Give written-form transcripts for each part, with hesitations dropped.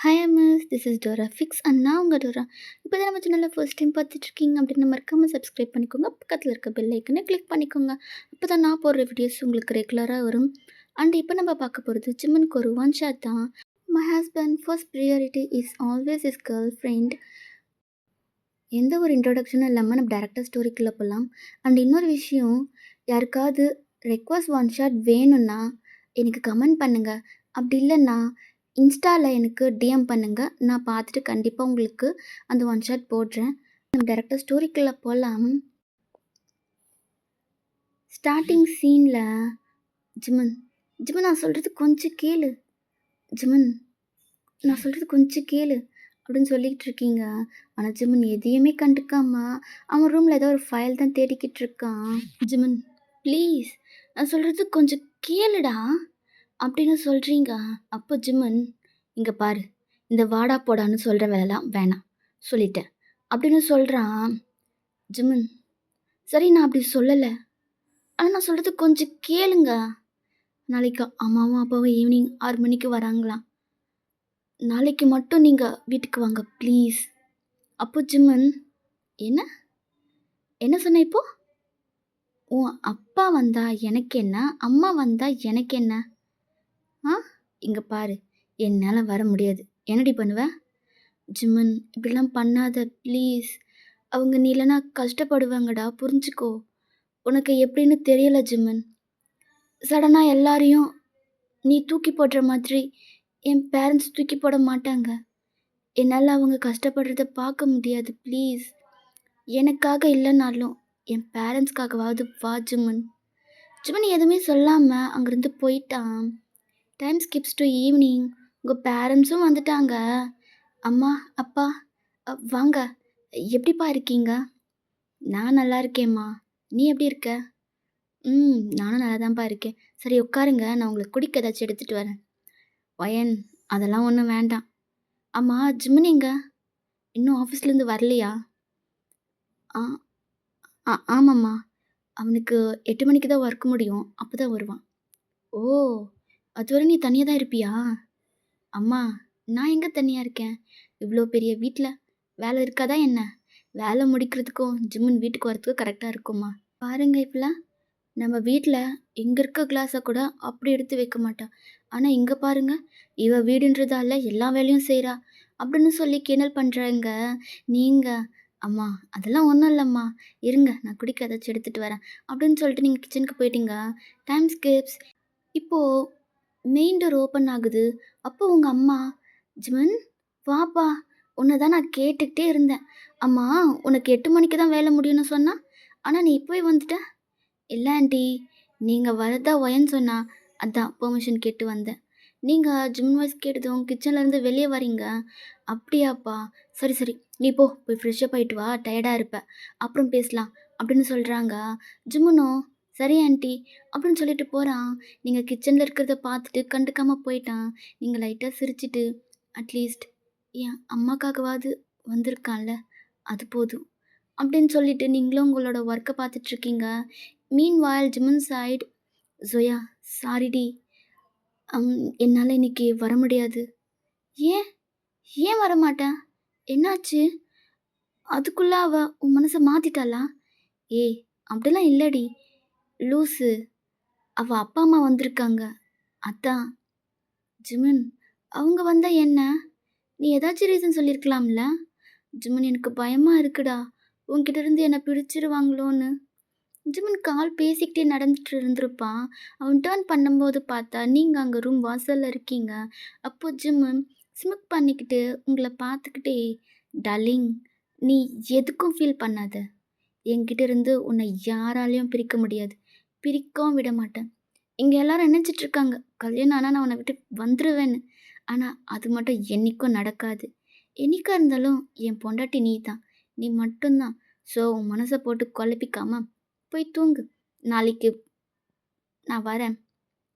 Hi miss this is Dora fix and நான் உங்கள் Dora. இப்போ தான் நம்ம சேனலில் ஃபர்ஸ்ட் டைம் பார்த்துட்ருக்கீங்க அப்படின்னு மறக்காமல் சப்ஸ்கிரைப் பண்ணிக்கோங்க. பக்கத்தில் இருக்க பெல் ஐக்கனை கிளிக் பண்ணிக்கோங்க. அப்போ தான் நான் போடுற வீடியோஸ் உங்களுக்கு ரெகுலராக வரும். அண்ட் இப்போ நம்ம பார்க்க போகிறது ஜிம்மனுக்கு ஒரு ஒன் ஷாட் தான். My husband first priority is always is girl friend. எந்த ஒரு இன்ட்ரொடக்ஷனும் இல்லாமல் நம்ம டேரக்டாக ஸ்டோரிக்குள்ளே போகலாம். அண்ட் இன்னொரு விஷயம், யாருக்காவது ரெக்வஸ்ட் ஒன் ஷாட் வேணும்னா எனக்கு கமெண்ட் பண்ணுங்கள். அப்படி இல்லைன்னா இன்ஸ்டாவில் எனக்கு டிஎம் பண்ணுங்கள். நான் பார்த்துட்டு கண்டிப்பாக உங்களுக்கு அந்த ஒன் ஷாட் போடுறேன். நம்ம டேரக்டாக ஸ்டோரிக்குள்ளே போகலாம். ஸ்டார்டிங் சீனில் ஜிமன் ஜிமன் நான் சொல்கிறது கொஞ்சம் கேளு, ஜிமன் நான் சொல்கிறது கொஞ்சம் கேளு அப்படின்னு சொல்லிக்கிட்டு இருக்கீங்க. ஆனால் ஜிமன் எதையுமே கண்டுக்காம அவன் ரூமில் ஏதோ ஒரு ஃபைல் தான் தேடிக்கிட்டு இருக்கான். ஜிமன் ப்ளீஸ் நான் சொல்கிறது கொஞ்சம் கேளுடா அப்படின்னு சொல்கிறீங்க. அப்போ ஜிமன் இங்கே பாரு, இந்த வாடா போடான்னு சொல்கிற வேலைலாம் வேணாம் சொல்லிட்டேன் அப்படின்னு சொல்கிறான். ஜிமன் சரி நான் அப்படி சொல்லலை, ஆனால் நான் சொல்கிறது கொஞ்சம் கேளுங்க. நாளைக்கு அம்மாவும் அப்பாவும் ஈவினிங் 6 மணிக்கு வராங்களாம். நாளைக்கு மட்டும் நீங்கள் வீட்டுக்கு வாங்க ப்ளீஸ். அப்போ ஜிம்மன் என்ன என்ன சொன்ன இப்போ? உன் அப்பா வந்தா எனக்கு என்ன, அம்மா வந்தா எனக்கு என்ன? ஆ இங்கே பாரு, என்னால் வர முடியாது. என்னடி பண்ணுவ? ஜிம்மன் இப்படிலாம் பண்ணாத ப்ளீஸ். அவங்க நீ இல்லைனா கஷ்டப்படுவாங்கடா, புரிஞ்சுக்கோ. உனக்கு எப்படின்னு தெரியல ஜிம்மன். சடனாக எல்லாரையும் நீ தூக்கி போடுற மாதிரி என் பேரண்ட்ஸ் தூக்கி போட மாட்டாங்க. என்னால் அவங்க கஷ்டப்படுறத பார்க்க முடியாது ப்ளீஸ். எனக்காக இல்லைனாலும் என் பேரண்ட்ஸ்க்காகவாவது வா ஜிம்மன். ஜிம்மன் எதுவுமே சொல்லாமல் அங்கேருந்து போயிட்டான். Time skips to evening. உங்கள் பேரண்ட்ஸும் வந்துட்டாங்க. அம்மா அப்பா வாங்க, எப்படிப்பா இருக்கீங்க? நான் நல்லா இருக்கேம்மா, நீ எப்படி இருக்க? நானும் நல்லா தான்ப்பா இருக்கேன். சரி உட்காருங்க, நான் உங்களுக்கு குடிக்க ஏதாச்சும் எடுத்துகிட்டு வரேன். வயன் அதெல்லாம் ஒன்றும் வேண்டாம். அம்மா ஜிம்மன் எங்க இன்னும் ஆஃபீஸ்லேருந்து வரலையா? ஆமாம்மா, அவனுக்கு 8 மணிக்கு தான் ஒர்க் முடியும், அப்போ தான் வருவான். ஓ, அதுவரை நீ தனியாக தான் இருப்பியா? அம்மா நான் எங்கே தனியாக இருக்கேன்? இவ்வளோ பெரிய வீட்டில் வேலை இருக்காதா என்ன? வேலை முடிக்கிறதுக்கும் ஜிம்மன் வீட்டுக்கு வரத்துக்கும் கரெக்டாக இருக்கும்மா. பாருங்க, இப்போலாம் நம்ம வீட்டில் இங்கே இருக்க கிளாஸை கூட அப்படி எடுத்து வைக்க மாட்டான். ஆனால் இங்கே பாருங்க, இவ வீடுன்றதால எல்லா வேலையும் செய்கிறா அப்படின்னு சொல்லி கிண்டல் பண்ணுறாங்க நீங்கள். அம்மா அதெல்லாம் ஒன்றும் இல்லைம்மா, இருங்க நான் குடிக்க ஏதாச்சும் எடுத்துகிட்டு வரேன் அப்படின்னு சொல்லிட்டு நீங்கள் கிச்சனுக்கு போயிட்டீங்க. Time Schiff's. இப்போது மெயின் டோர் ஓப்பன் ஆகுது. அப்போ உங்கள் அம்மா, ஜிமன் வாப்பா, உன்னை தான் நான் கேட்டுக்கிட்டே இருந்தேன். அம்மா உனக்கு 8 மணிக்கு தான் வேலை முடியும்னு சொன்னா, ஆனால் நீ இப்போவே வந்துட்ட. இல்லை ஆண்டி, நீங்கள் வரதா ஒயன்னு சொன்னா அதான் பெர்மிஷன் கேட்டு வந்தேன். நீங்கள் ஜிம் வாய்ஸ் கேட்டதும் கிச்சன்லேருந்து வெளியே வரீங்க. அப்படியாப்பா, சரி சரி நீ போய் ஃப்ரெஷ்ஷப் ஆகிட்டு வா, டயர்டாக இருப்ப, அப்புறம் பேசலாம் அப்படின்னு சொல்கிறாங்க. ஜிம்முனோ சரி ஆண்டி அப்படின்னு சொல்லிட்டு போகிறான். நீங்கள் கிச்சனில் இருக்கிறத பார்த்துட்டு கண்டுக்காமல் போயிட்டான். நீங்கள் லைட்டாக சிரிச்சிட்டு அட்லீஸ்ட் என் அம்மாக்காகவாவது வந்திருக்கான்ல, அது போதும் அப்படின்னு சொல்லிட்டு நீங்களும் உங்களோட ஒர்க்கை பார்த்துட்ருக்கீங்க. மீன்வாயில் ஜிம்மன் சைடு, ஜோயா சாரிடி, என்னால் இன்னைக்கு வர முடியாது. ஏன் ஏன் வரமாட்டேன்? என்னாச்சு? அதுக்குள்ளே அவள் உன் மனசை மாற்றிட்டாளா? ஏய் அப்படிலாம் இல்லடி லூஸு, அவள் அப்பா அம்மா வந்திருக்காங்க அதான். ஜிமன் அவங்க வந்தால் என்ன? நீ ஏதாச்சும் ரீசன் சொல்லியிருக்கலாம்ல. ஜிமன் எனக்கு பயமாக இருக்குடா, உன்கிட்ட இருந்து என்னை பிடிச்சிருவாங்களோன்னு. ஜிமன் கால் பேசிக்கிட்டே நடந்துட்டு இருந்திருப்பான். அவன் டேர்ன் பண்ணும்போது பார்த்தா நீங்கள் அங்கே ரூம் வாசலில் இருக்கீங்க. அப்போது ஜிம்மன் ஸ்மிக் பண்ணிக்கிட்டு உங்களை பார்த்துக்கிட்டே, டார்லிங் நீ எதுக்கும் ஃபீல் பண்ணாத, என்கிட்ட இருந்து உன்னை யாராலையும் பிரிக்க முடியாது, பிரிக்கவும் விட மாட்டேன். இங்கே எல்லாரும் நினச்சிட்ருக்காங்க கல்யாணம் ஆனால் நான் உன்னை விட்டு வந்துடுவேன்னு. ஆனால் அது மட்டும் என்றைக்கும் நடக்காது. என்னைக்கா இருந்தாலும் என் பொண்டாட்டி நீ தான், நீ மட்டும்தான். ஸோ உன் மனசை போட்டு குழப்பிக்காமல் போய் தூங்கு. நாளைக்கு நான் வரேன்,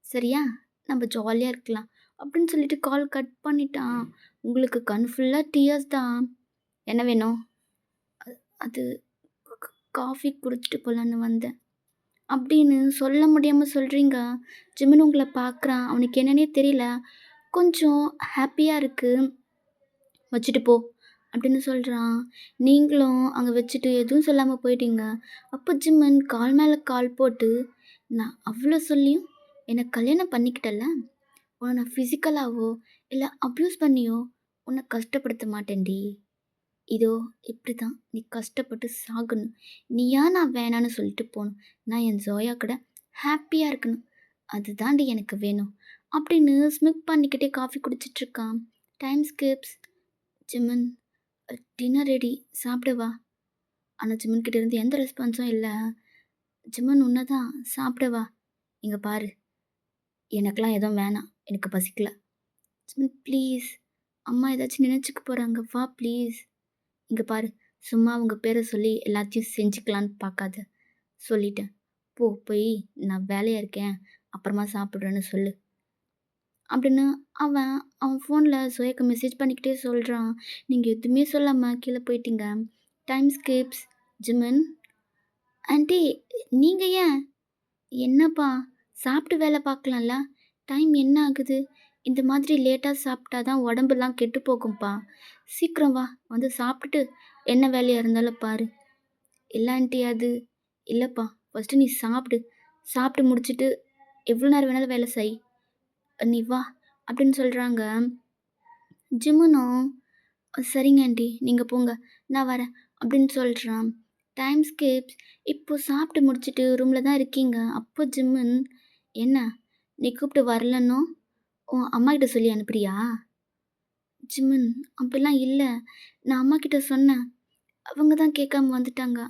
சரியா? நம்ம ஜாலியாக இருக்கலாம் அப்படின்னு சொல்லிட்டு கால் கட் பண்ணிட்டான். உங்களுக்கு கண் ஃபுல்லாக டியர்ஸ் தான். என்ன வேணும்? அது காஃபி குடிச்சிட்டு போகலான்னு வந்தேன் அப்படின்னு சொல்ல முடியாமல் சொல்கிறீங்க. ஜிமின் உங்களை பார்க்குறான். அவனுக்கு என்னன்னே தெரியல. கொஞ்சம் ஹாப்பியாக இருக்குது. வச்சுட்டு போ அப்படின்னு சொல்றான். நீங்களும் அங்க வச்சுட்டு எதுவும் சொல்லாம போயிட்டீங்க. அப்போ ஜிம்மன் கால் மேல கால் போட்டு, "நான் அவ்ளோ சொல்லியும் என்ன கல்யாணம் பண்ணிக்கிட்டல்ல, உன்ன நான் ஃபிசிக்கலாவோ, இல்ல அப்யூஸ் பண்ணியோ உன்ன கஷ்டப்படுத்த மாட்டேன்டி. இதோ இப்படிதான் நீ கஷ்டப்பட்டு சாகணும். நீயா நான் வேணான்னு சொல்லிட்டு போணும். நான் என் ஜோயா கூட ஹாப்பியா இருக்கணும். அதுதான்டி எனக்கு வேணும்." அப்படின்னு ஸ்மிக் பண்ணிக்கிட்டே காஃபி குடிச்சிட்டுருக்கான். Time skips. Jimin, dinner ready சாப்பிட வா. ஆனா ஜிம்மன் கிட்ட இருந்து எந்த ரெஸ்பான்ஸும் இல்ல. ஜிம்மன் உன்னதான் சாப்பிட வா. இங்க பாரு, எனக்கெல்லாம் எதுவும் வேணாம். எனக்கு பசிக்கல. ஜிம்மன் ப்ளீஸ், அம்மா ஏதாச்சும் நினைச்சுக்க போறாங்க. வா ப்ளீஸ். இங்க பாரு, சும்மா உங்க பேரை சொல்லி எல்லாத்தையும் செஞ்சுக்கலான்னு பார்க்காத. சொல்லிட்டேன். போய் நான் வேலையா இருக்கேன். அப்புறமா சாப்பிட்றேன்னு சொல்லு. அப்படின்னு அவன் அவன் ஃபோனில் சுயக்கு மெசேஜ் பண்ணிக்கிட்டே சொல்கிறான். நீங்கள் எதுவுமே சொல்லாமல் கீழே போயிட்டீங்க. Time skips. ஜிம்மன், ஆண்டி நீங்கள் ஏன்? என்னப்பா, சாப்பிட்டு வேலை பார்க்கலாம்ல? டைம் என்ன ஆகுது? இந்த மாதிரி லேட்டாக சாப்பிட்டா தான் உடம்புலாம் கெட்டு போகும்ப்பா. சீக்கிரம் வா, வந்து சாப்பிட்டுட்டு என்ன வேலையாக இருந்தாலும் பாரு. இல்லை ஆண்டி, அது இல்லைப்பா, ஃபஸ்ட்டு நீ சாப்பிடு. சாப்பிட்டு முடிச்சுட்டு எவ்வளோ நேரம் வேணாலும் வேலை செய். நீ வா அப்படின்னு சொல்கிறாங்க. ஜிம்முனும், சரிங்க ஆண்டி, நீங்கள் போங்க, நான் வரேன் அப்படின்னு சொல்கிறான். Time Schiff's. இப்போ சாப்பிட்டு முடிச்சுட்டு ரூமில் தான் இருக்கீங்க. அப்போ ஜிம்மன், என்ன நீ கூப்பிட்டு வரலன்னோ உன் அம்மா கிட்ட சொல்லி அனுப்புறியா? ஜிம்மன், அப்படிலாம் இல்லை, நான் அம்மா கிட்ட சொன்னேன், அவங்க தான் கேட்காம வந்துட்டாங்க.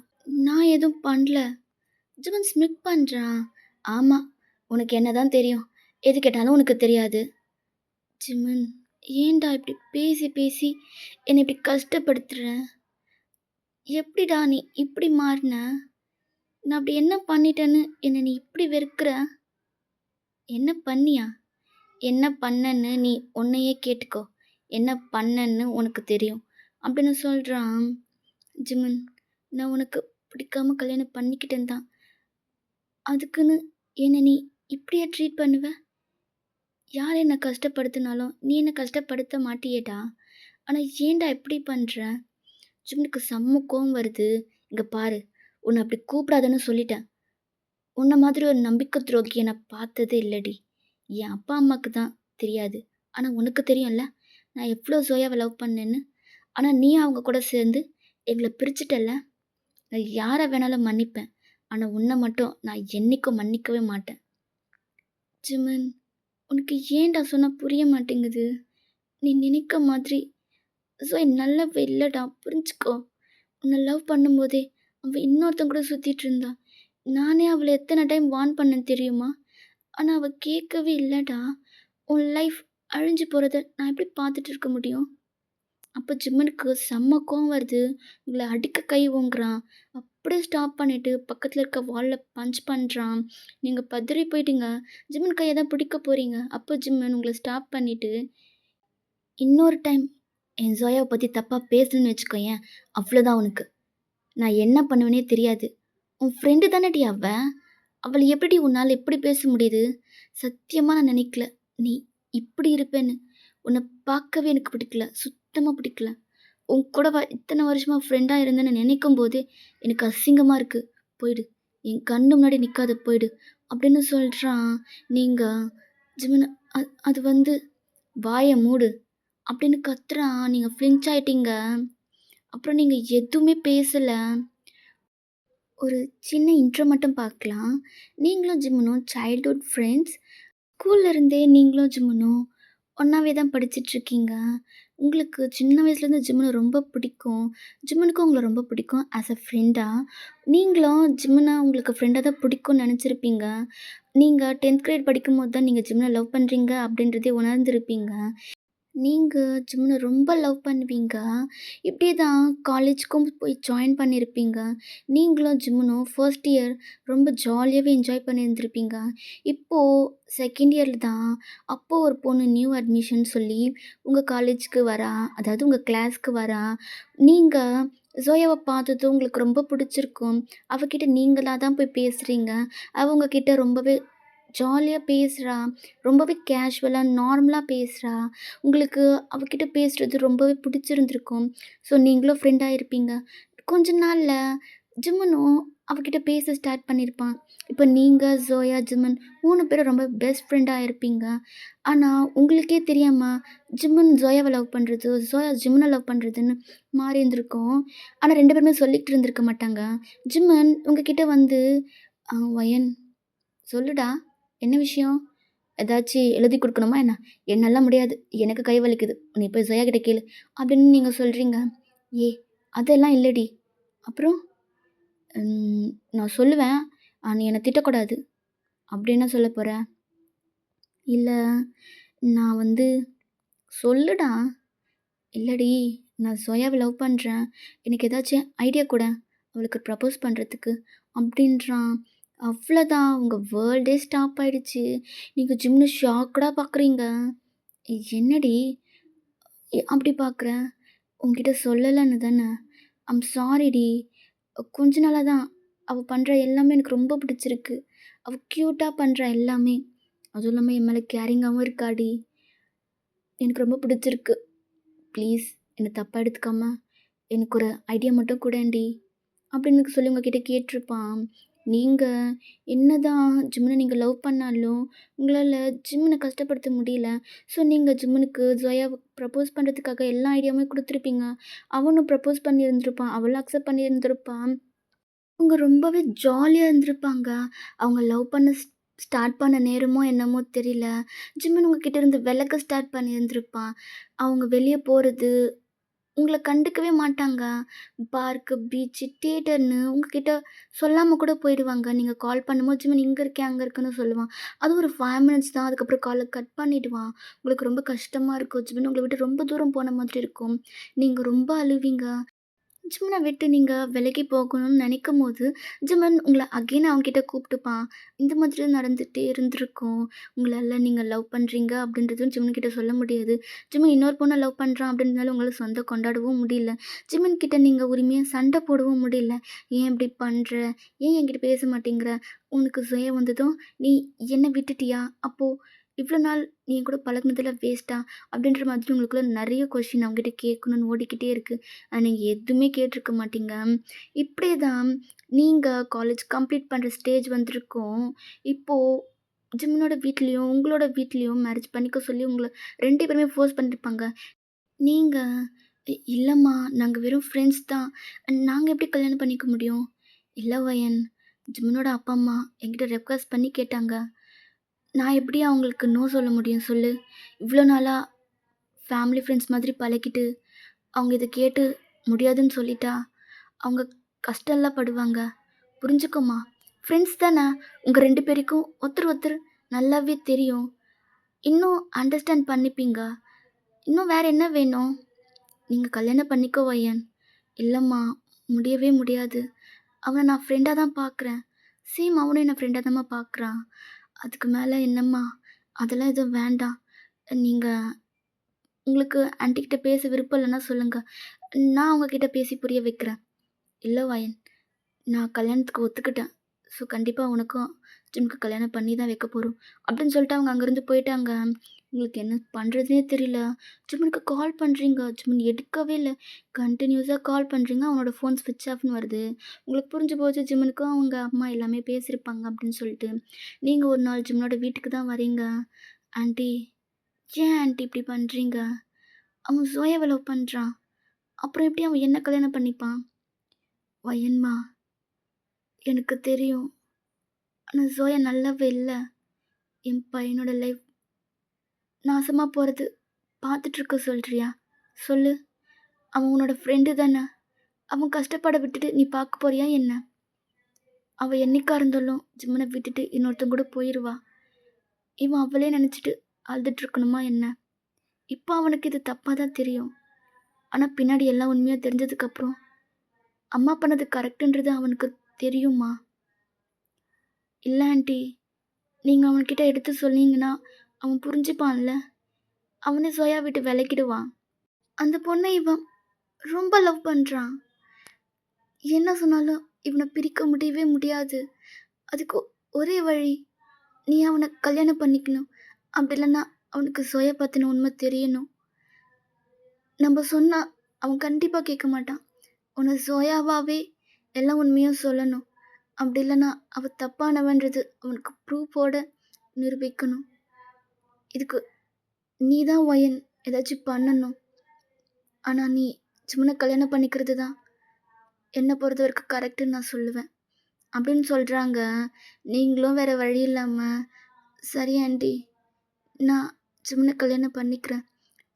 நான் எதுவும் பண்ணல. ஜிம்மன் ஸ்மிக் பண்ணுறான். ஆமாம், உனக்கு என்ன தான் தெரியும், எது கேட்டாலும் உனக்கு தெரியாது. ஜிம்மன், ஏன்டா இப்படி பேசி பேசி என்னை இப்படி கஷ்டப்படுத்துற? எப்படிடா நீ இப்படி மாறின? நான் அப்படி என்ன பண்ணிட்டேன்னு என்னை நீ இப்படி வெறுக்கிற? என்ன பண்ணியா? என்ன பண்ணன்னு நீ உன்னையே கேட்டுக்கோ. என்ன பண்ணன்னு உனக்கு தெரியும் அப்படின்னு சொல்கிறான். ஜிம்மன், நான் உனக்கு பிடிக்காம கல்யாணம் பண்ணிக்கிட்டேன் தான். அதுக்குன்னு என்னை நீ இப்படியே ட்ரீட் பண்ணுவ? யார் என்னை கஷ்டப்படுத்தினாலும் நீ என்னை கஷ்டப்படுத்த மாட்டியேடா. ஆனால் ஏன்டா இப்படி பண்ணுற? ஜிம்னுக்கு செம்ம கோவம் வருது. இங்கே பாரு, உன்னை அப்படி கூப்பிடாதன்னு சொல்லிட்டேன். உன்னை மாதிரி ஒரு நம்பிக்கை துரோகியை நான் பார்த்ததே இல்லடி. என் அப்பா அம்மாவுக்கு தான் தெரியாது, ஆனால் உனக்கு தெரியும்ல நான் எவ்வளோ ஜோயாவை லவ் பண்ணேன்னு. ஆனால் நீ அவங்க கூட சேர்ந்து எங்களை பிரிச்சுட்டல்ல. நான் யாரை வேணாலும் மன்னிப்பேன், ஆனால் உன்னை மட்டும் நான் என்றைக்கும் மன்னிக்கவே மாட்டேன். ஜிமன், உனக்கு ஏன்டா சொன்னால் புரிய மாட்டேங்குது? நீ நினைக்க மாதிரி ஜோய் நல்லவ இல்லைடா, புரிஞ்சுக்கோ. உன்னை லவ் பண்ணும்போதே அவள் இன்னொருத்தன் கூட சுற்றிட்டு இருந்தா. நானே அவளை எத்தனை டைம் வார்ன் பண்ணேன் தெரியுமா? ஆனால் அவள் கேட்கவே இல்லைடா. உன் லைஃப் அழிஞ்சு போகிறத நான் எப்படி பார்த்துட்டு இருக்க முடியும்? அப்போ ஜிம்மனுக்கு செம்ம கோவம் வருது. உங்களை அடிக்க கை ஓங்குறான். அப்படியே ஸ்டாப் பண்ணிவிட்டு பக்கத்தில் இருக்க வாலில் பஞ்ச் பண்ணுறான். நீங்கள் பதறி போயிட்டீங்க. ஜிம்மன் கையை தான் பிடிக்க போகிறீங்க. அப்போ ஜிம்மன் உங்களை ஸ்டாப் பண்ணிவிட்டு, இன்னொரு டைம் என் ஜோயாவை பற்றி தப்பாக பேசணுன்னு வச்சுக்கோயேன், அவ்வளோதான் உனக்கு. நான் என்ன பண்ணுவேனே தெரியாது. உன் ஃப்ரெண்டு தானேடி அவ. அவளை எப்படி உன்னால் எப்படி பேச முடியுது? சத்தியமாக நான் நினைக்கல நீ இப்படி இருப்பேன்னு. உன்னை பார்க்கவே எனக்கு பிடிக்கல, சுத்தமாக பிடிக்கல. உன் கூட இத்தனை வருஷமாக ஃப்ரெண்டாக இருந்தேன்னு நினைக்கும் போதே எனக்கு அசிங்கமாக இருக்குது. போயிடு, என் கண்ணு முன்னாடி நிற்காத, போயிடு அப்படின்னு சொல்கிறான். நீங்கள் ஜிமின், அது வந்து வாயை மூடு அப்படின்னு கத்துறான். நீங்கள் ஃப்ளின்ச் ஆயிட்டீங்க. அப்புறம் நீங்கள் எதுவுமே பேசலை. ஒரு சின்ன இன்ட்ரோ மட்டும் பார்க்கலாம். நீங்களும் ஜிம்மனும் சைல்ட்ஹுட் ஃப்ரெண்ட்ஸ். ஸ்கூல்ல இருந்தே நீங்களும் ஜிம்மனும் ஒன்றாவே தான் படிச்சிட்ருக்கீங்க. உங்களுக்கு சின்ன வயசுலேருந்து ஜிம்மனை ரொம்ப பிடிக்கும். ஜிம்மனுக்கும் உங்களை ரொம்ப பிடிக்கும் ஆஸ் அ ஃப்ரெண்டாக. நீங்களும் ஜிம்மனை உங்களுக்கு ஃப்ரெண்டாக தான் பிடிக்கும்னு நினச்சிருப்பீங்க. நீங்கள் 10th கிரேட் படிக்கும்போது தான் நீங்கள் ஜிம்மனை லவ் பண்ணுறீங்க அப்படின்றதே உணர்ந்திருப்பீங்க. நீங்கள் ஜிம்மனை ரொம்ப லவ் பண்ணுவீங்க. இப்படியே தான் காலேஜுக்கும் போய் ஜாயின் பண்ணியிருப்பீங்க. நீங்களும் ஜிம்மனும் ஃபர்ஸ்ட் இயர் ரொம்ப ஜாலியாகவே என்ஜாய் பண்ணியிருந்திருப்பீங்க. இப்போது செகண்ட் இயரில் தான் அப்போது ஒரு பொண்ணு நியூ அட்மிஷன் சொல்லி உங்கள் காலேஜுக்கு வரா, அதாவது உங்கள் கிளாஸ்க்கு வரா. நீங்கள் ஜோயாவை பார்த்ததும் உங்களுக்கு ரொம்ப பிடிச்சிருக்கும். அவகிட்ட நீங்களாக தான் போய் பேசுகிறீங்க. அவங்கக்கிட்ட ரொம்பவே ஜாலியா பேசுறா. ரொம்பவே கேஷுவலா, நார்மலா பேசுறா. உங்களுக்கு அவகிட்ட பேசுறது ரொம்பவே பிடிச்சிருந்திருக்கும். ஸோ, நீங்களும் ஃப்ரெண்ட் ஆயிருப்பீங்க. கொஞ்ச நாள்ல ஜிம்மனும் அவகிட்ட பேச ஸ்டார்ட் பண்ணியிருப்பான். இப்ப நீங்க, ஜோயா, ஜிம்மன் 3 பேரும் ரொம்ப பெஸ்ட் ஃப்ரெண்டா இருப்பீங்க. ஆனா, உங்களுக்கே தெரியாம ஜிம்மன் ஜோயாவ லவ் பண்றது, ஜோயா ஜிம்மன லவ் பண்றதுன்னு மாறி இருந்திருக்கும். ஆனா 2 பேருமே சொல்லிக்கிட்டு இருந்திருக்க மாட்டாங்க. ஜிம்மன் உங்ககிட்ட வந்து, வயன் சொல்லுடா, என்ன விஷயம்? ஏதாச்சு எழுதி குடுக்கணுமா என்ன? என்னாலாம் முடியாது. எனக்கு கை வலிக்குது. நீ போய் ஜெயா கிட்ட கேளு." அப்படின்னு நீங்க சொல்றீங்க. "ஏய் அதெல்லாம் இல்லடி." "அப்புறம்?" நான் சொல்லுவேன். நீ என்ன திட்டக்கூடாது." "அப்படி என்ன சொல்லப் போற?" "இல்ல, நான் வந்து." "சொல்லுடா." "இல்லடி, நான் ஜொயாவ லவ் பண்றேன். எனக்கு ஏதாச்சும் ஐடியா குடேன். அவளுக்கு ப்ரப்போஸ் பண்றதுக்கு." அப்படின்றான். அவ்வளோதான். உங்க வேர்ல்டே ஸ்டாப் ஆயிடுச்சு. நீங்க ஜிம்ன ஷாக்டா பார்க்குறீங்க. "என்னடி அப்படி பார்க்குற? உன்கிட்ட சொல்லலன்னு தானே?" சாரிடி. கொஞ்ச நாளா தான் அவ பண்ற எல்லாமே எனக்கு ரொம்ப பிடிச்சிருக்கு. அவ க்யூட்டா பண்றா எல்லாமே. அதுவும் இல்லாம என் மேல கேரிங்காவும் இருக்காடி. எனக்கு ரொம்ப பிடிச்சிருக்கு. ப்ளீஸ் என்ன தப்பா எடுத்துக்காம, எனக்கு ஒரு ஐடியா மட்டும் குடேன்டி." அப்படின்னு சொல்லி உங்ககிட்ட கேட்டிருப்பான். நீங்க என்னதான் ஜிம்மன நீங்க லவ் பண்ணாலும், உங்களால ஜிம்மன கஷ்டப்படுத்த முடியல. ஸோ, நீங்க ஜிம்மனுக்கு ஜொயாவ ப்ரப்போஸ் பண்ணுறதுக்காக எல்லா ஐடியாவுமே குடுத்துருப்பீங்க. அவனும் ப்ரப்போஸ் பண்ணியிருந்திருப்பான். அவளும் அக்செப்ட் பண்ணியிருந்திருப்பான். அவங்க ரொம்பவே ஜாலியா இருந்திருப்பாங்க. அவங்க லவ் பண்ண ஸ்டார்ட் பண்ண நேரமோ என்னமோ தெரியல. ஜிம்மன் உங்ககிட்ட இருந்து விலக ஸ்டார்ட் பண்ணியிருந்திருப்பான். அவங்க வெளிய போறது உங்கள கண்டுக்கவே மாட்டாங்க. பார்க்கு, பீச்சு, தியேட்டர்ன்னு உங்ககிட்ட சொல்லாம கூட போயிடுவாங்க. நீங்க கால் பண்ணும்போது "ஜிம்மன் இங்க இருக்கேன், அங்க இருக்கேன்னு" சொல்லுவான். அது ஒரு 5 மினிட்ஸ் தான். அதுக்கப்புறம் கால கட் பண்ணிடுவான். உங்களுக்கு ரொம்ப கஷ்டமா இருக்கும். ஜிம்மன் உங்கள விட்டு ரொம்ப தூரம் போன மாதிரி இருக்கும். நீங்க ரொம்ப அழுவீங்க. ஜிம்மன விட்டு நீங்க விலகி போகணும்னு நினைக்கும்போது, ஜிம்மன் உங்கள அகைன் அவன்கிட்ட கூப்பிட்டுப்பான். இந்த மாதிரி நடந்துட்டே இருந்திருக்கும். உங்களால நீங்க லவ் பண்றீங்க அப்படின்றதும் ஜிம்மன் கிட்ட சொல்ல முடியாது. ஜிம்மன் இன்னொரு பொண்ண லவ் பண்றான் அப்படின்றதுனால உங்களால சொந்தம் கொண்டாடவும் முடியல. ஜிம்மன் கிட்ட நீங்க உரிமையா சண்டை போடவும் முடியல. "ஏன் இப்படி பண்ற? ஏன் என்கிட்ட பேச மாட்டேங்கிற? உனக்கு சுயம் வந்ததும் நீ என்ன விட்டுட்டியா? அப்போ இவ்வளோ நாள் நீ என் கூட பழகுனதெல்லாம் வேஸ்ட்டா?" அப்படின்ற மாதிரி உங்களுக்குள்ள நெறைய கொஸ்டின் அவங்ககிட்ட கேட்கணும்னு ஓடிக்கிட்டே இருக்கு. நீங்க எதுவுமே கேட்டிருக்க மாட்டீங்க. இப்படியே தான் நீங்க காலேஜ் கம்ப்ளீட் பண்ற ஸ்டேஜ் வந்திருக்கும். இப்போ ஜிம்னோட வீட்லயும், உங்களோட வீட்லயும் மேரேஜ் பண்ணிக்க சொல்லி உங்கள 2 பேருமே ஃபோர்ஸ் பண்ணியிருப்பாங்க. நீங்க இல்லம்மா நாங்க வெறும் ஃப்ரெண்ட்ஸ் தான். நாங்க எப்படி கல்யாணம் பண்ணிக்க முடியும்?" "இல்ல வயன், ஜிம்னோட அப்பா, அம்மா என்கிட்ட ரெக்வெஸ்ட் பண்ணி கேட்டாங்க. நான் எப்படி அவங்களுக்கு நோ சொல்ல முடியும் சொல்லு? இவ்வளோ நாளா ஃபேமிலி, ஃப்ரெண்ட்ஸ் மாதிரி பழகிட்டு அவங்க இத கேட்டு முடியாதுன்னு சொல்லிட்டா, அவங்க கஷ்டம்லாம் படுவாங்க. புரிஞ்சுக்கோமா. ஃப்ரெண்ட்ஸ் தான. உங்க 2 பேருக்கும் ஒருத்தர் ஒருத்தர் நல்லாவே தெரியும். இன்னும் அண்டர்ஸ்டாண்ட் பண்ணிப்பீங்க. இன்னும் வேற என்ன வேணும்? நீங்க கல்யாணம் பண்ணிக்கோ வையன்." "இல்லம்மா, முடியவே முடியாது. அவன நான் ஃப்ரெண்டா தான் பார்க்குறேன். சேம் அவனும் என்ன ஃப்ரெண்டா தாம்மா பார்க்குறான். அதுக்கு மேல என்னம்மா? அதெல்லாம் எதுவும் வேண்டாம். நீங்க உங்களுக்கு ஆன்டி கிட்ட பேச விருப்பம் இல்லன்னா சொல்லுங்க. நான் அவங்க கிட்ட பேசி புரிய வைக்கிறேன்." "இல்ல வாயன், நான் கல்யாணத்துக்கு ஒத்துக்கிட்டேன். ஸோ கண்டிப்பா உனக்கும் ஜிம்முக்கு கல்யாணம் பண்ணி தான் வைக்க போறோம்." அப்படின்னு சொல்லிட்டு அவங்க அங்கேருந்து போயிட்டாங்க. உங்களுக்கு என்ன பண்ணுறதுன்னே தெரியல. ஜிம்மனுக்கு கால் பண்ணுறீங்க. ஜிம்மன் எடுக்கவே இல்ல. கன்டினியூஸா கால் பண்ணுறீங்க. அவனோட ஃபோன் ஸ்விட்ச் ஆஃப்னு வருது. உங்களுக்கு புரிஞ்சு போச்சு ஜிம்மனுக்கும் அவங்க அம்மா எல்லாமே பேசியிருப்பாங்க அப்படின்னு சொல்லிட்டு. நீங்க ஒரு நாள் ஜிம்மனோட வீட்டுக்கு தான் வரீங்க. "ஆன்ட்டி, ஏன் ஆன்ட்டி இப்படி பண்ணுறீங்க? அவன் ஜோயாவ லவ் பண்றான். அப்புறம் எப்படி அவன் என்ன கல்யாணம் பண்ணிப்பான்?" "வயன்மா, எனக்கு தெரியும். ஆனா ஜோயா நல்லவ இல்ல. என் பையனோட லைஃப் நாசமா போறது பார்த்துட்ருக்க சொல்றியா? சொல்லு. அவன் உன்னோட ஃப்ரெண்டு தான. அவன் கஷ்டப்பட விட்டுட்டு நீ பார்க்க போறியா என்ன? அவ என்னைக்கா இருந்தாலும் ஜிம்மன விட்டுட்டு இன்னொருத்தன் கூட போயிருவா. இவன் அவளே நெனச்சுட்டு அழுதுட்ருக்கணுமா என்ன? இப்போ அவனுக்கு இது தப்பா தான் தெரியும். ஆனா பின்னாடி எல்லா உண்மையும் தெரிஞ்சதுக்கப்புறம், அம்மா பண்ணது கரெக்ட்டுன்றது அவனுக்கு தெரியும்மா." "இல்ல ஆன்ட்டி, நீங்க அவன்கிட்ட எடுத்து சொன்னீங்கன்னா, அவன் புரிஞ்சுப்பான்ல. அவனே ஜோயா விட்டு விலகிடுவான். அந்த பொண்ண இவன் ரொம்ப லவ் பண்றான். என்ன சொன்னாலும் இவன பிரிக்க முடியவே முடியாது. அதுக்கு ஒரே வழி, நீ அவன கல்யாணம் பண்ணிக்கணும். அப்படி இல்லன்னா அவனுக்கு சோயா பத்தின உண்மை தெரியணும். நம்ம சொன்னா அவன் கண்டிப்பா கேட்க மாட்டான். உன்னை சோயாவாவே எல்லா உண்மையும் சொல்லணும். அப்படி இல்லன்னா அவ தப்பானவன்றது அவனுக்கு ப்ரூஃபோட நிரூபிக்கணும். இதுக்கு நீ தான் ஒயன் ஏதாச்சும் பண்ணணும். ஆனா நீ ஜிம்ன கல்யாணம் பண்ணிக்கிறது தான் என்ன பொறுத்தவரைக்கும் கரெக்ட்டுன்னு நான் சொல்லுவேன். அப்படின்னு சொல்றாங்க. நீங்களும் வேற வழி இல்லாம, சரி ஆன்ட்டி நான் ஜிம்ன கல்யாணம் பண்ணிக்கிறேன்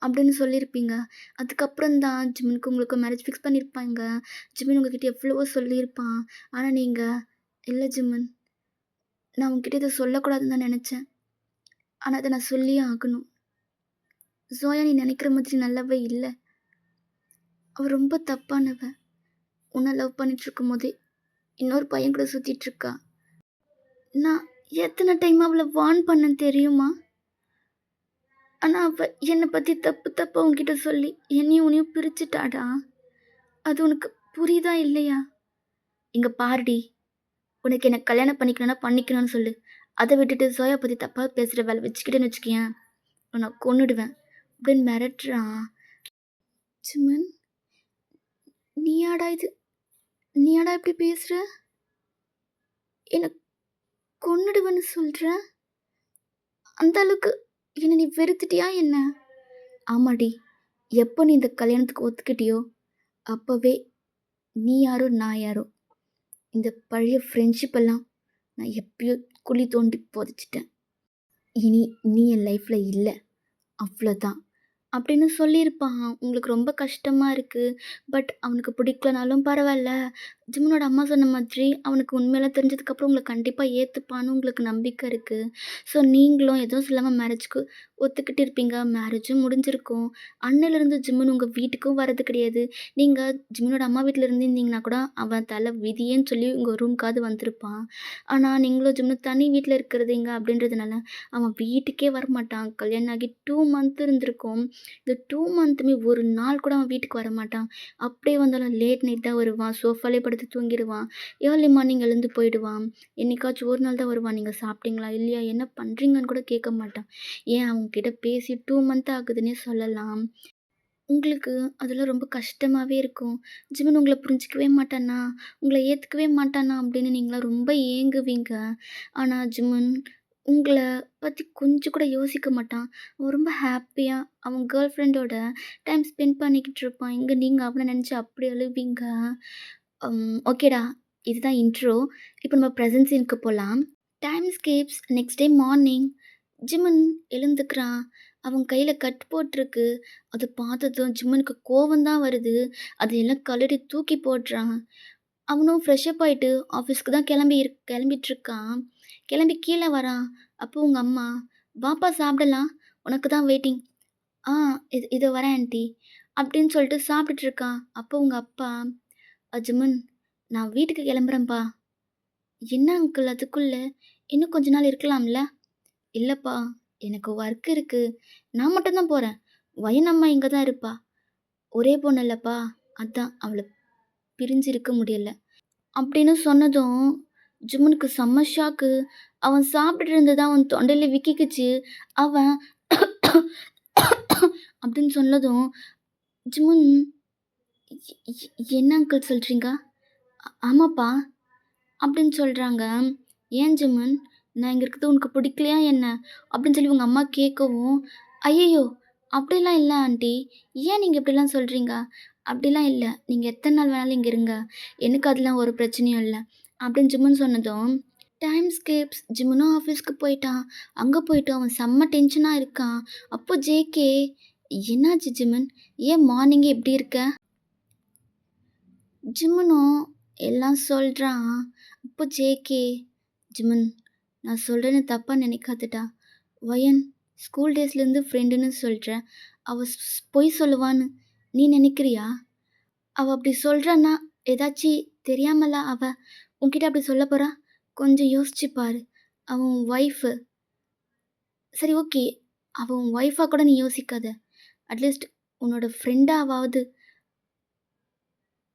அப்படின்னு சொல்லியிருப்பீங்க. அதுக்கப்புறம் தான் ஜிம்னுக்கு உங்களுக்கு மேரேஜ் ஃபிக்ஸ் பண்ணியிருப்பாங்க. ஜிமின் உங்ககிட்ட எவ்வளவோ சொல்லியிருப்பான். ஆனா நீங்க, இல்ல ஜிமின் நான் உன்கிட்ட இத சொல்லக்கூடாதுன்னு தான் நெனச்சேன். ஆனா அத நான் சொல்லியே ஆகணும். ஜோயா நீ நெனைக்கிற மாதிரி நல்லவ இல்ல. அவ ரொம்ப தப்பானவ. உன்ன லவ் பண்ணிட்டுருக்கும்போதே இன்னொரு பையன் கூட சுத்திட்டுருக்கா. நான் எத்தன டைம் அவள வார்ன் பண்ணேன் தெரியுமா? ஆனா அவ என்ன பத்தி தப்பு தப்பா உன்கிட்ட சொல்லி என்னையும் உன்னையும் பிரிச்சுட்டாடா. அது உனக்கு புரியுதா இல்லையா? இங்க பாருடி, உனக்கு என்ன கல்யாணம் பண்ணிக்கணும்னா பண்ணிக்கணும்னு சொல்லு. அத விட்டுட்டு ஜோயா பத்தி தப்பா பேசுற வேல வச்சுக்கிட்டேன்னு வச்சுக்கயேன், உன்ன கொன்னுடுவேன் அப்படின்னு மிரட்டுறான். ஜிமன், நீயாடா இது? நீயாடா இப்படி பேசுற? என்ன கொன்னுடுவேன்னு சொல்ற? அந்த அளவுக்கு என்ன நீ வெறுத்துட்டியா என்ன? ஆமாடி, எப்போ நீ இந்த கல்யாணத்துக்கு ஒத்துக்கிட்டியோ அப்பவே நீ யாரோ நான் யாரோ. இந்த பழைய ஃப்ரெண்ட்ஷிப் எல்லாம் நான் எப்பயோ குழி தோண்டி புதைச்சிட்டேன். இனி நீ என் லைஃப்ல இல்ல. அவ்வளோதான். அப்படின்னு சொல்லியிருப்பான். உங்களுக்கு ரொம்ப கஷ்டமா இருக்கு. பட் அவனுக்கு பிடிக்கலனாலும் பரவால்ல. ஜிம்னோட அம்மா சொன்ன மாதிரி அவனுக்கு உண்மையெல்லாம் தெரிஞ்சதுக்கப்புறம் உங்கள கண்டிப்பா ஏத்துப்பான்னு உங்களுக்கு நம்பிக்கை இருக்கு. ஸோ நீங்களும் எதுவும் சொல்லாம மேரேஜ்க்கு ஒத்துக்கிட்டு இருப்பீங்க. மேரேஜும் முடிஞ்சிருக்கும். அன்னையிலேருந்து ஜிம்முன்னு உங்க வீட்டுக்கும் வரது கிடையாது. நீங்க ஜிம்னோட அம்மா வீட்ல இருந்திருந்தீங்கன்னா கூட அவன் தலை விதியேன்னு சொல்லி உங்க ரூம்க்காவது வந்திருப்பான். ஆனா நீங்களும் ஜிம்னு தனி வீட்ல இருக்கிறதீங்க அப்படின்றதுனால அவன் வீட்டுக்கே வரமாட்டான். கல்யாணம் ஆகி 2 மந்த் இருந்திருக்கும். இந்த 2 மந்த்துமே ஒரு நாள் கூட அவன் வீட்டுக்கு வரமாட்டான். அப்படியே வந்தாலும் லேட் நைட் தான் வருவான். சோஃபாலே படுத்து தூங்கிருவான். ஏர்லி மார்னிங் எழுந்து போயிடுவான். என்னைக்காச்சும் ஒரு நாள் தான் வருவான். நீங்க சாப்பிட்டீங்களா? இல்லையா? என்ன பண்றீங்கன்னு கூட கேட்க மாட்டான். ஏன் அவன்கிட்ட பேசி 2 மந்த் ஆகுதுன்னே சொல்லலாம். உங்களுக்கு அதெல்லாம் ரொம்ப கஷ்டமாவே இருக்கும். ஜிமின் உங்கள புரிஞ்சுக்கவே மாட்டானா? உங்கள ஏத்துக்கவே மாட்டானா? அப்படின்னு நீங்கலாம் ரொம்ப ஏங்குவீங்க. ஆனா ஜிமின் உங்கள பத்தி கொஞ்சம் கூட யோசிக்க மாட்டான். அவன் ரொம்ப ஹாப்பியா அவன் கேர்ள் ஃப்ரெண்டோட டைம் ஸ்பெண்ட் பண்ணிக்கிட்டு இருப்பான். இங்க நீங்க அவன நெனச்சு அப்படி அழுவீங்க. ஓகேடா. இதுதான் இன்ட்ரோ. இப்போ நம்ம ப்ரெசன்ட் சீனுக்கு போலாம். Time skips next day morning. Jimin எழுந்துக்கிறான். அவன் கையில கட் போட்டிருக்கு. அத பார்த்ததும் ஜிம்மனுக்கு கோவம் தான் வருது. அதையெல்லாம் கழட்டி தூக்கி போடுறான். அவனும் ஃப்ரெஷ் அப் ஆயிட்டு ஆஃபீஸ்க்கு தான் கிளம்பிட்டுருக்கான். கிளம்பி கீழ வரான். அப்போ உங்க அம்மா, "வாப்பா சாப்பிடலாம். உனக்கு தான் வெயிட்டிங்." "ஆ இதோ வரேன் ஆன்ட்டி." அப்படின்னு சொல்லிட்டு சாப்பிட்டுட்டு இருக்கான். அப்போ உங்க அப்பா, "அஜ்மன் நான் வீட்டுக்கு கிளம்புறேன்ப்பா." "என்ன அங்கிள் அதுக்குள்ள? இன்னும் கொஞ்ச நாள் இருக்கலாம்ல?" "இல்லப்பா, எனக்கு ஒர்க் இருக்கு. நான் மட்டும் தான் போறேன். வயனம்மா இங்க தான் இருப்பா. ஒரே பொண்ணு இல்லப்பா, அதான் அவள பிரிஞ்சு இருக்க முடியல." அப்படின்னு சொன்னதும், ஜிம்முனுக்கு செம்ம ஷாக்கு. அவன் சாப்பிட்டுட்டு இருந்தது அவன் தொண்டையில விக்கிக்கிச்சு. அவன் அப்படின்னு சொன்னதும், ஜிமுன் என்ன அங்கிள் சொல்றீங்க?" ஆமாப்பா." அப்படின்னு சொல்றாங்க. "ஏன் ஜிம்மன்? நான் இங்க இருக்கிறது உனக்கு பிடிக்கலையா என்ன?" அப்படின்னு சொல்லி உங்க அம்மா கேட்கவும், "ஐயய்யோ! அப்படிலாம் இல்ல ஆன்ட்டி. ஏன் நீங்க இப்படிலாம் சொல்றீங்க?" "அப்படிலாம் இல்ல. நீங்க எத்தன நாள் வேணாலும் இங்க இருங்க. எனக்கு அதெல்லாம் ஒரு பிரச்சனையும் இல்ல." அப்படின்னு ஜிம்மன் சொன்னதும், டைம் ஸ்கேப்ஸ் ஜிம்மனும் ஆஃபீஸ்க்கு போயிட்டான். அங்க போயிட்டு அவன் செம்ம டென்ஷனா இருக்கான். அப்போ ஜேகே, "என்னாச்சு ஜிம்மன்? ஏன் மார்னிங்கே இப்படி இருக்க?" ஜிம்மனும் எல்லாம் சொல்றான். அப்போ ஜேகே, "ஜிம்மன் நான் சொல்றேன்னு தப்பா நினைக்காதடா. வயன் ஸ்கூல் டேஸ்லேருந்து ஃப்ரெண்டுன்னு சொல்ற. அவ பொய் சொல்லுவான்னு நீ நினைக்கிறியா? அவ அப்படி சொல்றான்னா ஏதாச்சி தெரியாமலா அவ உன்கிட்ட அப்படி சொல்லப் போறா? கொஞ்சம் யோசிச்சு பாரு. அவ உன் ஒய்ஃபு. சரி ஓகே. அவ உன் ஒய்ஃபா கூட நீ யோசிக்காத. அட்லீஸ்ட் உன்னோட ஃப்ரெண்டாவாவது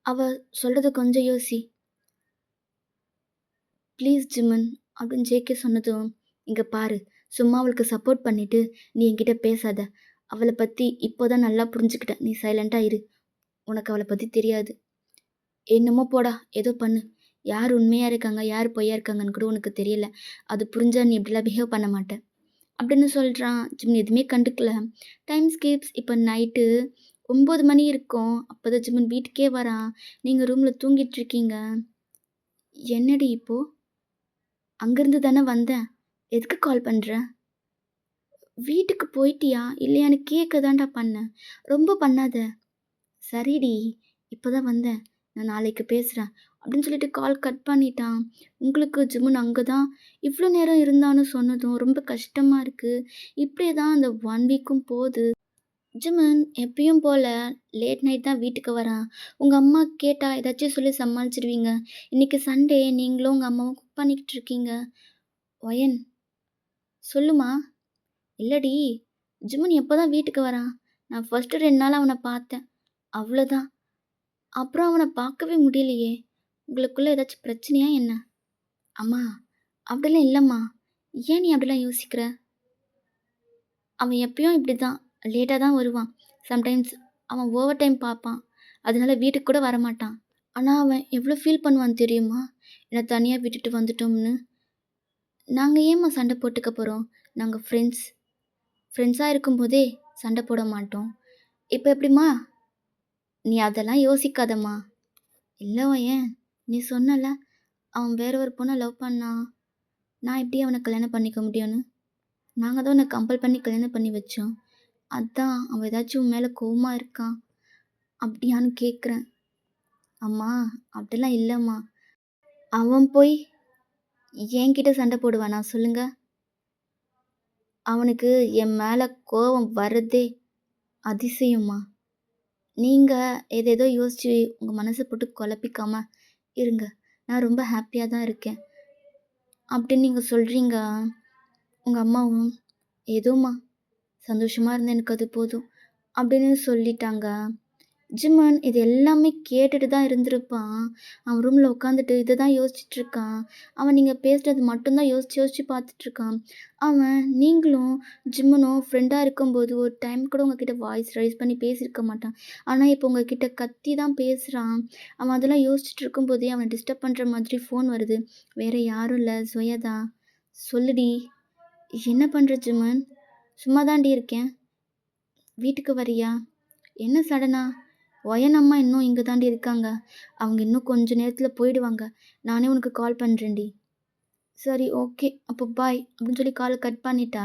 அவ சொல்றத கொஞ்சம் யோசி. ப்ளீஸ் ஜிம்மன்." அப்படின்னு ஜேகே சொன்னதும், இங்க பாரு, சும்மா அவளுக்கு சப்போர்ட் பண்ணிட்டு நீ என்கிட்ட பேசாத. அவள பத்தி இப்போ தான் நல்லா புரிஞ்சுக்கிட்டேன். நீ சைலன்ட்டா இரு. உனக்கு அவள பத்தி தெரியாது. என்னமோ போடா! ஏதோ பண்ணு. யார் உண்மையா இருக்காங்க, யார் பொய்யா இருக்காங்கன்னு கூட உனக்கு தெரியல. அது புரிஞ்சா நீ இப்படிலாம் பிஹேவ் பண்ண மாட்ட. அப்படின்னு சொல்றான். ஜிமின் எதுவுமே கண்டுக்கல. டைம் ஸ்கிப்ஸ் இப்ப நைட்டு 9 மணி இருக்கும். அப்பதான் ஜிமின் வீட்டுக்கே வரான். நீங்க ரூம்ல தூங்கிட்டு இருக்கீங்க. என்னடி இப்போ? அங்கருந்து தானே வந்தேன். எதுக்கு கால் பண்ற? வீட்டுக்கு போயிட்டியா? இல்லையான்னு கேட்க தான்டா பண்ணேன். ரொம்ப பண்ணாத. சரிடி, இப்பதான் வந்தேன். நான் நாளைக்கு பேசுறேன். அப்படின்னு சொல்லிட்டு கால் கட் பண்ணிட்டான். உங்களுக்கு ஜிமுன் அங்க தான் இவ்ளோ நேரம் இருந்தான்னு சொன்னதும் ரொம்ப கஷ்டமா இருக்கு. இப்படியே தான் அந்த 1 வீக்கும் போது. ஜிமின் எப்பயும் போல லேட் நைட் தான் வீட்டுக்கு வரான். உங்க அம்மா கேட்டா ஏதாச்சும் சொல்லி சமாளிச்சுருவீங்க. இன்னைக்கு சண்டே நீங்களும் உங்க அம்மாவும் குக் பண்ணிக்கிட்டு இருக்கீங்க. ஒயன் சொல்லுமா? இல்லடி, ஜிமின் எப்பதான் வீட்டுக்கு வரான்? நான் ஃபர்ஸ்ட்டு 2 நாள் அவன பார்த்தேன். அவ்வளோதான். அப்புறம் அவன பார்க்கவே முடியலையே! உங்களுக்குள்ள ஏதாச்சும் பிரச்சனையா என்ன? அம்மா, அப்படிலாம் இல்லம்மா. ஏன் நீ அப்படிலாம் யோசிக்கிற? அவன் எப்பயும் இப்படிதான். லேட்டா தான் வருவான். சம்டைம்ஸ் அவன் ஓவர் டைம் பார்ப்பான். அதனால வீட்டுக்கு கூட வரமாட்டான். ஆனா அவன் எவ்வளோ ஃபீல் பண்ணுவான் தெரியுமா? என்ன தனியா விட்டுட்டு வந்துட்டோம்னு. நாங்க ஏம்மா சண்டை போட்டுக்க போறோம்? நாங்க ஃப்ரெண்ட்ஸா இருக்கும்போதே சண்டை போட மாட்டோம். இப்ப எப்படிம்மா? நீ அதெல்லாம் யோசிக்காதம்மா. இல்ல ஏன்? நீ சொன்னல, அவன் வேற ஒரு பொண்ண லவ் பண்ணான். நான் எப்படி அவன கல்யாணம் பண்ணிக்க முடியும்னு? நாங்க தான் உன்ன கம்பல் பண்ணி கல்யாணம் பண்ணி வச்சோம். அதான் அவன் ஏதாச்சும் உன் மேல கோவமா இருக்கான். அப்படியான்னு கேட்குறேன். அம்மா, அப்படிலாம் இல்லம்மா. அவன் போய் என்கிட்ட சண்டை போடுவானா சொல்லுங்க? அவனுக்கு என் மேல கோவம் வர்றதே அதிசயம்மா. நீங்க ஏதேதோ யோசிச்சு உங்க மனச போட்டு குழப்பிக்காம இருங்க. நான் ரொம்ப ஹாப்பியா தான் இருக்கேன். அப்படின்னு நீங்க சொல்றீங்க. உங்க அம்மாவும், ஏதோம்மா சந்தோஷமா இருந்தேன் எனக்கு அது போதும். அப்படின்னு சொல்லிட்டாங்க. ஜிம்மன் இது எல்லாமே கேட்டுட்டு தான் இருந்திருப்பான். அவன் ரூம்ல உட்காந்துட்டு இத தான் யோசிச்சுட்டு இருக்கான். அவன் நீங்க பேசுறது மட்டும் தான் யோசிச்சு யோசிச்சு பார்த்துட்ருக்கான். அவன் நீங்களும் ஜிம்மனும் ஃப்ரெண்டா இருக்கும்போது ஒரு டைம் கூட உங்ககிட்ட வாய்ஸ் ரைஸ் பண்ணி பேசியிருக்க மாட்டான். ஆனா இப்போ உங்ககிட்ட கத்தி தான் பேசுறான். அவன் அதெல்லாம் யோசிச்சுட்டு இருக்கும்போதே அவன டிஸ்டர்ப் பண்ற மாதிரி ஃபோன் வருது. வேற யாரும் இல்ல, சுயா தான். சொல்லுடி. என்ன பண்ற ஜிம்மன்? சும்மா தான்டி இருக்கேன். வீட்டுக்கு வரியா? என்ன சடனா? ஒயன் அம்மா இன்னும் இங்க தாண்டி இருக்காங்க. அவங்க இன்னும் கொஞ்ச நேரத்துல போயிடுவாங்க. நானே உனக்கு கால் பண்றேன்டி. சரி ஓகே. அப்போ பாய் அப்படின்னு சொல்லி கால கட் பண்ணிட்டா.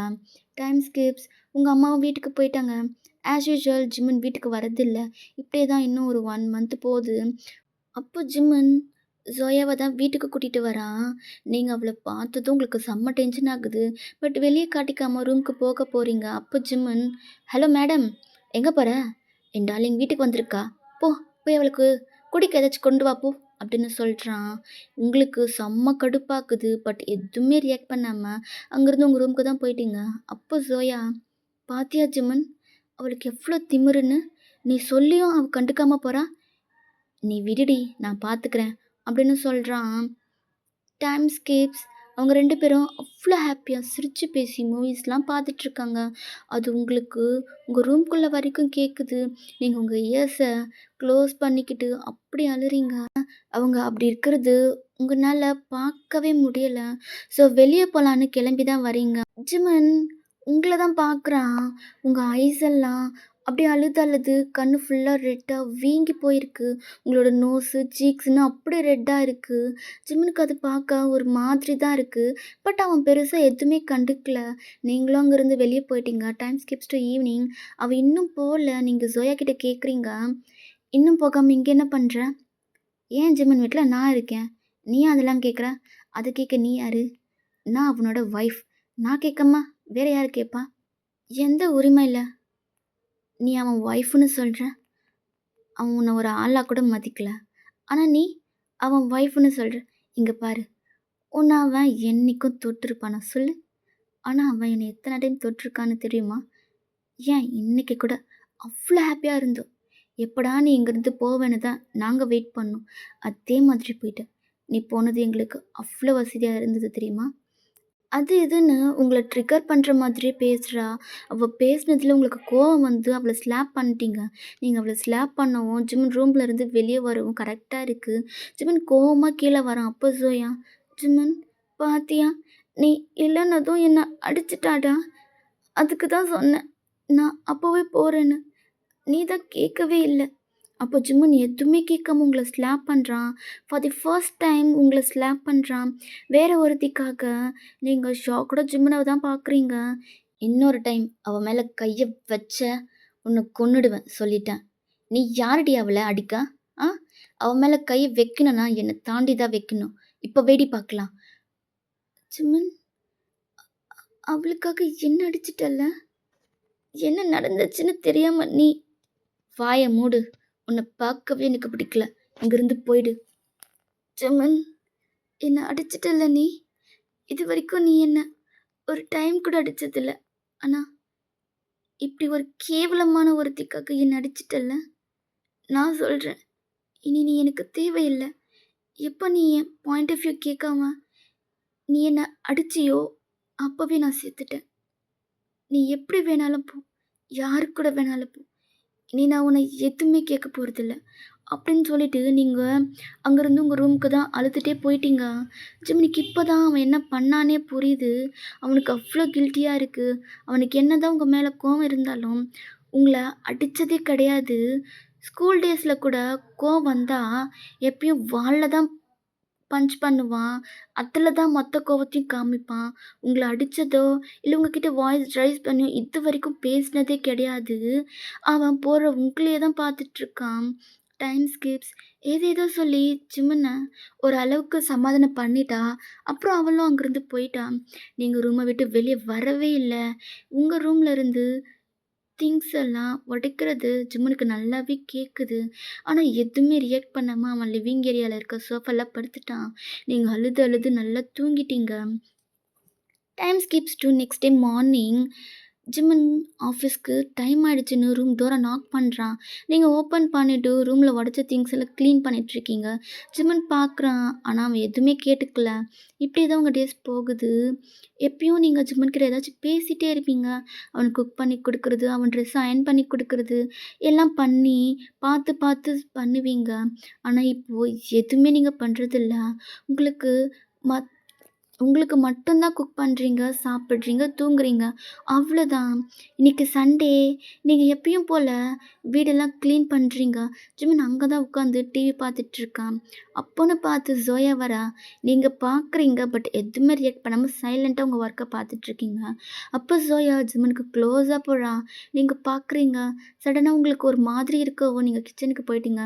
Time Schiff's. உங்க அம்மாவும் வீட்டுக்கு போயிட்டாங்க. ஆஸ் யூசுவல் ஜிம்மன் வீட்டுக்கு வரதில்ல. இப்படியே தான் இன்னும் ஒரு 1 மந்த் போகுது. அப்போ ஜிம்மன் ஜோயாவ தான் வீட்டுக்கு கூட்டிட்டு வரான். நீங்க அவள பார்த்ததும் உங்களுக்கு செம்ம டென்ஷன் ஆகுது. பட் வெளிய காட்டிக்காம ரூம்க்கு போக போறீங்க. அப்போ ஜிம்மன், "ஹலோ மேடம், எங்க போற? என் டார்லிங் வீட்டுக்கு வந்திருக்கா. போ போய் அவளுக்கு குடிக்க ஏதாச்சும் கொண்டு வா போ" அப்படின்னு சொல்றான். உங்களுக்கு செம்ம கடுப்பாக்குது. பட் எதுவுமே ரியாக்ட் பண்ணாம அங்கேருந்து உங்க ரூமுக்கு தான் போயிட்டீங்க. அப்போ ஜோயா, "பாத்தியா ஜிம்மன், அவளுக்கு எவ்வளோ திமிருன்னு. நீ சொல்லியும் அவ கண்டுக்காம போறா. நீ விடுடி நான் பார்த்துக்கிறேன்" அப்படின்னு சொல்றான். Time Schiff's. அவங்க 2 பேரும் அவ்வளோ ஹாப்பியா சிரிச்சு பேசி மூவிஸ்லாம் பார்த்துட்ருக்காங்க. அது உங்களுக்கு உங்க ரூம்குள்ள வரைக்கும் கேட்குது. நீங்க உங்க இயர்ஸ க்ளோஸ் பண்ணிக்கிட்டு அப்படி அழுறீங்க. அவங்க அப்படி இருக்கிறது உங்கனால பார்க்கவே முடியல. ஸோ வெளிய போலான்னு கிளம்பி தான் வரீங்க. ஜிமன் உங்கள தான் பார்க்குறான். உங்க ஐஸ் எல்லாம் அப்படியே அழுது அழுது கண்ணு ஃபுல்லா ரெட்டா வீங்கி போயிருக்கு. உங்களோட நோஸு, சீக்ஸ்ன்னு அப்படியே ரெட்டா இருக்கு. ஜிம்மனுக்கு அது பார்க்க ஒரு மாதிரி தான் இருக்கு. பட் அவன் பெருசா எதுவுமே கண்டுக்கல. நீங்களும் அங்கேருந்து வெளிய போயிட்டீங்க. Time skips to evening. அவ இன்னும் போல. நீங்க ஜோயா கிட்ட கேட்குறீங்க. இன்னும் போகாம இங்க என்ன பண்ற? ஏன் ஜிம்மன் வீட்ல நான் இருக்கேன். நீ ஏன் அதெல்லாம் கேட்குற? அத கேட்க நீ யாரு? நான் அவனோட ஒய்ஃப். நான் கேட்காம வேற யாரு கேட்பா? எந்த உரிமையில நீ அவன் ஒய்ஃப்ன்னு சொல்ற? அவன் உன்ன ஒரு ஆளா கூட மதிக்கல. ஆனா நீ அவன் ஒய்ஃப்ன்னு சொல்ற. இங்க பாரு. உன்ன அவன் என்னைக்கும் தொட்டிருப்பானா சொல்லு? ஆனா அவன் என்னை எத்தன டைம் தொட்டிருக்கான்னு தெரியுமா? ஏன் இன்னைக்கு கூட அவ்ளோ ஹாப்பியா இருந்தோம். எப்படா நீ இங்கேருந்து போவேன்னு தான் நாங்க வெயிட் பண்ணோம். அதே மாதிரி போயிட்ட. நீ போனது எங்களுக்கு அவ்ளோ வசதியா இருந்தது தெரியுமா? அது இதுன்னு உங்கள ட்ரிகர் பண்ற மாதிரியே பேசுறா. அவ பேசினதுல உங்களுக்கு கோவம் வந்து அவள ஸ்லாப் பண்ணிட்டீங்க. நீங்க அவள ஸ்லாப் பண்ணவும், ஜிமின் ரூம்ல இருந்து வெளிய வரவும் கரெக்ட்டா இருக்கு. ஜிமின் கோவமா கீழ வரான். அப்ப ஜோயா, "ஜிமின் பாத்தியா? நீ இல்லன்னதும் என்ன அடிச்சுட்டாடா. அதுக்கு தான் சொன்னேன். நான் அப்பவே போறேன்னு. நீ தான் கேட்கவே இல்ல." அப்போ ஜிம்மன் எதுவுமே கேட்காம உங்கள ஸ்லாப் பண்றான். ஃபார் தி ஃபர்ஸ்ட் டைம் உங்கள ஸ்லாப் பண்றான். வேற ஒருத்திக்காக நீங்க ஷாக்கோட ஜிம்மன தான் பார்க்குறீங்க. இன்னொரு டைம் அவ மேல கைய வச்ச, உன்ன கொன்னுடுவேன் சொல்லிட்டேன். நீ யாருடி அவள அடிக்க? ஆ? அவ மேல கை வைக்கணும்னா என்ன தாண்டி தான் வைக்கணும். இப்ப வேடி பார்க்கலாம். ஜிம்மன், அவளுக்காக என்ன அடிச்சிட்டல்ல? என்ன நடந்துச்சுன்னு தெரியாம நீ வாய மூடு. உன்னை பார்க்கவே எனக்கு பிடிக்கல. இங்கிருந்து போயிடு. ஜெமன், என்ன அடிச்சிட்டல்ல நீ. இது வரைக்கும் நீ என்ன ஒரு டைம் கூட அடிச்சதில்ல. ஆனா இப்படி ஒரு கேவலமான ஒருத்திக்காக என்ன அடிச்சிட்டல்ல. நான் சொல்றேன், இனி நீ எனக்கு தேவையில்ல. எப்போ நீ என் பாயிண்ட் ஆஃப் வியூ கேட்காம நீ என்ன அடிச்சியோ அப்பவே நான் செத்துட்டேன். நீ எப்படி வேணாலும் போ. யாரு கூட வேணாலும் போ. இனி நான் உன்னை எதுவுமே கேட்க போறதில்ல. அப்படின்னு சொல்லிட்டு நீங்கள் அங்கேருந்து உங்கள் ரூமுக்கு தான் அழுதுகிட்டே போயிட்டீங்க. ஜிமினிக்கு இப்போ தான் அவன் என்ன பண்ணானே புரியுது. அவனுக்கு அவ்வளோ கில்ட்டியாக இருக்குது. அவனுக்கு என்ன தான் உங்கள் மேலே கோவம் இருந்தாலும் உங்களை அடித்ததே கிடையாது. ஸ்கூல் டேஸில் கூட கோவம் வந்தால் எப்பயும் வாலில் தான் பஞ்ச் பண்ணுவான். அதில தான் மொத்த கோவத்தையும் காமிப்பான். உங்கள அடிச்சதோ, இல்ல உங்ககிட்ட வாய்ஸ் ரைஸ் பண்ணியோ இதுவரைக்கும் பேசினதே கிடையாது. அவன் போற உங்களையே தான் பார்த்துட்ருக்கான். டைம் ஸ்கிப்ஸ் ஏதேதோ சொல்லி ஜிமின ஓரளவுக்கு சமாதானம் பண்ணிட்டா. அப்புறம் அவளும் அங்கேருந்து போயிட்டா. நீங்க ரூம விட்டு வெளிய வரவே இல்ல. உங்க ரூம்ல இருந்து திங்ஸ் எல்லாம் உடைக்கிறது ஜிம்முனுக்கு நல்லாவே கேட்குது. ஆனால் எதுவுமே ரியாக்ட் பண்ணாமல் அவன் லிவிங் ஏரியாவில் இருக்க சோஃபால படுத்துட்டான். நீங்கள் அழுது அழுது நல்லா தூங்கிட்டீங்க. Time skips to next day morning. Jimin ஆஃபீஸ்க்கு டைம் ஆகிடுச்சின்னு ரூம் டோரை நாக் பண்ணுறான். நீங்கள் ஓப்பன் பண்ணிவிட்டு ரூமில் உடச்ச திங்ஸ் எல்லாம் க்ளீன் பண்ணிகிட்ருக்கீங்க. ஜிம்மன் பார்க்குறான், ஆனால் அவன் எதுவுமே கேட்டுக்கல. இப்படி தான் உங்கள் டேஸ் போகுது. எப்பயும் நீங்கள் ஜிம்மன்கிட்ட ஏதாச்சும் பேசிகிட்டே இருப்பீங்க. அவனுக்கு குக் பண்ணி கொடுக்குறது, அவன் ட்ரெஸ் அயர்ன் பண்ணி கொடுக்குறது எல்லாம் பண்ணி பார்த்து பார்த்து பண்ணுவீங்க. ஆனால் இப்போது எதுவுமே நீங்கள் பண்ணுறதில்ல. உங்களுக்கு மத் உங்களுக்கு மட்டும் தான் குக் பண்ணுறீங்க, சாப்பிட்றீங்க, தூங்குறீங்க. அவ்வளோதான். இன்னைக்கு சண்டே. நீங்கள் எப்பயும் போல் வீடெல்லாம் க்ளீன் பண்ணுறீங்க. ஜிமின் அங்கே தான் உட்காந்து டிவி பார்த்துட்ருக்கான். அப்போன்னு பார்த்து ஜோயா வரா. நீங்கள் பார்க்குறீங்க, பட் எதுவுமே ரியாக்ட் பண்ணாமல் சைலண்ட்டாக உங்கள் ஒர்க்கை பார்த்துட்ருக்கீங்க. அப்போ ஜோயா ஜிமினுக்கு க்ளோஸாக போகிறா. நீங்கள் பார்க்குறீங்க. சடனாக உங்களுக்கு ஒரு மாதிரி இருக்கவும் நீங்கள் கிச்சனுக்கு போயிட்டீங்க.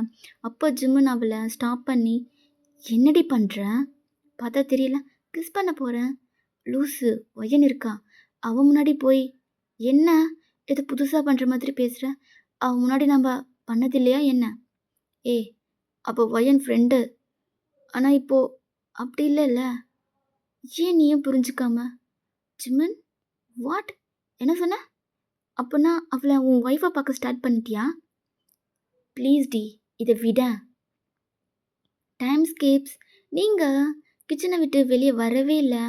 அப்போ ஜிமின் அவளை ஸ்டாப் பண்ணி, "என்னடி பண்ணுற? பார்த்தா தெரியல. கிஸ் பண்ண போகிறேன்." "லூசு ஒயன் இருக்கா? அவன் முன்னாடி போய் என்ன ஏதோ புதுசாக பண்ணுற மாதிரி பேசுகிற? அவன் முன்னாடி நம்ம பண்ணதில்லையா என்ன?" "ஏய், அப்போ ஒயன் ஃப்ரெண்டு. ஆனால் இப்போது அப்படி இல்லைல்ல. ஏன் நீயும் புரிஞ்சுக்காம?" "Jimin, what? என்ன சொன்ன? அப்போனா அவளை உன் ஒய்ஃபை பார்க்க ஸ்டார்ட் பண்ணிட்டியா? ப்ளீஸ் டி, இதை விடேன்." Time scapes. நீங்கள் கிச்சனை விட்டு வெளியே வரவே இல்லை.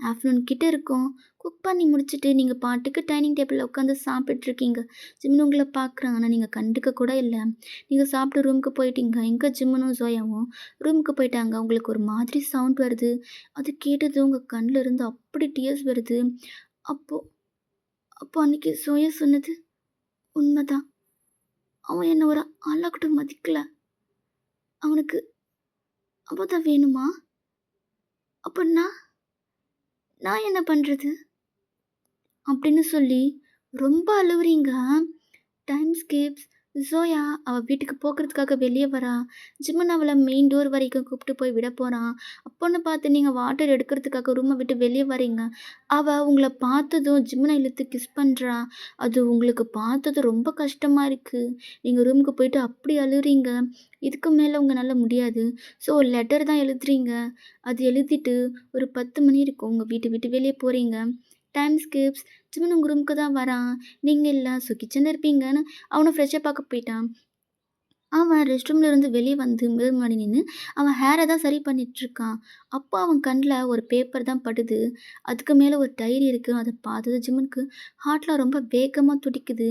ஆஃப்டர்நூன் கிட்ட இருக்கும். குக் பண்ணி முடிச்சுட்டு நீங்கள் பாட்டுக்கு டைனிங் டேபிளில் உட்காந்து சாப்பிட்ருக்கீங்க. ஜிம்னு உங்களை பார்க்குறான், ஆனால் நீங்கள் கண்டுக்க கூட இல்லை. நீங்கள் சாப்பிட்டு ரூமுக்கு போயிட்டீங்க. எங்கே ஜிம்முனும் ஜோயாவும் ரூமுக்கு போயிட்டாங்க. உங்களுக்கு ஒரு மாதிரி சவுண்ட் வருது. அது கேட்டது உங்கள் கண்ணில் இருந்து அப்படி டியர்ஸ் வருது. அப்போது அப்போ அன்றைக்கி ஜோயா சொன்னது உண்மைதான். அவன் என்னை ஒரு ஆளாக கூட மதிக்கலை. அவனுக்கு அவ தான் வேணுமா? அப்போ நான் என்ன பண்ணுறது? அப்படின்னு சொல்லி ரொம்ப அழுவுறீங்க. Time Schiff's. ஜோயா அவள் வீட்டுக்கு போகிறதுக்காக வெளியே வரா. ஜிம்மன் அவளை மெயின் டோர் வரைக்கும் கூப்பிட்டு போய் விட போகிறான். அப்போன்னு பார்த்து நீங்கள் வாட்டர் எடுக்கிறதுக்காக ரூமை விட்டு வெளியே வரீங்க. அவள் உங்களை பார்த்ததும் ஜிம்மனை இழுத்து கிஸ் பண்ணுறா. அது உங்களுக்கு பார்த்தது ரொம்ப கஷ்டமாக இருக்குது. நீங்கள் ரூமுக்கு போயிட்டு அப்படி அழுறீங்க. இதுக்கு மேலே உங்களால் முடியாது. ஸோ ஒரு லெட்டர் தான் எழுதுறீங்க. அது எழுதிட்டு ஒரு 10 மணி இருக்கும். உங்கள் வீட்டை விட்டு வெளியே போகிறீங்க. Time skips. ஜிம்மன் உங்கள் ரூமுக்கு தான் வரான். நீங்கள் இல்லை, ஸோ கிச்சனில் இருப்பீங்கன்னு அவனை ஃப்ரெஷ்ஷாக பார்க்க போயிட்டான். அவன் ரெஸ்ட் ரூம்ல இருந்து வெளிய வந்து மிரர் முன்னாடி நின்னு, அவன் ஹேர தான் சரி பண்ணிட்டுருக்கான். அப்போ அவன் கண்ல ஒரு பேப்பர் தான் படுது. அதுக்கு மேல ஒரு டைரி இருக்கு. அத பார்த்ததும் ஜிம்முக்கு ஹார்ட்லாம் ரொம்ப வேகமா துடிக்குது.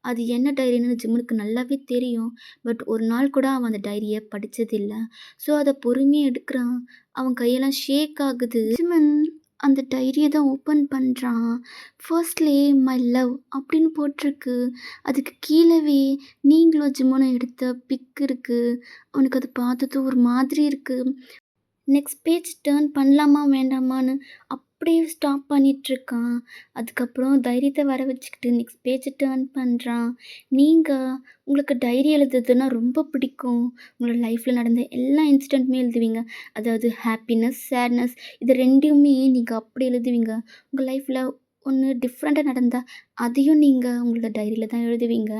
அது என்ன டைரின்னு ஜிம்முக்கு நல்லாவே தெரியும். பட் ஒரு நாள் கூட அவன் அந்த டைரிய படிச்சதில்ல. ஸோ அத பொறுமையா எடுக்குறான். அவன் கையெல்லாம் ஷேக் ஆகுது. ஜிம்மன் அந்த டைரிய தான் ஓப்பன் பண்றான். ஃபர்ஸ்ட்லயே மை லவ் அப்படின்னு போட்டிருக்கு. அதுக்கு கீழவே நீங்களும் ஜிம்முன்னு எடுத்த பிக் இருக்கு. அவனுக்கு அத பார்த்ததும் ஒரு மாதிரி இருக்கு. நெக்ஸ்ட் பேஜ் டர்ன் பண்ணலாமா வேண்டாமான்னு அப்படியே ஸ்டாப் பண்ணிட்டுருக்கான். அதுக்கப்புறம் தைரியத்த வர வச்சுக்கிட்டு நெக்ஸ்ட் பேஜ டர்ன் பண்றான். நீங்க உங்களுக்கு டைரி எழுதுறதுன்னா ரொம்ப பிடிக்கும். உங்களோட லைஃப்ல நடந்த எல்லா இன்சிடென்ட்டுமே எழுதுவீங்க. அதாவது ஹாப்பினஸ், சேட்னஸ் இது 2யுமே நீங்க அப்படி எழுதுவீங்க. உங்க லைஃப்ல ஒண்ணு டிஃப்ரெண்ட்டா நடந்தா, அதையும் நீங்க உங்களோட டைரியில தான் எழுதுவீங்க.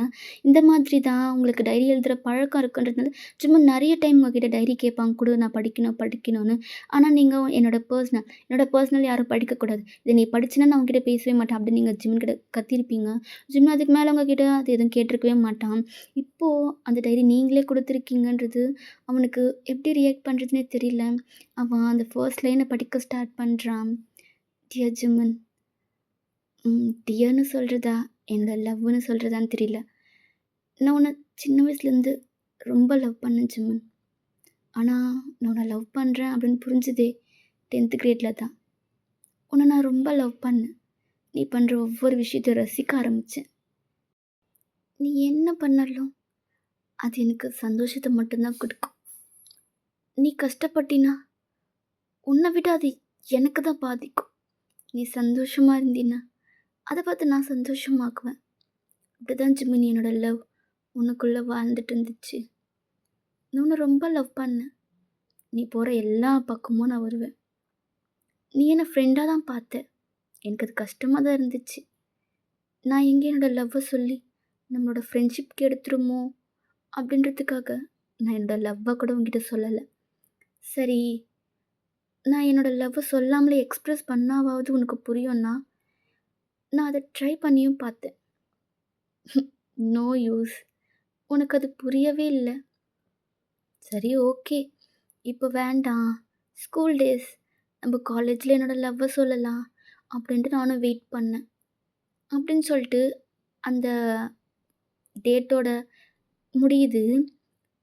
இந்த மாதிரி தான் உங்களுக்கு டைரி எழுதுற பழக்கம் இருக்குன்றதுனால சும்மா நெறைய டைம் உங்ககிட்ட டைரி கேட்பாங்க குடு நான் படிக்கணும், படிக்கணும்னு. ஆனா நீங்க என்னோட பர்சனல் யாரும் படிக்கக்கூடாது. இத நீ படிச்சேன்னா நான் உன்கிட்ட பேசவே மாட்டேன் அப்படின்னு நீங்க ஜிம் கிட்ட கத்தியிருப்பீங்க. ஜிம் அதுக்கு மேல உங்ககிட்ட அது எதுவும் கேட்டிருக்கவே மாட்டான். இப்போ அந்த டைரி நீங்களே குடுத்துருக்கீங்கன்றது அவனுக்கு எப்படி ரியாக்ட் பண்றதுன்னே தெரியல. அவன் அந்த ஃபர்ஸ்ட் லைன படிக்க ஸ்டார்ட் பண்றான். டியர் ஜிம்மன். டியர்ன்னு சொல்றதா? என்னோட லவ்வுன்னு சொல்றதான்னு தெரியல. நான் உன்ன சின்ன வயசுலேருந்து ரொம்ப லவ் பண்ணேன் ஜிம்மன். ஆனா, நான் உன்ன லவ் பண்றேன் அப்படின்னு புரிஞ்சதே 10th கிரேட்ல தான். உன்ன நான் ரொம்ப லவ் பண்ணேன். நீ பண்ற ஒவ்வொரு விஷயத்தையும் ரசிக்க ஆரம்பிச்சேன். நீ என்ன பண்ணாலும் அது எனக்கு சந்தோஷத்த மட்டும் தான் குடுக்கும். நீ கஷ்டப்பட்டீன்னா, உன்ன விட அது எனக்கு தான் பாதிக்கும். நீ சந்தோஷமா இருந்தீன்னா, அத பார்த்து நான் சந்தோஷமாக்குவேன். அப்படிதான் ஜிம்மி என்னோட லவ் உனக்குள்ள வாழ்ந்துட்டு இருந்துச்சு. நான் உன்ன ரொம்ப லவ் பண்ணேன். நீ போற எல்லா பக்கமும் நான் வருவேன். நீ என்ன ஃப்ரெண்டா தான் பார்த்த. எனக்கு அது கஷ்டமா தான் இருந்துச்சு. நான் எங்கே என்னோட லவ்வ சொல்லி, நம்மளோட ஃப்ரெண்ட்ஷிப் கெடுத்துருமோ அப்படின்றதுக்காக, நான் என்னோட லவ்வ கூட உன்கிட்ட சொல்லல. சரி, நான் என்னோட லவ்வ சொல்லாமலே எக்ஸ்பிரஸ் பண்ணாவாவது உனக்கு புரியும்னா, நான் அத ட்ரை பண்ணியும் பார்த்தேன். No use. உனக்கு அது புரியவே இல்ல. சரி ஓகே. இப்போ வேண்டாம். School days. நம்ம காலேஜ்ல என்னோட லவ்வ சொல்லலாம். அப்படின்ட்டு நானும் வெயிட் பண்ணேன். அப்படின்னு சொல்லிட்டு அந்த டேட்டோட முடியுது.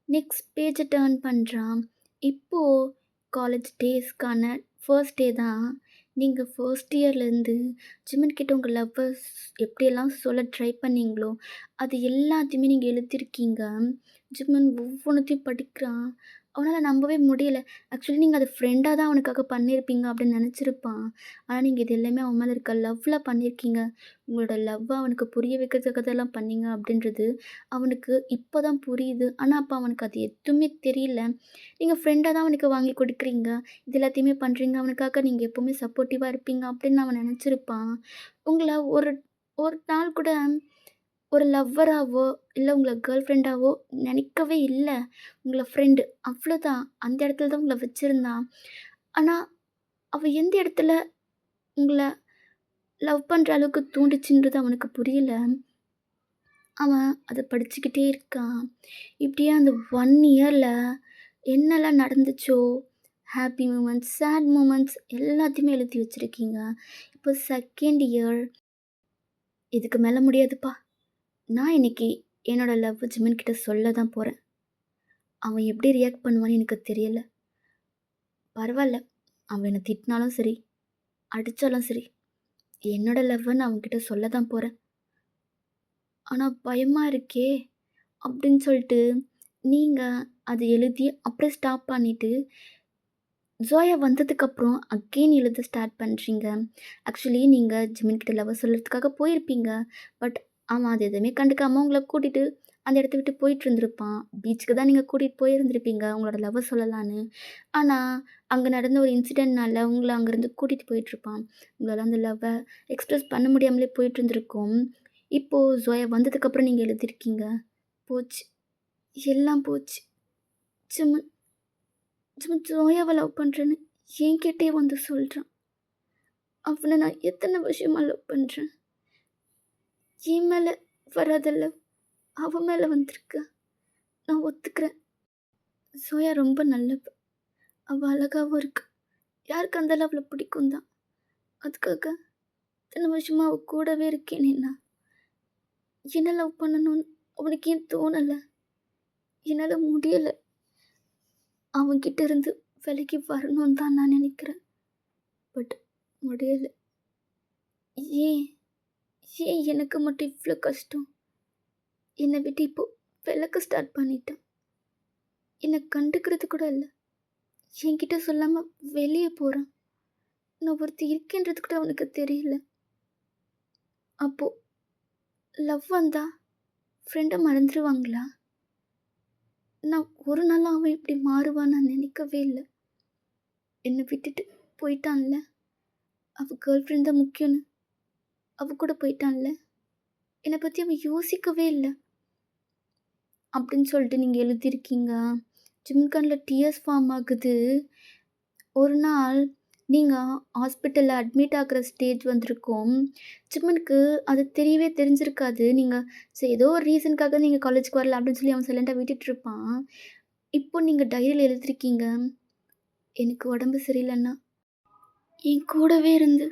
நெக்ஸ்ட் பேஜ டர்ன் பண்றான். இப்போ காலேஜ் டேஸ்க்கான ஃபர்ஸ்ட் டே தான். நீங்க ஃபர்ஸ்ட் இயர்லேருந்து ஜிமின் கிட்ட உங்க லவ்வ எப்படியெல்லாம் சொல்ல ட்ரை பண்ணீங்களோ, அது எல்லாத்தையுமே நீங்க எழுதியிருக்கீங்க. ஜிமின் ஒவ்வொன்னத்தையும் படிக்கிறான். அவனால நம்பவே முடியல. ஆக்சுவலி நீங்க அத ஃப்ரெண்டா தான் அவனுக்காக பண்ணியிருப்பீங்க அப்படின்னு நெனச்சிருப்பான். ஆனா நீங்க இது எல்லாமே அவன் மேல இருக்க லவ்ல பண்ணியிருக்கீங்க. உங்களோட லவ்வ அவனுக்கு புரிய வைக்கிறதுக்காக இதெல்லாம் பண்ணீங்க அப்படின்றது அவனுக்கு இப்போ தான் புரியுது. ஆனா, அப்ப அவனுக்கு அது எதுவுமே தெரியல. நீங்க ஃப்ரெண்டா தான் அவனுக்கு வாங்கி குடுக்குறீங்க. இது எல்லாத்தையுமே பண்றீங்க. அவனுக்காக நீங்க எப்பவுமே சப்போர்ட்டிவா இருப்பீங்க அப்படின்னு அவன் நெனச்சிருப்பான். உங்கள ஒரு ஒரு நாள் கூட ஒரு லவ்வராவோ, இல்ல உங்கள கேர்ள் ஃப்ரெண்டாவோ நெனைக்கவே இல்ல. உங்கள ஃப்ரெண்டு அவ்வளோதான். அந்த இடத்துல தான் உங்கள வச்சிருந்தான். ஆனா, அவ எந்த இடத்துல உங்கள லவ் பண்ற அளவுக்கு தூண்டுச்சுன்றது அவனுக்கு புரியல. அவன் அத படிச்சுக்கிட்டே இருக்கான். இப்படியே அந்த 1 இயர்ல என்னலாம் நடந்துச்சோ, ஹாப்பி மூமெண்ட்ஸ், சேட் மூமெண்ட்ஸ் எல்லாத்தையுமே எழுதி வச்சிருக்கீங்க. இப்போ செகண்ட் இயர் இதுக்கு மேல முடியாதுப்பா. நான் இன்னைக்கு என்னோட லவ் ஜிமின் கிட்ட சொல்ல தான் போறேன். அவன் எப்படி ரியாக்ட் பண்ணுவான்னு எனக்கு தெரியல. பரவால்ல. அவன் என்ன திட்டினாலும் சரி, அடிச்சாலும் சரி, என்னோட லவ்வ நான் அவன்கிட்ட சொல்ல தான் போறேன். ஆனா பயமா இருக்கே! அப்படின்னு சொல்லிட்டு நீங்க அத எழுதி அப்படியே ஸ்டாப் பண்ணிட்டு ஜோயா வந்ததுக்கப்புறம் அகெயின் எழுத ஸ்டார்ட் பண்ணுறீங்க. ஆக்சுவலி நீங்க ஜிமின் கிட்ட லவ் சொல்றதுக்காக போயிருப்பீங்க. பட் அவன் அது எதுவுமே கண்டுக்காம உங்கள கூட்டிட்டு அந்த இடத்த விட்டு போயிட்டு இருந்திருப்பான். பீச்சுக்கு தான் நீங்க கூட்டிட்டு போயிருந்திருப்பீங்க உங்களோட லவ்வ சொல்லலான்னு. ஆனா, அங்க நடந்த ஒரு இன்சிடென்ட்னால உங்கள அங்கேருந்து கூட்டிட்டு போயிட்டுருப்பான். உங்களால அந்த லவ்வ எக்ஸ்பிரஸ் பண்ண முடியாமலே போயிட்டு இருந்திருக்கும். இப்போ ஜோயா வந்ததுக்கப்புறம் நீங்க எழுதியிருக்கீங்க. போச்சு. எல்லாம் போச்சு. ஜிமின் ஜிமின் ஜோயாவ லவ் பண்றேன்னு என்கிட்டயே வந்து சொல்றான். அவன நான் எத்தனை வருஷமா லவ் பண்றேன். என் மேல வராத லவ் அவன் மேல வந்திருக்கு. நான் ஒத்துக்கிறேன். சோயா ரொம்ப நல்லவ. அவ அழகாவும் இருக்கா. யாருக்கு இருந்தாலும் அவள பிடிக்கும் தான். அதுக்காக இத்தனை வருஷமா அவ கூடவே இருக்கேனே நான். என்ன லவ் பண்ணணும்னு அவனுக்கு ஏன் தோணல? என்னால முடியல. அவன்கிட்ட இருந்து விலகி வரணும்னு தான் நான் நினைக்கிறேன். பட் முடியல. ஏன்? ஏன் எனக்கு மட்டும் இவ்ளோ கஷ்டம்? என்னை விட்டு இப்போ விலக ஸ்டார்ட் பண்ணிட்டான். என்னை கண்டுக்கிறது கூட இல்ல. என்கிட்ட சொல்லாம வெளிய போறான். நான் ஒருத்தி இருக்கேன்றது கூட அவனுக்கு தெரியல. அப்போ லவ் வந்தா ஃப்ரெண்டை மறந்துடுவாங்களா? நான் ஒரு நாள் அவன் இப்படி மாறுவான்னு நான் நினைக்கவே இல்லை. என்னை விட்டுட்டு போயிட்டான்ல. அவ கேர்ள் ஃப்ரெண்ட் தான் முக்கியம்னு அவ கூட போயிட்டான்ல. என்னை பற்றி அவன் யோசிக்கவே இல்லை அப்படின்னு சொல்லிட்டு நீங்கள் எழுதியிருக்கீங்க. ஜிம்கானில் டிஎஸ் ஃபார்ம் ஆகுது. ஒரு நாள் நீங்கள் ஹாஸ்பிட்டலில் அட்மிட் ஆகிற ஸ்டேஜ் வந்திருக்கோம். ஜிம்மனுக்கு அது தெரியவே தெரிஞ்சிருக்காது. நீங்கள் சரி ஏதோ ஒரு ரீசனுக்காக நீங்கள் காலேஜுக்கு வரல அப்படின்னு சொல்லி அவன் சைலண்டாக விட்டுட்ருப்பான். இப்போ நீங்கள் டைரியில் எழுதிருக்கீங்க, எனக்கு உடம்பு சரியில்லைன்னா என் கூடவே இருந்து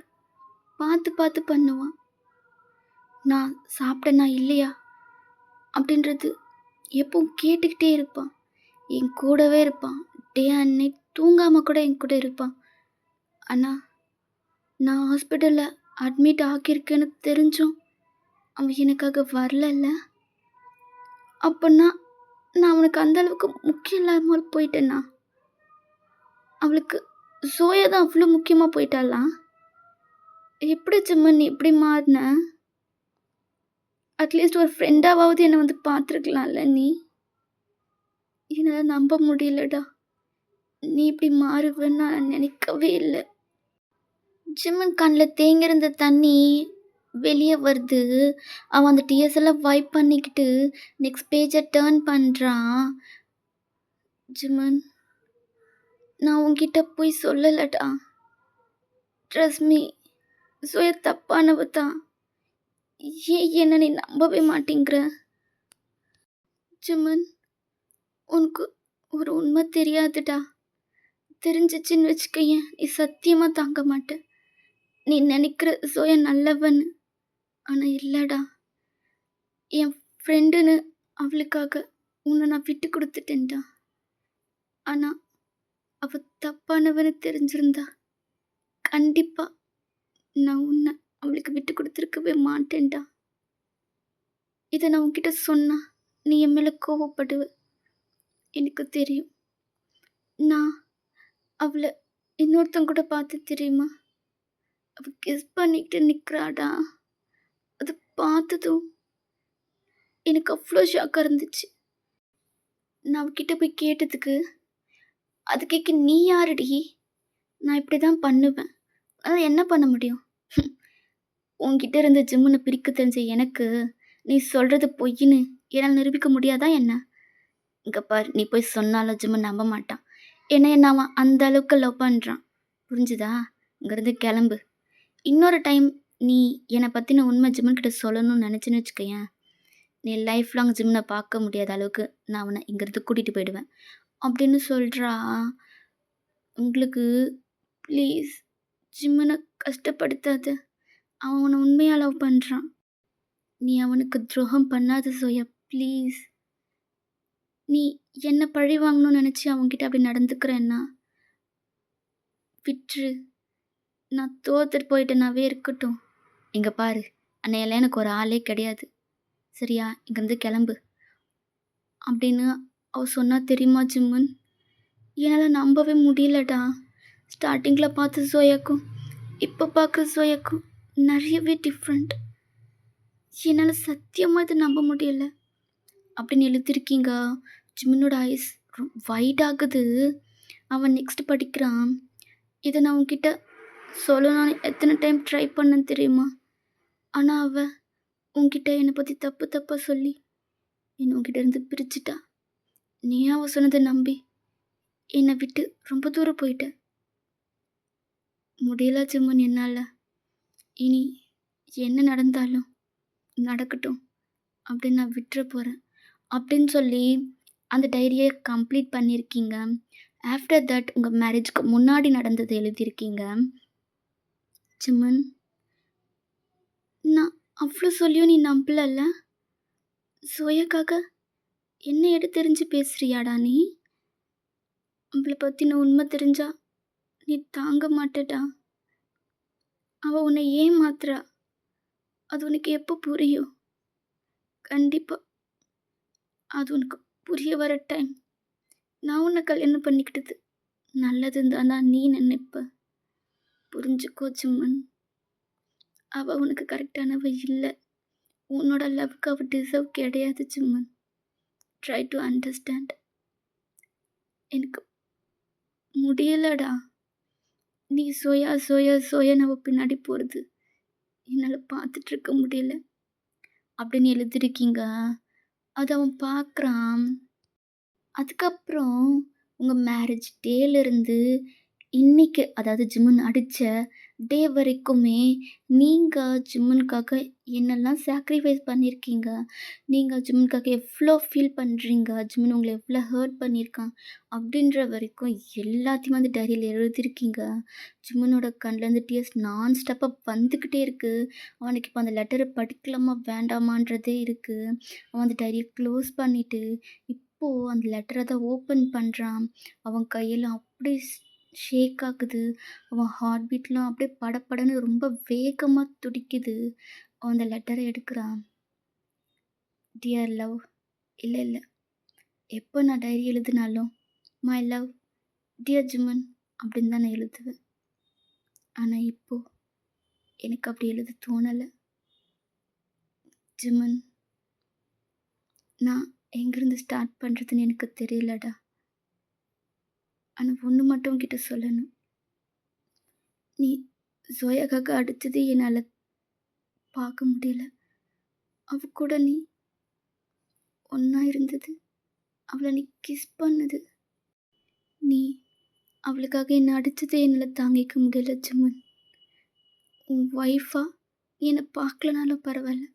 பார்த்து பார்த்து பண்ணுவான். நான் சாப்பிட்டேனா இல்லையா அப்படின்றது எப்பவும் கேட்டுக்கிட்டே இருப்பான். என் கூடவே இருப்பான். டே அண்ட் நைட் தூங்காமல் கூட என் கூட இருப்பான். ஆனால் நான் ஹாஸ்பிட்டலில் அட்மிட் ஆகியிருக்கேன்னு தெரிஞ்சும் அவன் எனக்காக வரலல்ல. அப்போன்னா நான் அவனுக்கு அந்தளவுக்கு முக்கியம் இல்லாமல் போயிட்டேன்னா? அவளுக்கு சோயா தான் அவ்வளோ முக்கியமாக போயிட்டாளா? எப்படி ஜிம்மன் இப்படி மாறின? அட்லீஸ்ட் ஒரு ஃப்ரெண்டாவது என்னை வந்து பார்த்துருக்கலாம்ல நீ? என்னால் நம்ப முடியலடா. நீ இப்படி மாறுவேன்னு நான் நினைக்கவே இல்லை. ஜிம்மன் கண்ணில் தேங்கியிருந்த தண்ணி வெளியே வருது. அவன் அந்த டிஎஸ் எல்லாம் வைப் பண்ணிக்கிட்டு நெக்ஸ்ட் பேஜை டேர்ன் பண்ணுறான். ஜிம்மன், நான் உன்கிட்ட போய் சொல்லலடா. ட்ரஸ்ட் மீ, சுய தப்பானவ தான். ஏன் என்ன நீ நம்பவே மாட்டேங்கிற? ஜிம்மன், உனக்கு ஒரு உண்மை தெரியாதுடா. தெரிஞ்சிச்சின்னு வச்சுக்கையன், நீ சத்தியமாக தாங்க மாட்டேன். நீ நினைக்கிற சோயா நல்லவன், ஆனால் இல்லைடா. என் ஃப்ரெண்டுன்னு அவளுக்காக உன்னை நான் விட்டு கொடுத்துட்டேன்டா. ஆனால் அவள் தப்பானவன்னு தெரிஞ்சிருந்தா கண்டிப்பாக நான் உன்னை அவளுக்கு விட்டு கொடுத்துருக்கவே மாட்டேன்டா. இதை நான் உன்கிட்ட சொன்னா நீ என் மேலே கோவப்படுவ, எனக்கு தெரியும். நான் அவளை இன்னொருத்தங்க கூட பார்த்து தெரியுமா? அவள் கிஸ் பண்ணிக்கிட்டு நிற்கிறாடா. அது பார்த்ததும் எனக்கு அவ்வளோ ஷாக்காக இருந்துச்சு. நான் அவகிட்ட போய் கேட்டதுக்கு, அது கேட்க நீ யாருடி? நான் இப்படி தான் பண்ணுவேன், அதான் என்ன பண்ண முடியும்? உன்கிட்ட இருந்த ஜிம்முன்னு பிரிக்க தெரிஞ்ச எனக்கு நீ சொல்கிறது பொய்ன்னு என்னால் நிரூபிக்க முடியாதா என்ன? இங்கே பார், நீ போய் சொன்னாலும் ஜிம்மு நம்ப மாட்டான். என்ன அவன் அந்த அளவுக்கு லவ் பண்ணுறான், புரிஞ்சுதா? இங்கேருந்து கிளம்பு. இன்னொரு டைம் நீ என்னை பற்றின உண்மை ஜிம்மன்கிட்ட சொல்லணும்னு நினச்சின்னு வச்சுக்கேன், நீ லைஃப் லாங் ஜிம்னை பார்க்க முடியாத அளவுக்கு நான் அவனை இங்கேருந்து கூட்டிகிட்டு போயிடுவேன் அப்படின்னு சொல்கிறா. உங்களுக்கு ப்ளீஸ் ஜிம்மனை கஷ்டப்படுத்தாத. அவன் அவனை உண்மையாக லவ் பண்ணுறான். நீ அவனுக்கு துரோகம் பண்ணாத சோயா, ப்ளீஸ். நீ என்ன பழி வாங்கணும்னு நினச்சி அவன்கிட்ட அப்படி நடந்துக்கிறேன்னா விட்டுரு. நான் தோத்துட்டு போயிட்டேனாவே இருக்கட்டும். இங்கே பாரு, அன்னையெல்லாம் எனக்கு ஒரு ஆளே கிடையாது, சரியா? இங்கேருந்து கிளம்பு அப்படின்னு அவ சொன்னா தெரியுமா ஜிம்மன்? என்னால் நம்பவே முடியலடா. ஸ்டார்டிங்கில் பார்த்த சோயாக்கும் இப்போ பார்க்குற சோயாக்கும் நிறையவே டிஃப்ரெண்ட். என்னால் சத்தியமாக இதை நம்ப முடியல அப்படின்னு எழுதியிருக்கீங்க. ஜிம்மனோட ஐஸ் வைட் ஆகுது. அவன் நெக்ஸ்ட் படிக்கிறான். இதை நான் உன்கிட்ட சொல்லணும்னு எத்தனை டைம் ட்ரை பண்ணேன்னு தெரியுமா? ஆனால் அவள் உன்கிட்ட என்னை பற்றி தப்பு தப்பாக சொல்லி என்னை உன்கிட்ட இருந்து பிரிச்சுட்டா. நீ அவள் சொன்னதை நம்பி என்னை விட்டு ரொம்ப தூரம் போயிட்ட. முடியல ஜிம்மன் என்னால். இனி என்ன நடந்தாலும் நடக்கட்டும் அப்படின்னு நான் விட்டுற போகிறேன் அப்படின்னு சொல்லி அந்த டைரிய கம்ப்ளீட் பண்ணியிருக்கீங்க. ஆஃப்டர் தட் உங்க மேரேஜ்க்கு முன்னாடி நடந்தத எழுதியிருக்கீங்க. சுமன், நான் அவ்ளோ சொல்லியும் நீ நம்பலல்ல? சோயாக்காக என்ன எடுத்தெறிஞ்சு பேசுறியாடா நீ? அவள பத்தின உண்மை தெரிஞ்சா நீ தாங்க மாட்டடா. அவ உன்னை ஏமாத்துறா. அது உனக்கு எப்போ புரியும்? கண்டிப்பா அது உனக்கு புரிய வர டைம் நான் உன்னை கல்யாணம் பண்ணிக்கிட்டது நல்லதுன்னு தானா நீ நினைப்ப. புரிஞ்சுக்கோ சுமன். அவ உனக்கு கரெக்டானவ இல்லை. உன்னோட லவ்க்கு அவ டிசர்வ் கிடையாது சுமன். Try to understand. எனக்கு முடியலடா. நீ சோயா சோயா சோயான்னு அவ பின்னாடி போகிறது என்னால் பார்த்துட்டு இருக்க முடியல அப்படின்னு எழுதிருக்கீங்க. அது அவன் பார்க்குறான். அதுக்கப்புறம் உங்கள் மேரேஜ் டேலேருந்து இன்னைக்கு, அதாவது ஜிம்மன் அடித்த டே வரைக்குமே நீங்கள் ஜிம்மனுக்காக என்னெல்லாம் சாக்ரிஃபைஸ் பண்ணியிருக்கீங்க. நீங்கள் ஜிம்மனுக்காக எவ்வளோ ஃபீல் பண்ணுறீங்க. ஜிம்மன் உங்களை எவ்வளோ ஹர்ட் பண்ணியிருக்கான் அப்படின்ற வரைக்கும் எல்லாத்தையும் அந்த டைரியில் எழுதியிருக்கீங்க. ஜிம்மனோட கண்லேருந்து டியர்ஸ் நான் ஸ்டாப்பாக வந்துக்கிட்டே இருக்குது. அவனுக்கு இப்போ அந்த லெட்டரை படிக்கலாமா வேண்டாமான்றதே இருக்குது. அவன் அந்த டைரியை க்ளோஸ் பண்ணிவிட்டு இப்போது அந்த லெட்டரை தான் ஓப்பன் பண்ணுறான். அவன் கையெல்லாம் அப்படியே ஷேக் ஆகுது. அவன் ஹார்ட் பீட்லாம் அப்படியே படபடன்னு ரொம்ப வேகமாக துடிக்குது. அவன் அந்த லெட்டரை எடுக்கிறான். டியர் லவ், இல்லை இல்லை, எப்போ நான் டைரி எழுதினாலும் மை லவ் டியர் ஜிம்மன் அப்படின்னு தான் நான் எழுதுவேன். ஆனால் இப்போது எனக்கு அப்படி எழுத தோணலை. ஜிம்மன், நான் எங்கேருந்து ஸ்டார்ட் பண்ணுறதுன்னு எனக்கு தெரியலடா. ஆனால் ஒன்று மட்டும் உன்கிட்ட சொல்லணும். நீ ஜோயாக்காக அடித்தது என்னால் பார்க்க முடியல. அவ கூட நீ ஒன்றா இருந்தது, அவளை நீ கிஸ் பண்ணது, நீ அவளுக்காக என்னை அடித்ததை என்னால் தாங்கிக்க முடியல ஜிம்மன். உன் ஒய்ஃபா என்னை பார்க்கலனாலும் பரவாயில்ல,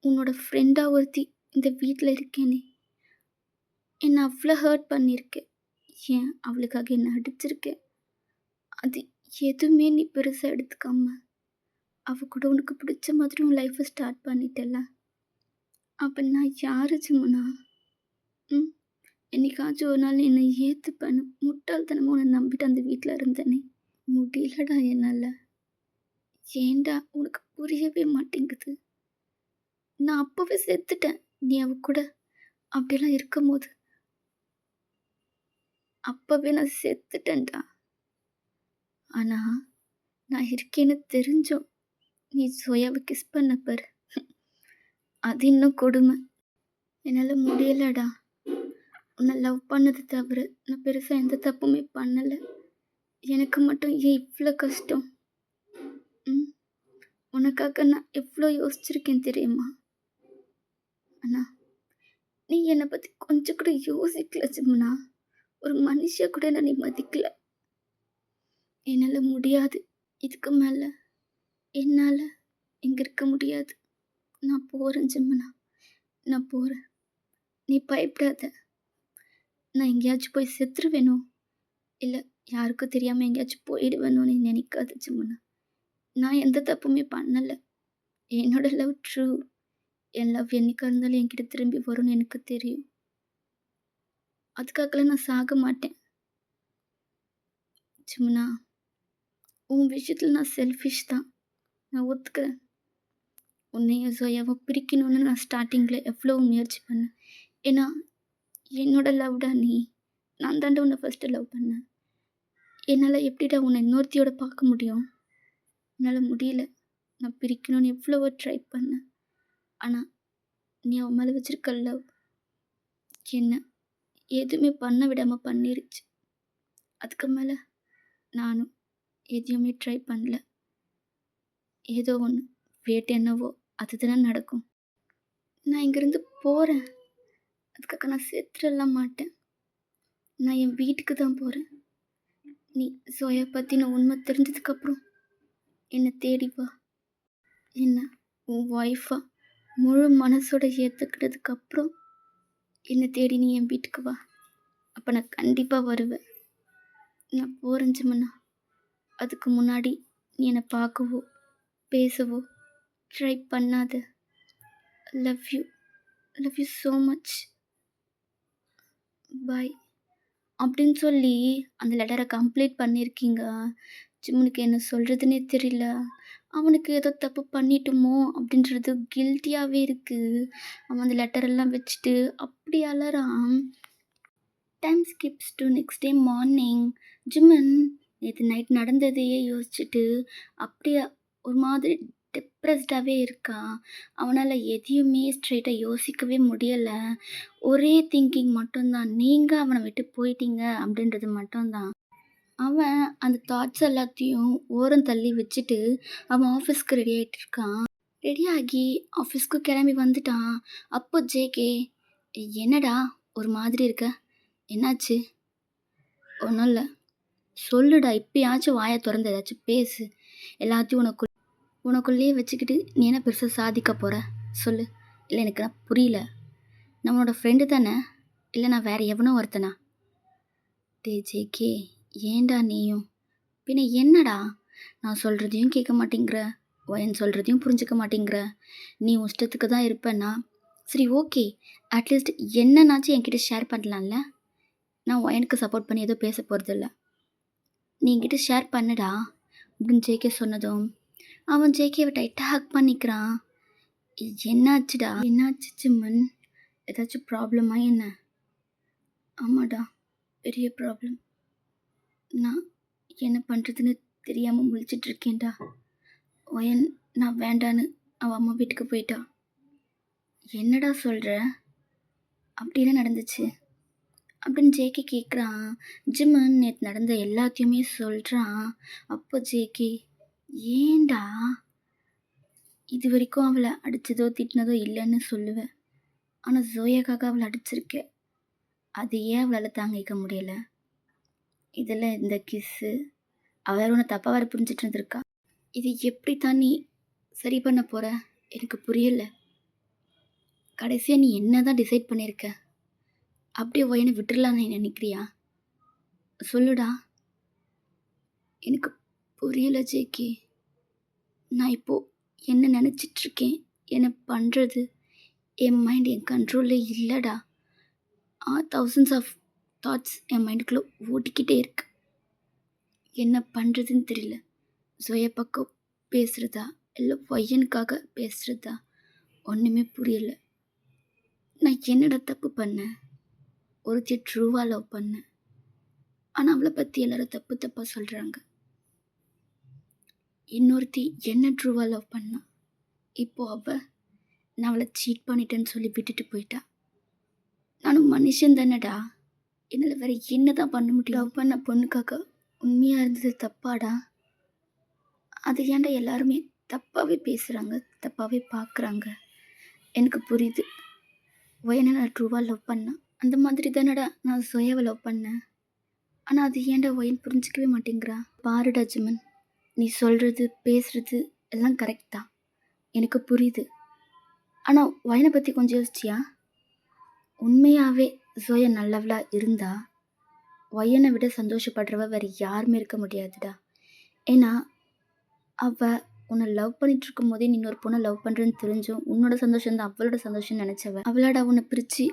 உன்னோட ஃப்ரெண்டாக ஒருத்தி இந்த வீட்டில் இருக்கேனே, என்னை அவ்வளோ ஹர்ட் பண்ணியிருக்கேன். ஏன் அவளுக்காக என்னை அடிச்சிருக்கேன். அது எதுவுமே நீ பெருசாக எடுத்துக்காம அவ கூட உனக்கு பிடிச்ச மாதிரி உன் லைஃப்பை ஸ்டார்ட் பண்ணிட்டல. அப்போ நான் யார் ஜிம்மனா? என்னைக்காச்சும் ஒரு நாள் என்னை ஏற்றுப்பேன்னு முட்டாள்தனமாக உன்னை நம்பிட்டு அந்த வீட்டில் இருந்தேனே, முடியலடா என்னால். ஏண்டா உனக்கு புரியவே மாட்டேங்குது. நான் அப்போவே செத்துட்டேன் நீ அவ கூட அப்படியெல்லாம் இருக்கும் போது. அப்போவே நான் செத்துட்டேன்டா. ஆனால் நான் இருக்கேன்னு தெரிஞ்சோம் நீ சோயாவை கிஸ் பண்ண பாரு, அது இன்னும் கொடுமை. என்னால் முடியலடா. உன்னை லவ் பண்ணது தவிர நான் பெருசாக எந்த தப்புமே பண்ணலை. எனக்கு மட்டும் ஏன் இவ்வளோ கஷ்டம்? உனக்காக நான் எவ்வளோ யோசிச்சிருக்கேன் தெரியுமா? அண்ணா, நீ என்னை பற்றி கொஞ்சம் கூட யோசிக்கல ஜிம்மனா. ஒரு மனுஷியா கூட நான் நீ மதிக்கல. என்னால் முடியாது. இதுக்கு மேலே என்னால் இங்கே இருக்க முடியாது. நான் போகிறேன் ஜிம்மனா, நான் போகிறேன். நீ பயப்படாத. நான் எங்கேயாச்சும் போய் செத்துருவேனோ இல்லை யாருக்கும் தெரியாமல் எங்கேயாச்சும் போயிடுவேனோ நீ நினைக்காத ஜிம்மனா. நான் எந்த தப்புமே பண்ணலை. என்னோட லவ் ட்ரூ. என் லவ் என்னைக்கா இருந்தாலும் என்கிட்ட திரும்பி வரும்னு எனக்கு தெரியும். அதுக்காகலாம் நான் சாக மாட்டேன் ஜிம்மனா. உன் விஷயத்தில் நான் செல்ஃபிஷ் தான், நான் ஒத்துக்கிறேன். உன்னையும் சோயாவை பிரிக்கணும்னு நான் ஸ்டார்டிங்கில் எவ்வளோ முயற்சி பண்ணேன். ஏன்னா என்னோட லவ்டா நீ. நான் தாண்டா உன்னை ஃபஸ்ட்டு லவ் பண்ணேன். என்னால் எப்படிடா உன்னை இன்னொருத்தியோட பார்க்க முடியும்? என்னால் முடியல. நான் பிரிக்கணும்னு எவ்வளவோ ட்ரை பண்ணேன். ஆனால் நீ அவன் மேலே வச்சிருக்க லவ் என்ன எதுவுமே பண்ண விடாமல் பண்ணிருச்சு. அதுக்கு மேலே நானும் எதையுமே ட்ரை பண்ணல. ஏதோ ஒன்று வேட்டு என்னவோ அதுதானே நடக்கும். நான் இங்கேருந்து போகிறேன். அதுக்காக நான் செத்துடலாம் மாட்டேன். நான் என் வீட்டுக்கு தான் போகிறேன். நீ சோயா பற்றின உண்மை தெரிஞ்சதுக்கப்புறம் என்னை தேடி வா. என்ன உன் ஒய்ஃபா முழு மனசோட ஏற்றுக்கிட்டதுக்கப்புறம் என்ன தேடி நீ என் வீட்டுக்கு வா. அப்போ நான் கண்டிப்பாக வருவேன். நான் போகிறேன் ஜிமனா. அதுக்கு முன்னாடி நீ என்னை பார்க்கவோ பேசவோ ட்ரை பண்ணாத. Love you. Love you so much. Bye. அப்படின்னு சொல்லி அந்த லெட்டரை கம்ப்ளீட் பண்ணியிருக்கீங்க. ஜிம்முனுக்கு என்ன சொல்கிறதுனே தெரியல. அவனுக்கு ஏதோ தப்பு பண்ணிட்டோமோ அப்படின்றது கில்ட்டியாகவே இருக்குது. அவன் அந்த லெட்டரெல்லாம் வச்சுட்டு அப்படி அலறான். Time skips to next day morning. Jimin நேற்று நைட் நடந்ததையே யோசிச்சுட்டு அப்படியே ஒரு மாதிரி டிப்ரெஸ்டாகவே இருக்கான். அவனால் எதையுமே ஸ்ட்ரெயிட்டாக யோசிக்கவே முடியலை. ஒரே திங்கிங் மட்டும்தான், நீங்கள் அவனை விட்டு போயிட்டீங்க அப்படின்றது மட்டும்தான். அவன் அந்த தாட்ஸ் எல்லாத்தையும் ஓரம் தள்ளி வச்சுட்டு அவன் ஆஃபீஸ்க்கு ரெடி ஆகிட்டு இருக்கான். ரெடியாகி ஆஃபீஸ்க்கு கிளம்பி வந்துட்டான். அப்போ ஜேகே, என்னடா ஒரு மாதிரி இருக்க, என்னாச்சு? ஒன்றும் இல்லை, சொல்லுடா, இப்பயாச்சும் வாயை திறந்து ஏதாச்சும் பேசு. எல்லாத்தையும் உனக்குள்ளேயே வச்சுக்கிட்டு நீ என்ன பெருசாக சாதிக்க போகிற சொல்லு. இல்லை, எனக்கு நான் புரியல. நம்மளோட ஃப்ரெண்டு தானே, இல்லை நான் வேறு எவனோ ஒருத்தனா? டே ஜேகே, ஏண்டா நீயும்? பின்ன என்னடா, நான் சொல்கிறதையும் கேட்க மாட்டேங்கிற, ஒயன் சொல்கிறதையும் புரிஞ்சுக்க மாட்டேங்கிற. நீ உன் இஷ்டத்துக்கு தான் இருப்பேன்னா சரி, ஓகே, அட்லீஸ்ட் என்னன்னாச்சும் என்கிட்ட ஷேர் பண்ணலாம்ல. நான் ஒயனுக்கு சப்போர்ட் பண்ணி எதுவும் பேச போகிறதில்ல. நீ என்கிட்ட ஷேர் பண்ணுடா அப்படின்னு ஜேகே சொன்னதும் அவன் ஜேகேவை டைட்டாக ஹக் பண்ணிக்கிறான். என்னாச்சுடா? என்னாச்சு ஜிம்மன்? ஏதாச்சும் ப்ராப்ளமா என்ன? ஆமாடா, பெரிய ப்ராப்ளம். நான் என்ன பண்ணுறதுன்னு தெரியாமல் முழிச்சிட்ருக்கேன்டா. ஒயன் நான் வேண்டான்னு அவள் அம்மா வீட்டுக்கு போயிட்டா. என்னடா சொல்கிற? அப்படி என்ன நடந்துச்சு அப்படின்னு ஜேகே கேட்குறான். ஜிம்மன் நேற்று நடந்த எல்லாத்தையுமே சொல்கிறான். அப்போ ஜேகே, ஏண்டா இது வரைக்கும் அவளை அடித்ததோ திட்டினதோ இல்லைன்னு சொல்லுவேன், ஆனால் ஜோயாக்காக அவளை அடிச்சிருக்கேன். அது ஏன் அவளால் தாங்கிக்க முடியலை? இதில் இந்த கிஸ்ஸு அவள் ஒன்று தப்பாக வேறு புரிஞ்சிட்டு இருந்திருக்கா. இது எப்படி தான் நீ சரி பண்ண போகிற எனக்கு புரியலை. கடைசியாக நீ என்ன தான் டிசைட் பண்ணியிருக்க? அப்படியே ஒயனை விட்டுடலாம் நீ நினைக்கிறியா? சொல்லுடா. எனக்கு புரியல ஜேகே. நான் இப்போது என்ன நினச்சிட்ருக்கேன், என்ன பண்ணுறது, என் மைண்ட் என் கண்ட்ரோலில் இல்லைடா. தௌசண்ட்ஸ் ஆஃப் தாட்ஸ் என் மைண்டுக்குள்ளே ஓட்டிக்கிட்டே இருக்கு. என்ன பண்ணுறதுன்னு தெரியல. ஜோயா பக்கம் பேசுகிறதா இல்லை ஒய்யனுக்காக பேசுகிறதா ஒன்றுமே புரியலை. நான் என்னடா தப்பு பண்ணேன்? ஒருத்தி ட்ரூவாக லவ் பண்ணேன், ஆனால் அவளை பற்றி எல்லாரும் தப்பு தப்பாக சொல்கிறாங்க. இன்னொருத்தி என்ன ட்ரூவாக லவ் பண்ணா, இப்போது நான் அவளை சீட் பண்ணிட்டேன்னு சொல்லி விட்டுட்டு போயிட்டா. நானும் மனுஷன் தானடா, என்னால் வேறு என்ன தான் பண்ண முடியும்? லவ் பண்ண பொண்ணுக்காக உண்மையாக இருந்தது தப்பாடா? அது ஏன்டா எல்லாருமே தப்பாகவே பேசுகிறாங்க, தப்பாகவே பார்க்குறாங்க? எனக்கு புரியுது. ஒயனை நான் ட்ரூவாக லவ் பண்ணேன், அந்த மாதிரி தானடா நான் ஜோயாவை லவ் பண்ணேன். ஆனால் அது ஏன்டா ஒயன் புரிஞ்சிக்கவே மாட்டேங்கிறா? பாருடா ஜிமன், நீ சொல்கிறது பேசுகிறது எல்லாம் கரெக்ட் தான், எனக்கு புரியுது. ஆனால் ஒயனை பற்றி கொஞ்சம் யோசிச்சியா? உண்மையாகவே ஜோயா நல்லவளாக இருந்தா ஒயனை விட சந்தோஷப்படுறவ வேறு யாருமே இருக்க முடியாதுடா. ஏன்னா அவள் உன்னை லவ் பண்ணிட்டு இருக்கும் போதே நீ ஒரு பொண்ணை லவ் பண்ணுறேன்னு தெரிஞ்சும் உன்னோட சந்தோஷம் தான் அவளோட சந்தோஷம்னு நினச்சவ அவளாடா உன்னை பிரித்து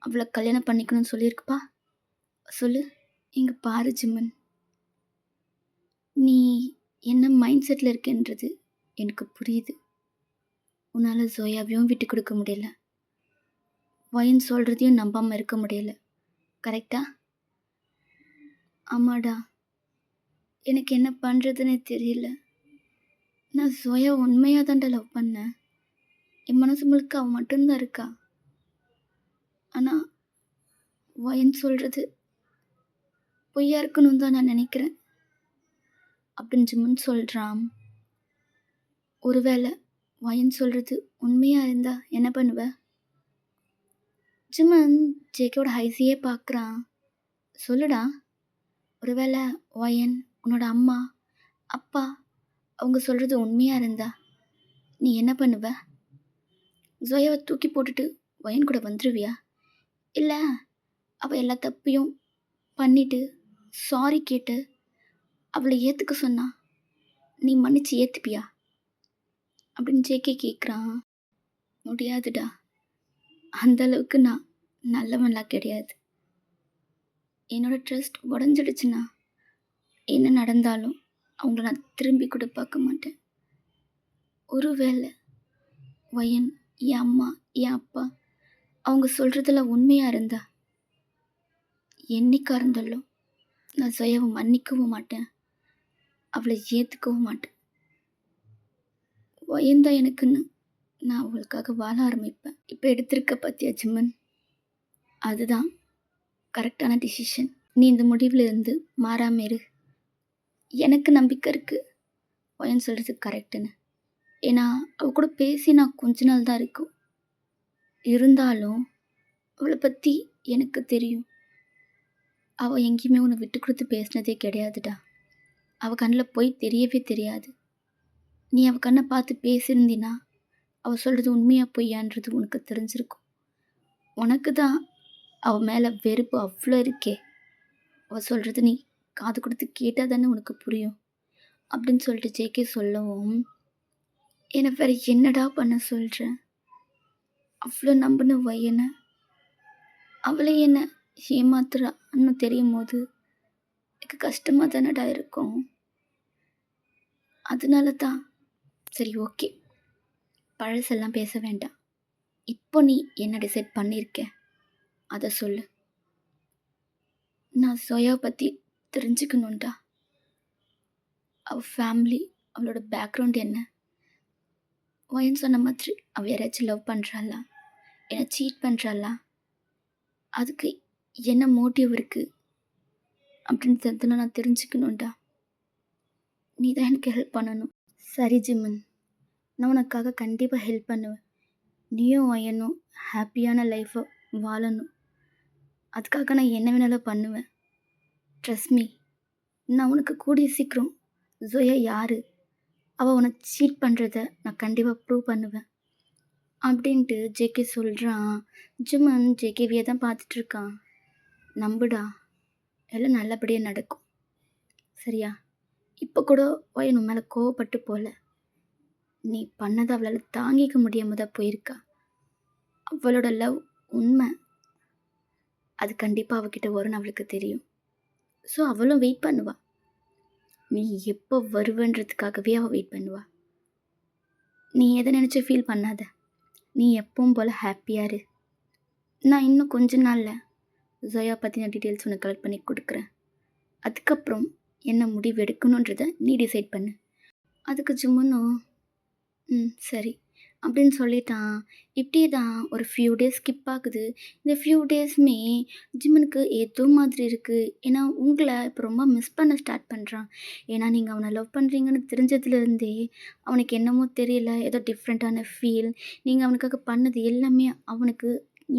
அவளை கல்யாணம் பண்ணிக்கணும்னு சொல்லியிருக்குப்பா. சொல்லு. இங்கே பாரு ஜிம்மன், நீ என்ன மைண்ட் செட்டில் இருக்கேன்றது எனக்கு புரியுது. உன்னால் ஜோயாவையும் விட்டு கொடுக்க முடியல, ஒயன் சொல்கிறதையும் நம்பாமல் இருக்க முடியல, கரெக்டா? ஆமாடா, எனக்கு என்ன பண்ணுறதுன்னே தெரியல. நான் ஜோயா உண்மையாக தான்டா லவ் பண்ணேன், என் மனசு முழுக்க அவன் மட்டும்தான் இருக்கா. ஆனால் ஒயன் சொல்கிறது பொய்யா இருக்கணும் தான் நான் நினைக்கிறேன் அப்படின்னு ஜிம்மன் சொல்கிறான். ஒருவேளை ஒயன் சொல்கிறது உண்மையாக இருந்தா என்ன பண்ணுவ? ஜிம்மன் ஜேகேவோட ஹைஸையே பார்க்குறான். சொல்லுடா. ஒருவேளை ஒயன், உன்னோட அம்மா அப்பா அவங்க சொல்கிறது உண்மையாக இருந்தா நீ என்ன பண்ணுவ? ஜோயாவை தூக்கி போட்டுட்டு ஒயன் கூட வந்துடுவியா? இல்ல அவ எல்லா தப்பையும் பண்ணிட்டு, சாரி கேட்டு அவள ஏத்துக்க சொன்னா, நீ மன்னிச்சு ஏத்துப்பியா? அப்படின்னு ஜேகே கேட்குறான். முடியாதுடா. அந்த அளவுக்கு நான் நல்லவன்லாம் கிடையாது. என்னோட ட்ரஸ்ட் உடைஞ்சிடுச்சுன்னா, என்ன நடந்தாலும் அவங்கள நான் திரும்பி கூட பார்க்க மாட்டேன். ஒருவேளை வயன், என் அம்மா, என் அப்பா அவங்க சொல்றதுல உண்மையா இருந்தா, என்னைக்கா இருந்தாலும் நான் ஜெயாவ மன்னிக்கவும் மாட்டேன். அவள ஏத்துக்கவும் மாட்டேன். வயன் தான் எனக்குன்னு நான் அவளுக்காக வாழ ஆரம்பிப்பேன். இப்ப எடுத்திருக்க பாத்தியா ஜிம்மன்? அதுதான் கரெக்டான டிசிஷன். நீ இந்த முடிவுல இருந்து மாறாம இரு. எனக்கு நம்பிக்கை இருக்கு. வயன் சொல்றது கரெக்ட்டுன்னு. ஏன்னா, அவ கூட பேசி நான் கொஞ்ச நாள் தான் இருக்கும். இருந்தாலும் அவள பத்தி எனக்கு தெரியும். அவ எங்கேயுமே உன்னை விட்டு கொடுத்து பேசினதே கிடையாதுடா. அவ கண்ணுல பொய் தெரியவே தெரியாது. நீ அவ கண்ணை பார்த்து பேசியிருந்தீன்னா, அவ சொல்றது உண்மையா பொய்யான்றது உனக்கு தெரிஞ்சிருக்கும். உனக்கு தான் அவ மேல வெறுப்பு அவ்வளோ இருக்கே. அவ சொல்றது நீ காது கொடுத்து கேட்டா தானே உனக்கு புரியும். அப்படின்னு சொல்லிட்டு ஜேகே சொல்லவும், என்னை வேற என்னடா பண்ண சொல்ற? அவ்வளோ நம்பின வயனை அவளே என்ன ஏமாத்துறான்னு தெரியும் போது எனக்கு கஷ்டமாக தானடா இருக்கும். அதனால தான் சரி ஓகே, பழசெல்லாம் பேச வேண்டாம். இப்போ நீ என்ன டிசைட் பண்ணியிருக்க அதை சொல்லு. நான் சோயாவை பற்றி தெரிஞ்சுக்கணும்டா. அவள் ஃபேமிலி, அவளோட பேக்ரவுண்ட் என்ன? வயன் சொன்ன மாதிரி அவள் யாராச்சும் லவ் பண்ணுறாளா, என்னை சீட் பண்ணுறாளா, அதுக்கு என்ன மோட்டிவ் இருக்குது அப்படின்றதுல நான் தெரிஞ்சுக்கணும்டா. நீ தான் எனக்கு ஹெல்ப் பண்ணணும். சரி ஜிம்மன், நான் உனக்காக கண்டிப்பாக ஹெல்ப் பண்ணுவேன். நீயும் வயனும் ஹாப்பியான லைஃப்பை வாழணும். அதுக்காக நான் என்ன வேணாலும் பண்ணுவேன். Trust me. நான் உனக்கு கூடிய சீக்கிரம் ஜோயா யார், அவள் உன்னை சீட் பண்ணுறத நான் கண்டிப்பாக ப்ரூவ் பண்ணுவேன் அப்படின்ட்டு ஜேகே சொல்கிறான். ஜிம்மன் ஜேகேவியை தான் பார்த்துட்ருக்கான். நம்புடா, எல்லாம் நல்லபடியாக நடக்கும். சரியா? இப்போ கூட வயன் உன் மேலே கோவப்பட்டு போகல. நீ பண்ணதை அவளால் தாங்கிக்க முடியாம தான் போயிருக்கா. அவளோட லவ் உண்மை. அது கண்டிப்பாக அவகிட்ட வரும்னு அவளுக்கு தெரியும். ஸோ அவளும் வெயிட் பண்ணுவா. நீ எப்போ வருவன்றதுக்காகவே அவள் வெயிட் பண்ணுவா. நீ எதை நினச்சி ஃபீல் பண்ணாத. நீ எப்பவும் போல் ஹாப்பியாக இரு. நான் இன்னும் கொஞ்ச நாளில் ஜோயா பற்றின டீட்டெயில்ஸ் உனக்கு கலெக்ட் பண்ணி கொடுக்குறேன். அதுக்கப்புறம் என்ன முடிவு எடுக்கணுன்றதை நீ டிசைட் பண்ணு. அதுக்கு ஜிம்முன்னும் சரி அப்படின்னு சொல்லிட்டான். இப்படியே தான் ஒரு ஃபியூ டேஸ் ஸ்கிப் ஆகுது. இந்த ஃபியூ டேஸுமே ஜிம்மனுக்கு ஏதோ மாதிரி இருக்குது. ஏன்னா உங்களை இப்போ ரொம்ப மிஸ் பண்ண ஸ்டார்ட் பண்ணுறான். ஏன்னா நீங்கள் அவனை லவ் பண்ணுறீங்கன்னு தெரிஞ்சதுலேருந்தே அவனுக்கு என்னமோ தெரியல, ஏதோ டிஃப்ரெண்ட்டான ஃபீல். நீங்கள் அவனுக்காக பண்ணது எல்லாமே அவனுக்கு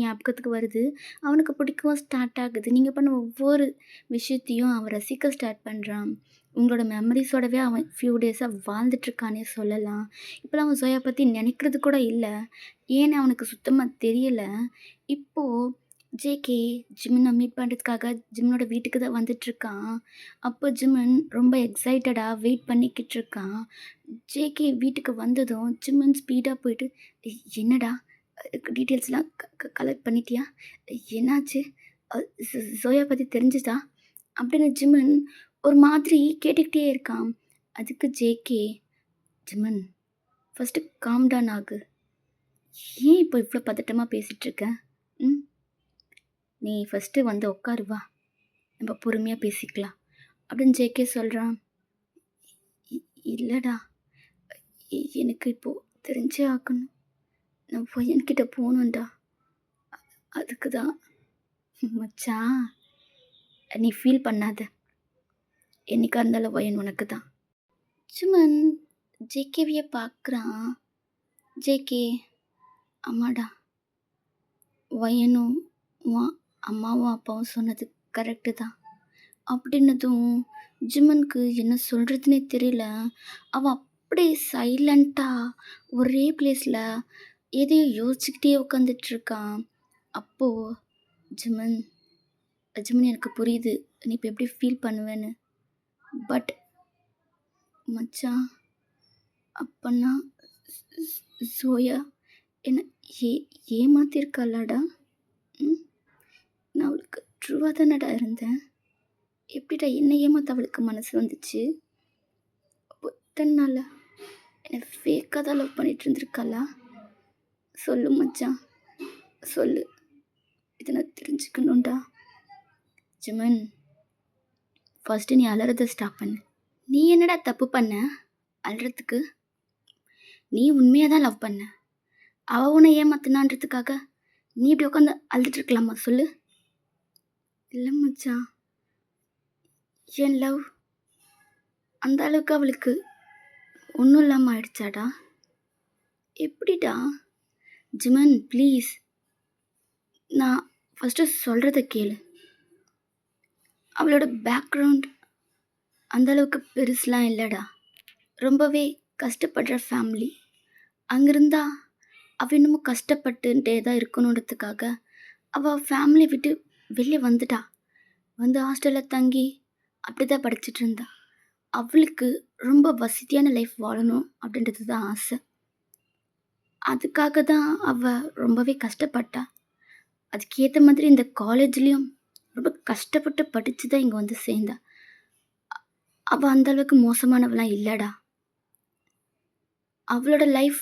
ஞாபகத்துக்கு வருது. அவனுக்கு பிடிக்கவும் ஸ்டார்ட் ஆகுது. நீங்கள் பண்ண ஒவ்வொரு விஷயத்தையும் அவன் ரசிக்க ஸ்டார்ட் பண்ணுறான். உங்களோட மெமரிஸோடவே அவன் ஃபியூ டேஸாக வாழ்ந்துட்டுருக்கானே சொல்லலாம். இப்போலாம் அவன் ஜோயா பற்றி நினைக்கிறது கூட இல்லை. ஏன்னு அவனுக்கு சுத்தமாக தெரியல. இப்போது ஜேகே ஜிம்மனை மீட் பண்ணுறதுக்காக ஜிம்மனோட வீட்டுக்கு தான் வந்துட்டுருக்கான். அப்போ ஜிம்மன் ரொம்ப எக்ஸைட்டடாக வெயிட் பண்ணிக்கிட்டு இருக்கான். ஜேகே வீட்டுக்கு வந்ததும் ஜிம்மன் ஸ்பீடாக போயிட்டு, என்னடா டீட்டெயில்ஸ்லாம் கலெக்ட் பண்ணிட்டியா? என்னாச்சு? ஜோயா பற்றி தெரிஞ்சுதா அப்படின்னு ஜிம்மன் ஒரு மாதிரி கேட்டுக்கிட்டே இருக்கான். அதுக்கு ஜேகே, ஜிம்மன் ஃபஸ்ட்டு காம் டவுன் ஆகு. ஏன் இப்போ இவ்வளோ பதட்டமாக பேசிகிட்ருக்க? நீ ஃபஸ்ட்டு வந்து உட்காரு வா, நம்ம பொறுமையாக பேசிக்கலாம் அப்படின்னு ஜேகே சொல்கிறான். இல்லைடா, எனக்கு இப்போது தெரிஞ்சே ஆக்கணும். நான் பையன்கிட்ட போகணுண்டா. அதுக்கு தான். மச்சான், நீ ஃபீல் பண்ணாத. என்னைக்கா இருந்தாலும் வயன் உனக்கு தான். சுமன் ஜேகேவியை பார்க்குறான். ஜேகே, அம்மாடா, வயனும் அம்மாவும் அப்பாவும் சொன்னது கரெக்டு தான் அப்படின்னதும் ஜிம்மனுக்கு என்ன சொல்கிறதுனே தெரியல. அவன் அப்படியே சைலண்ட்டாக ஒரே பிளேஸில் எதையோ யோசிச்சுக்கிட்டே உட்காந்துட்ருக்கான். அப்போது ஜிமன், ஜிமன் எனக்கு புரியுது. நீ இப்ப எப்படி ஃபீல் பண்ணுவேன்னு. பட் மச்சான், அப்பன்னா சோயா என்ன ஏ ஏமாத்திருக்காளாடா? ம். நான் அவளுக்கு ட்ரூவா தானடா இருந்தேன். எப்படிடா என்ன ஏமாத்த அவளுக்கு மனசு வந்துச்சு? அப்போ இத்தன நாளா என்ன ஃபேக்கா தான் லவ் பண்ணிட்டு இருந்திருக்காளா? சொல்லு மச்சான், சொல்லு. இத நான் தெரிஞ்சுக்கணும்டா. ஜிமன், ஃபர்ஸ்ட்டு நீ அழறத ஸ்டாப் பண்ணு. நீ என்னடா தப்பு பண்ண அழுறதுக்கு? நீ உண்மையா தான் லவ் பண்ண. அவ உன்னை ஏமாத்துனான்றதுக்காக நீ இப்படி உட்காந்து அழுதுட்டு இருக்கலாமா சொல்லு? இல்ல மச்சான், என் லவ் அந்த அளவுக்கு அவளுக்கு ஒன்றும் இல்லாம ஆயிடுச்சாடா? எப்படிடா? ஜிமன் ப்ளீஸ், நான் ஃபஸ்ட்டு சொல்கிறத கேளு. அவளோட பேக்ரவுண்ட் அந்த அளவுக்கு பெருசுலாம் இல்லைடா. ரொம்பவே கஷ்டப்படுற ஃபேமிலி. அங்கிருந்தா அவள் இன்னமும் கஷ்டப்பட்டுட்டே தான் இருக்கணுன்றதுக்காக அவள் ஃபேமிலியை விட்டு வெளியே வந்துட்டா. வந்து ஹாஸ்டலில் தங்கி அப்படி தான் படிச்சுட்டு இருந்தா. அவளுக்கு ரொம்ப வசதியான லைஃப் வாழணும் அப்படின்றது தான் ஆசை. அதுக்காக தான் அவள் ரொம்பவே கஷ்டப்பட்டா. அதுக்கேற்ற மாதிரி இந்த காலேஜ்லேயும் ரொம்ப கஷ்டப்பட்டு படித்து தான் இங்கே வந்து சேர்ந்தா. அவள் அந்தளவுக்கு மோசமானவளாம் இல்லைடா. அவளோட லைஃப்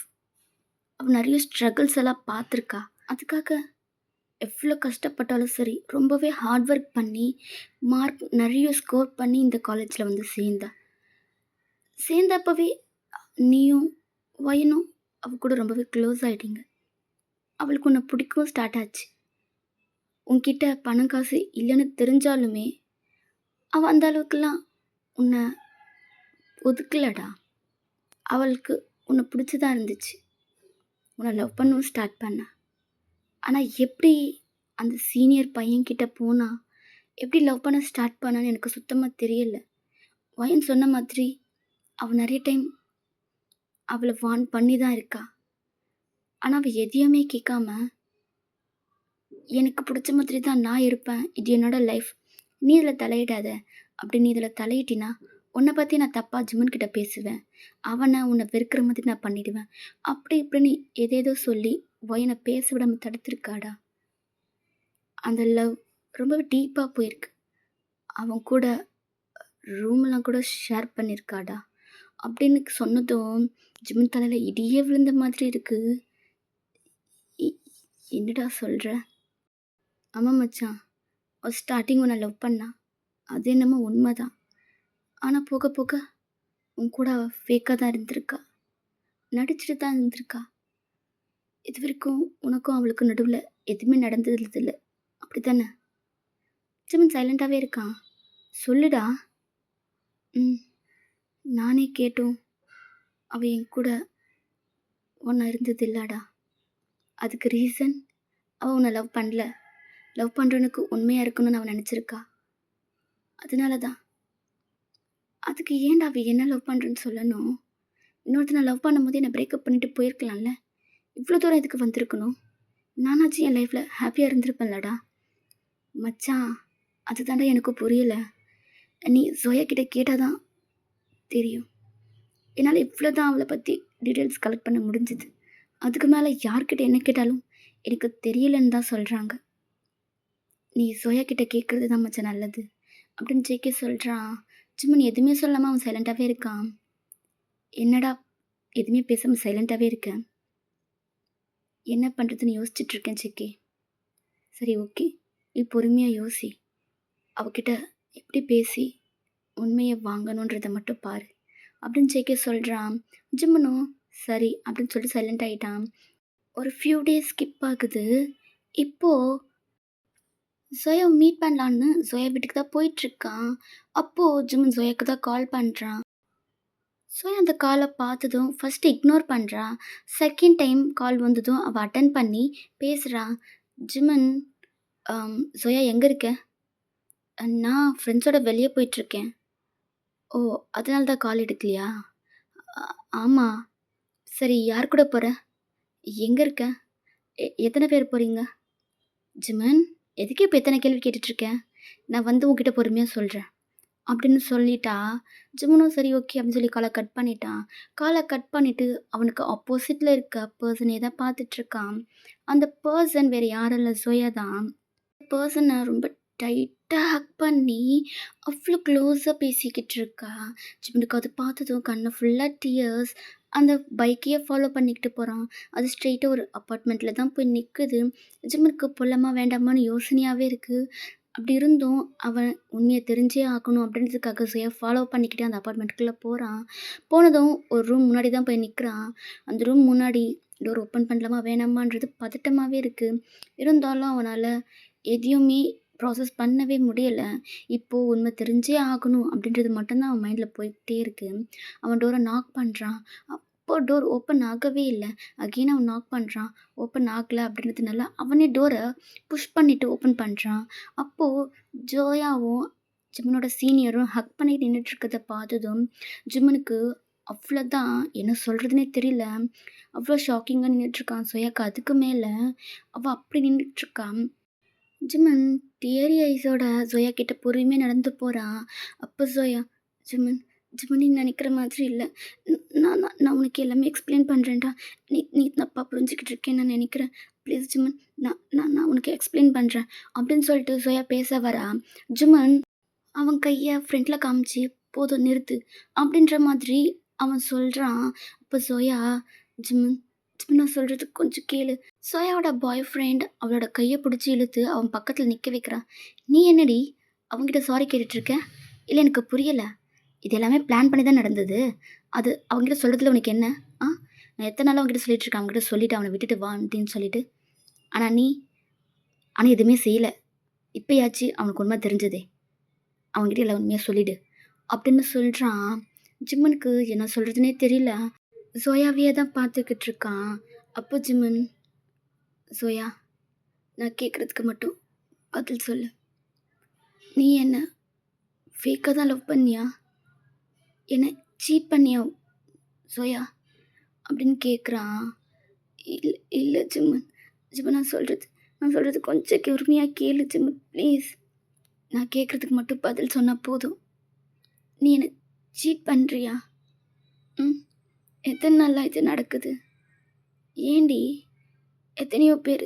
அவள் நிறைய ஸ்ட்ரகிள்ஸ் எல்லாம் பார்த்துருக்கா. அதுக்காக எவ்வளோ கஷ்டப்பட்டாலும் சரி ரொம்பவே ஹார்ட் ஒர்க் பண்ணி மார்க் நிறைய ஸ்கோர் பண்ணி இந்த காலேஜில் வந்து சேர்ந்தா. சேர்ந்தப்பவே நீயும் வயனும் அவ கூட ரொம்பவே க்ளோஸ் ஆகிட்டீங்க. அவளுக்கு உன்னை பிடிக்கவும் ஸ்டார்ட் ஆச்சு. உன்கிட்ட பணம் காசு இல்லைன்னு தெரிஞ்சாலுமே அவள் அந்த அளவுக்குலாம் உன்னை ஒதுக்கலடா. அவளுக்கு உன்னை பிடிச்சதா இருந்துச்சு. உன்னை லவ் பண்ணவும் ஸ்டார்ட் பண்ணா. ஆனால் எப்படி அந்த சீனியர் பையன்கிட்ட போனா எப்படி லவ் பண்ண ஸ்டார்ட் பண்ணான்னு எனக்கு சுத்தமாக தெரியல. வயன் சொன்ன மாதிரி அவள் நிறைய டைம் அவளை வார்ன் பண்ணி தான் இருக்கா. ஆனால் அவள் எதையுமே கேட்காம எனக்கு பிடிச்ச மாதிரி தான் நான் இருப்பேன், இது என்னோடய லைஃப், நீ இதில் தலையிடாத. அப்படி நீ இதில் தலையிட்டினா உன்னை பற்றி நான் தப்பாக ஜிமன் கிட்ட பேசுவேன், அவனை உன்னை வெறுக்கிற மாதிரி நான் பண்ணிடுவேன், அப்படி இப்படின்னு ஏதேதோ சொல்லி வயனை பேச விடாமல் தடுத்துருக்காடா. அந்த லவ் ரொம்பவே டீப்பாக போயிருக்கு. அவன் கூட ரூம்லாம் கூட ஷேர் பண்ணியிருக்காடா. அப்படின்னு சொன்னதும் ஜிமன் தலையில் இடியே விழுந்த மாதிரி இருக்குது. என்னடா சொல்கிற? ஆமாம் மச்சான், அவள் ஸ்டார்டிங் உன்னை லவ் பண்ணா, அது என்னமோ உண்மை தான். ஆனால் போக போக உன் கூட அவள் ஃபேக்காக தான் இருந்திருக்கா, நடிச்சுட்டு தான் இருந்திருக்கா. இது வரைக்கும் உனக்கும் அவளுக்கும் நடுவில் எதுவுமே நடந்ததில்லை, அப்படி தானே? ஜிமன் சைலண்ட்டாகவே இருக்கான். சொல்லுடா. நானே கேட்டும் அவள் என் கூட ஒன்றா இருந்தது இல்லாடா. அதுக்கு ரீசன் அவள் உன்னை லவ் பண்ணல, லவ் பண்ணுறவனுக்கு உண்மையாக இருக்கணும்னு அவன் நினச்சிருக்கா. அதனால தான். அதுக்கு ஏன்டா அவள் என்ன லவ் பண்ணுறேன்னு சொல்லணும்? இன்னொருத்தனை லவ் பண்ணும்போது என்னை பிரேக்கப் பண்ணிட்டு போயிருக்கலாம்ல. இவ்வளோ தூரம் இதுக்கு வந்திருக்கணும். நானாச்சும் என் லைஃப்பில் ஹாப்பியாக இருந்திருப்பேன்லடா. மச்சான், அதுதாண்டா எனக்கு புரியலை. நீ ஜோயா கிட்ட கேட்டால் தான் தெரியும். என்னால் இவ்வளோ தான் அவளை பற்றி டீட்டெயில்ஸ் கலெக்ட் பண்ண முடிஞ்சுது. அதுக்கு மேலே யார்கிட்ட என்ன கேட்டாலும் எனக்கு தெரியலன்னு தான் சொல்கிறாங்க. நீ ஜோயா கிட்ட கேட்குறது தான் மச்சான் நல்லது அப்படின்னு ஜேகே சொல்கிறான். ஜிமன் எதுவுமே சொல்லாமல் அவன் சைலண்ட்டாகவே இருக்கான். என்னடா எதுவுமே பேசாமல் சைலண்ட்டாகவே இருக்கேன், என்ன பண்ணுறதுன்னு யோசிச்சுட்ருக்கேன் ஜேகே. சரி ஓகே, நீ பொறுமையாக யோசி. அவகிட்ட எப்படி பேசி உண்மையை வாங்கணுன்றதை மட்டும் பாரு அப்படின்னு ஜேகே சொல்கிறான். ஜிம்மனும் சரி அப்படின்னு சொல்லிட்டு சைலண்ட் ஆகிட்டான். ஒரு ஃபியூ டேஸ் ஸ்கிப் ஆகுது. இப்போது ஜோயாவை மீட் பண்ணலான்னு ஜோயா வீட்டுக்கு தான் போயிட்டுருக்கான். அப்போது ஜிமன் ஜோயாவுக்கு தான் கால் பண்ணுறான். ஜோயா அந்த காலை பார்த்ததும் ஃபஸ்ட்டு இக்னோர் பண்ணுறான். செகண்ட் டைம் கால் வந்ததும் அவள் அட்டன் பண்ணி பேசுகிறான். ஜிமன், ஜோயா எங்கே இருக்க? நான் ஃப்ரெண்ட்ஸோட வெளியே போயிட்டுருக்கேன். ஓ, அதனால தான் கால் எடுக்கலையா? ஆமாம். சரி, யார் கூட போகிற? எங்கே இருக்க? எத்தனை பேர் போகிறீங்க? ஜிமன், எதுக்கு இப்போ எத்தனை கேள்வி கேட்டுட்ருக்க? நான் வந்து உன்கிட்ட பொறுமையா சொல்றேன்." அப்படின்னு சொல்லிட்டா, ஜிம்முனும் சரி ஓகே அப்படின்னு சொல்லி கால கட் பண்ணிட்டான். கால கட் பண்ணிட்டு அவனுக்கு ஆப்போசிட்ல இருக்க பெர்சனே தான் பார்த்துட்ருக்கான். அந்த பெர்சன் வேற யாரும் இல்ல, ஜோயா தான். பெர்சன ரொம்ப டைட்டா ஹக் பண்ணி அவ்ளோ க்ளோஸா பேசிக்கிட்டு இருக்கா. ஜிம்னுக்கு அது பார்த்ததும் கண்ணு ஃபுல்லா டியர்ஸ். அந்த பைக்கையே ஃபாலோ பண்ணிக்கிட்டு போறான். அது ஸ்ட்ரெயிட்டா ஒரு அப்பார்ட்மெண்ட்ல தான் போய் நிக்குது. ஜிம்முக்கு போலாமா வேண்டாமான்னு யோசனையாவே இருக்கு. அப்படி இருந்தும் அவன் உண்மைய தெரிஞ்சே ஆகணும் அப்படின்றதுக்காக சுயா ஃபாலோ பண்ணிக்கிட்டே அந்த அப்பார்ட்மெண்ட்டுக்குள்ள போறான். போனதும் ஒரு ரூம் முன்னாடி தான் போய் நிக்கிறான். அந்த ரூம் முன்னாடி டோர் ஓப்பன் பண்ணலாமா வேணாமான்றது பதட்டமாவே இருக்கு. இருந்தாலும் அவனால எதையுமே ப்ராசஸ் பண்ணவே முடியல. இப்போ உண்மை தெரிஞ்சே ஆகணும் அப்படின்றது மட்டும் தான் அவன் மைண்ட்ல போய்க்கிட்டே இருக்கு. அவன் டோர நாக் பண்றான். அப்போ டோர் ஓப்பன் ஆகவே இல்ல. அகைன் அவன் நாக் பண்றான். ஓப்பன் ஆகல அப்படின்றதுனால அவனே டோர புஷ் பண்ணிட்டு ஓப்பன் பண்றான். அப்போ ஜோயாவும், ஜிம்மனோட சீனியரும் ஹக் பண்ணி நின்னுட்டு இருக்கத பார்த்ததும், ஜிம்மனுக்கு அவ்வளோதான் என்ன சொல்றதுன்னே தெரியல. அவ்வளோ ஷாக்கிங்கா நின்னுட்டுருக்கான். சோயாக்கு அதுக்கு மேல அவ அப்படி நின்னுட்டுருக்கா. ஜிமன் டியரி ஐஸோட ஜோயா கிட்ட பொறுமையா நடந்து போறான். அப்போ ஜோயா, "ஜிமன், ஜிமன் நீ நெனைக்கிற மாதிரி இல்ல. நான் நான் நான் உனக்கு எல்லாமே எக்ஸ்பிளைன் பண்றேன்டா. நீ நீ தப்பா புரிஞ்சுக்கிட்டு இருக்கேன்னு நான் நெனைக்கிறேன். ப்ளீஸ் ஜிமன், நான் நான் நான் உனக்கு எக்ஸ்பிளைன் பண்றேன்." அப்படின்னு சொல்லிட்டு ஜோயா பேச வரா. ஜிமன் அவன் கைய ஃப்ரண்ட்ல காமிச்சு, "போதும் நிறுத்து" அப்படின்ற மாதிரி அவன் சொல்றான். அப்போ ஜோயா, "ஜிமன், ஜிமன் நான் சொல்றது கொஞ்சம் கேளு." சோயாவோட பாய் ஃப்ரெண்ட் அவளோட கைய பிடிச்சி இழுத்து அவன் பக்கத்துல நிக்க வைக்கிறான். "நீ என்னடி அவன்கிட்ட சாரி கேட்டுட்ருக்க? இல்ல எனக்கு புரியல. இது எல்லாமே பிளான் பண்ணி தான் நடந்தது. அது அவன்கிட்ட சொல்றதுல உனக்கு என்ன? ஆ? நான் எத்தன நாளா அவன்கிட்ட சொல்லிட்டுருக்கேன். அவன்கிட்ட சொல்லிட்டு அவன விட்டுட்டு வா அப்படின்னு சொல்லிட்டு. ஆனா நீ எதுவுமே செய்யல. இப்பயாச்சு அவனுக்கு உண்மை தெரிஞ்சதே. அவன்கிட்ட எல்லா உண்மையா சொல்லிடு." அப்படின்னு சொல்றான். ஜிம்மனுக்கு என்ன சொல்றதுன்னே தெரியல. ஜோயாவையே தான் பார்த்துக்கிட்டு இருக்கான். அப்போ ஜிம்மன், "ஜோயா, நான் கேட்குறதுக்கு மட்டும் பதில் சொல்லு. நீ என்ன ஃபேக்காக தான் லவ் பண்ணியா? என்ன சீட் பண்ணியா ஜோயா?" அப்படின்னு கேட்குறான். "இல்ல இல்ல ஜிம்மன், ஜிம்மன் நான் சொல்கிறது கொஞ்சம் பொறுமையாக கேளு ஜிம்மன் ப்ளீஸ். நான் கேட்குறதுக்கு மட்டும் பதில் சொன்னா போதும். நீ என்ன சீட் பண்ணுறியா? ம்? எத்தனை நாளா இது நடக்குது? ஏன்டி? எத்தனையோ பேர்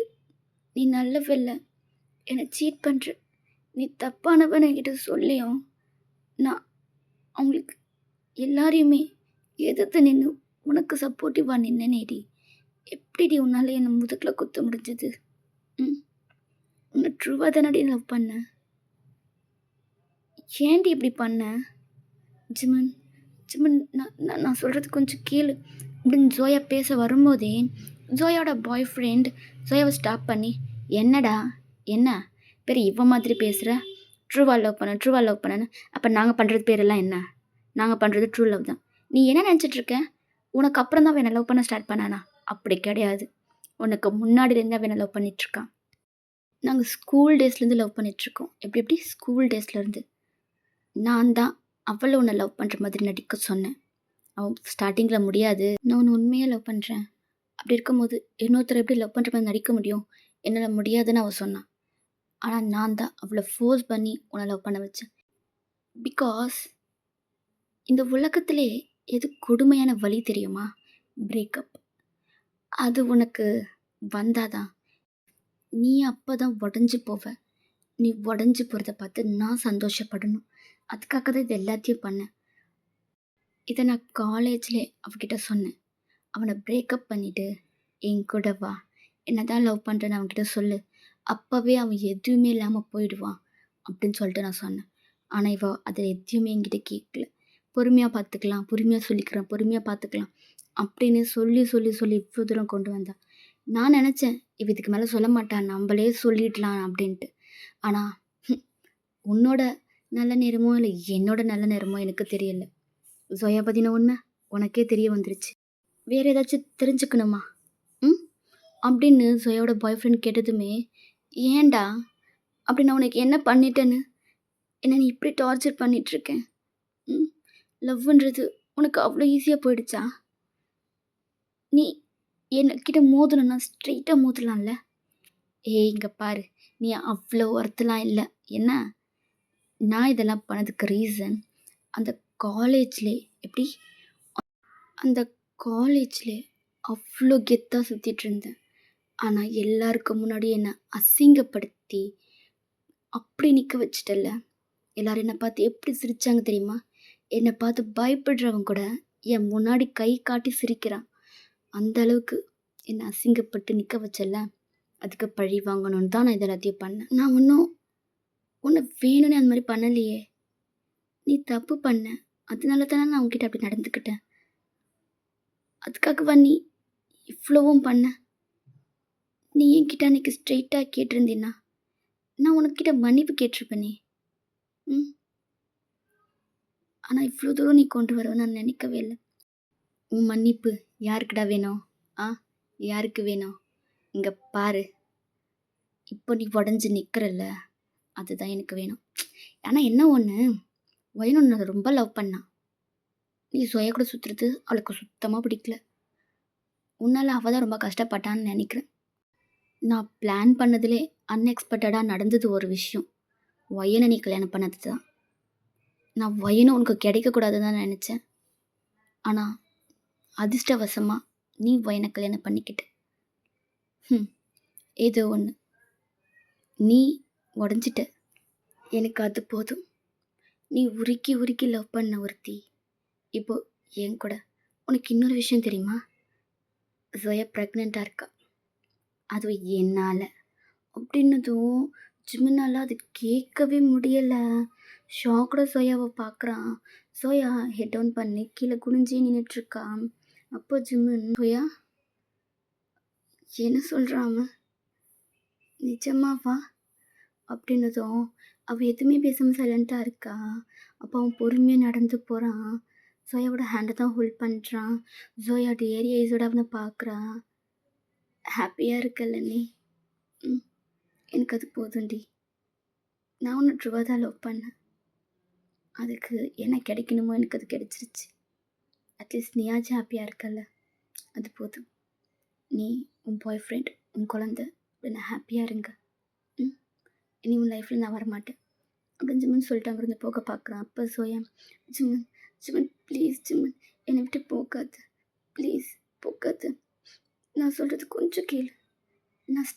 நீ நல்லவல்ல, என்னை சீட் பண்ணுற, நீ தப்பானவன்னு என்கிட்ட சொல்லியும் நான் அவங்களுக்கு எல்லாரையுமே எதிர்த்து நின்று உனக்கு சப்போர்ட்டிவாக நின்னேனேடி. எப்படிடி உன்னால் என்னை முதுகில் குத்த முடிஞ்சது? ம்? உன்னை ட்ரூவாக தானடி லவ் பண்ண. ஏன்டி இப்படி பண்ண? ஜிமன், ஜிமன் நான் நான் நான் சொல்கிறது கொஞ்சம் கேளு." அப்படின்னு ஜோயா பேச வரும்போதே ஜோயாவோட பாய் ஃப்ரெண்ட் ஜோயாவை ஸ்டாப் பண்ணி, "என்னடா என்ன பேர் இவ மாதிரி பேசுகிற? ட்ரூவாக லவ் பண்ணேன்னு அப்போ நாங்கள் பண்ணுறது பேரெல்லாம் என்ன? நாங்கள் பண்ணுறது ட்ரூ லவ் தான். நீ என்ன நினச்சிட்ருக்க? உனக்கு அப்புறம் தான் அவன் என்னை லவ் பண்ண ஸ்டார்ட் பண்ணானா? அப்படி கிடையாது. உனக்கு முன்னாடிலேருந்து அவன் என்னை லவ் பண்ணிகிட்ருக்கான். நாங்கள் ஸ்கூல் டேஸ்லேருந்து லவ் பண்ணிகிட்ருக்கோம்." எப்படி ஸ்கூல் டேஸ்லேருந்து? நான் தான் அவளை உன்னை லவ் பண்ணுற மாதிரி நடிக்க சொன்னேன். அவன் ஸ்டார்டிங்கில் முடியாது, நான் உன்னை உண்மையாக லவ் பண்ணுறேன், அப்படி இருக்கும்போது இன்னொருத்தர் எப்படி லவ் பண்ணுற மாதிரி நடிக்க முடியும்? என்னால் முடியாதுன்னு அவள் சொன்னான். ஆனால் நான் தான் அவளை ஃபோர்ஸ் பண்ணி உன்னை லவ் பண்ண வச்சேன். பிகாஸ் இந்த உலகத்திலே எது கொடுமையான வலி தெரியுமா? பிரேக்கப். அது உனக்கு வந்தாதான் நீ அப்போ தான் உடஞ்சி போவ. நீ உடஞ்சி போகிறத பார்த்து நான் சந்தோஷப்படணும். அதுக்காக தான் இது எல்லாத்தையும் பண்ணேன். இதை நான் காலேஜ்லேயே அவகிட்ட சொன்னேன். அவனை பிரேக்கப் பண்ணிவிட்டு என் கூட வா, என்ன தான் லவ் பண்ணுறேன்னு அவன்கிட்ட சொல்லு, அப்போவே அவன் எதுவுமே இல்லாமல் போயிடுவான் அப்படின்னு சொல்லிட்டு நான் சொன்னேன். ஆனால் இவ அதில் எதையுமே என்கிட்ட கேட்கல. பொறுமையாக பார்த்துக்கலாம், பொறுமையாக சொல்லிக்கிறேன், பொறுமையாக பார்த்துக்கலாம் அப்படின்னு சொல்லி சொல்லி சொல்லி இவ்வளோ தூரம் கொண்டு வந்தான். நான் நினச்சேன் இவ இதுக்கு மேலே சொல்ல மாட்டான், நம்மளே சொல்லிடலாம் அப்படின்ட்டு. ஆனால் உன்னோட நல்ல நேரமோ இல்லை என்னோட நல்ல நேரமோ எனக்கு தெரியல. ஜோயா பற்றின உண்மை உனக்கே தெரிய வந்துருச்சு. வேறு ஏதாச்சும் தெரிஞ்சுக்கணுமா? ம்? அப்படின்னு ஜோயாவோட பாய் ஃப்ரெண்ட் கேட்டதுமே, "ஏன்டா? அப்படி நான் உனக்கு என்ன பண்ணிட்டேன்னு என்ன நீ இப்படி டார்ச்சர் பண்ணிகிட்ருக்கேன்? ம்? லவ்ன்றது உனக்கு அவ்வளோ ஈஸியாக போயிடுச்சா? நீ என்கிட்ட மோதணும்னா ஸ்ட்ரெயிட்டாக மோதலாம்ல? ஏய் இங்கே பாரு, நீ அவ்வளோ ஒர்த்துலாம் இல்ல. என்ன, நான் இதெல்லாம் பண்ணதுக்கு ரீசன் அந்த காலேஜ்லே எப்படி அந்த காலேஜ்லே அவ்ளோ கெத்தா சுத்திட்டு இருந்தேன். ஆனா எல்லாருக்கு முன்னாடி என்ன அசிங்கப்படுத்தி அப்படி நிக்க வச்சுட்டல்ல. எல்லாரும் என்ன பார்த்து எப்படி சிரிச்சாங்க தெரியுமா? என்ன பார்த்து பயப்படுறவன் கூட என் முன்னாடி கை காட்டி சிரிக்கிறான். அந்த அளவுக்கு என்ன அசிங்கப்பட்டு நிக்க வச்சல்ல. அதுக்கு பழி வாங்கணும்னு தான் நான் இது எல்லாத்தையும் பண்ணேன். நான் ஒன்றும் உன்னை வேணும்னே அந்த மாதிரி பண்ணலையே. நீ தப்பு பண்ண. அதனால தானே நான் உன்கிட்ட அப்படி நடந்துக்கிட்டேன். அதுக்காகவா நீ இவ்வளவும் பண்ண? நீ என்கிட்ட அன்னைக்கு ஸ்ட்ரெயிட்டாக கேட்டிருந்தீன்னா நான் உனக்கிட்ட மன்னிப்பு கேட்டிருப்பேனே. ம். ஆனால் இவ்வளோ தூரம் நீ கொண்டு வருவேன்னு நான் நினைக்கவே இல்லை. உன் மன்னிப்பு யாருக்குடா வேணும்? ஆ, யாருக்கு வேணும்? இங்கே பாரு, இப்போ நீ உடஞ்சி நிற்கிறல்ல, அதுதான் எனக்கு வேணும். ஆனால் என்ன ஒன்று, வயனு உன்னை ரொம்ப லவ் பண்ணான். நீ சுய கூட சுற்றுறது அவளுக்கு சுத்தமாக பிடிக்கல. உன்னால் அவள் தான் ரொம்ப கஷ்டப்பட்டான்னு நினைக்கிறேன். நான் பிளான் பண்ணதுலே அன்எக்ஸ்பெக்டடாக நடந்தது ஒரு விஷயம். வயனை நீ கல்யாணம் பண்ணது தான். நான் வயனும் உனக்கு கிடைக்கக்கூடாதுன்னு தான் நினச்சேன். ஆனால் அதிர்ஷ்டவசமாக நீ வயனை கல்யாணம் பண்ணிக்கிட்ட. ஏதோ ஒன்று, நீ உடஞ்சிட்ட. எனக்கு அது போதும். நீ உருக்கி உருக்கி லவ் பண்ண ஒருத்தி இப்போ என் கூட. உனக்கு இன்னொரு விஷயம் தெரியுமா? ஜோயா ப்ரெக்னெண்ட்டாக இருக்கா. அதுவும் என்னால். அப்படின்னதும் ஜிமினால் அது கேட்கவே முடியலை. ஷாக்கோட சோயாவை பார்க்குறான். சோயா ஹெட் டவுன் பண்ணி கீழே குனிஞ்சே நின்றுட்டுருக்கான். அப்போ ஜிமின், சோயா என்ன சொல்கிறான்? நிஜமாவா அப்படின்னதும் அவள் எதுவுமே பேசாமல் சைலண்ட்டாக இருக்கா. அப்போ அவன் பொறுமையாக நடந்து போகிறான். ஜோயாவோட ஹேண்டை தான் ஹோல்ட் பண்ணுறான். ஜோயா டேரி ஐஸோட அவனை பார்க்குறான். ஹாப்பியாக இருக்கல்ல நீ? எனக்கு அது போதும்டி. நான் ஒன்று ட்ரூவாக தான் லவ் பண்ணேன். அதுக்கு என்ன கிடைக்கணுமோ எனக்கு அது கிடைச்சிருச்சு. அட்லீஸ்ட் நீயாச்சும் ஹாப்பியாக இருக்கல்ல, அது போதும். நீ, உன் பாய் ஃப்ரெண்ட், உன் குழந்த என்ன ஹாப்பியாக இருங்க. இனி உன் லைஃப்பில் நான் வரமாட்டேன் அப்படின்னு ஜிம்மன் சொல்லிட்டு அங்கேருந்து போக பார்க்குறான். அப்போ சோயா, ஜிம்மன் ஜிம்மன் ப்ளீஸ் ஜிம்மன், என்னை விட்டு போகாது, ப்ளீஸ் போகாது. நான் சொல்கிறது கொஞ்சம் கேளு. நான்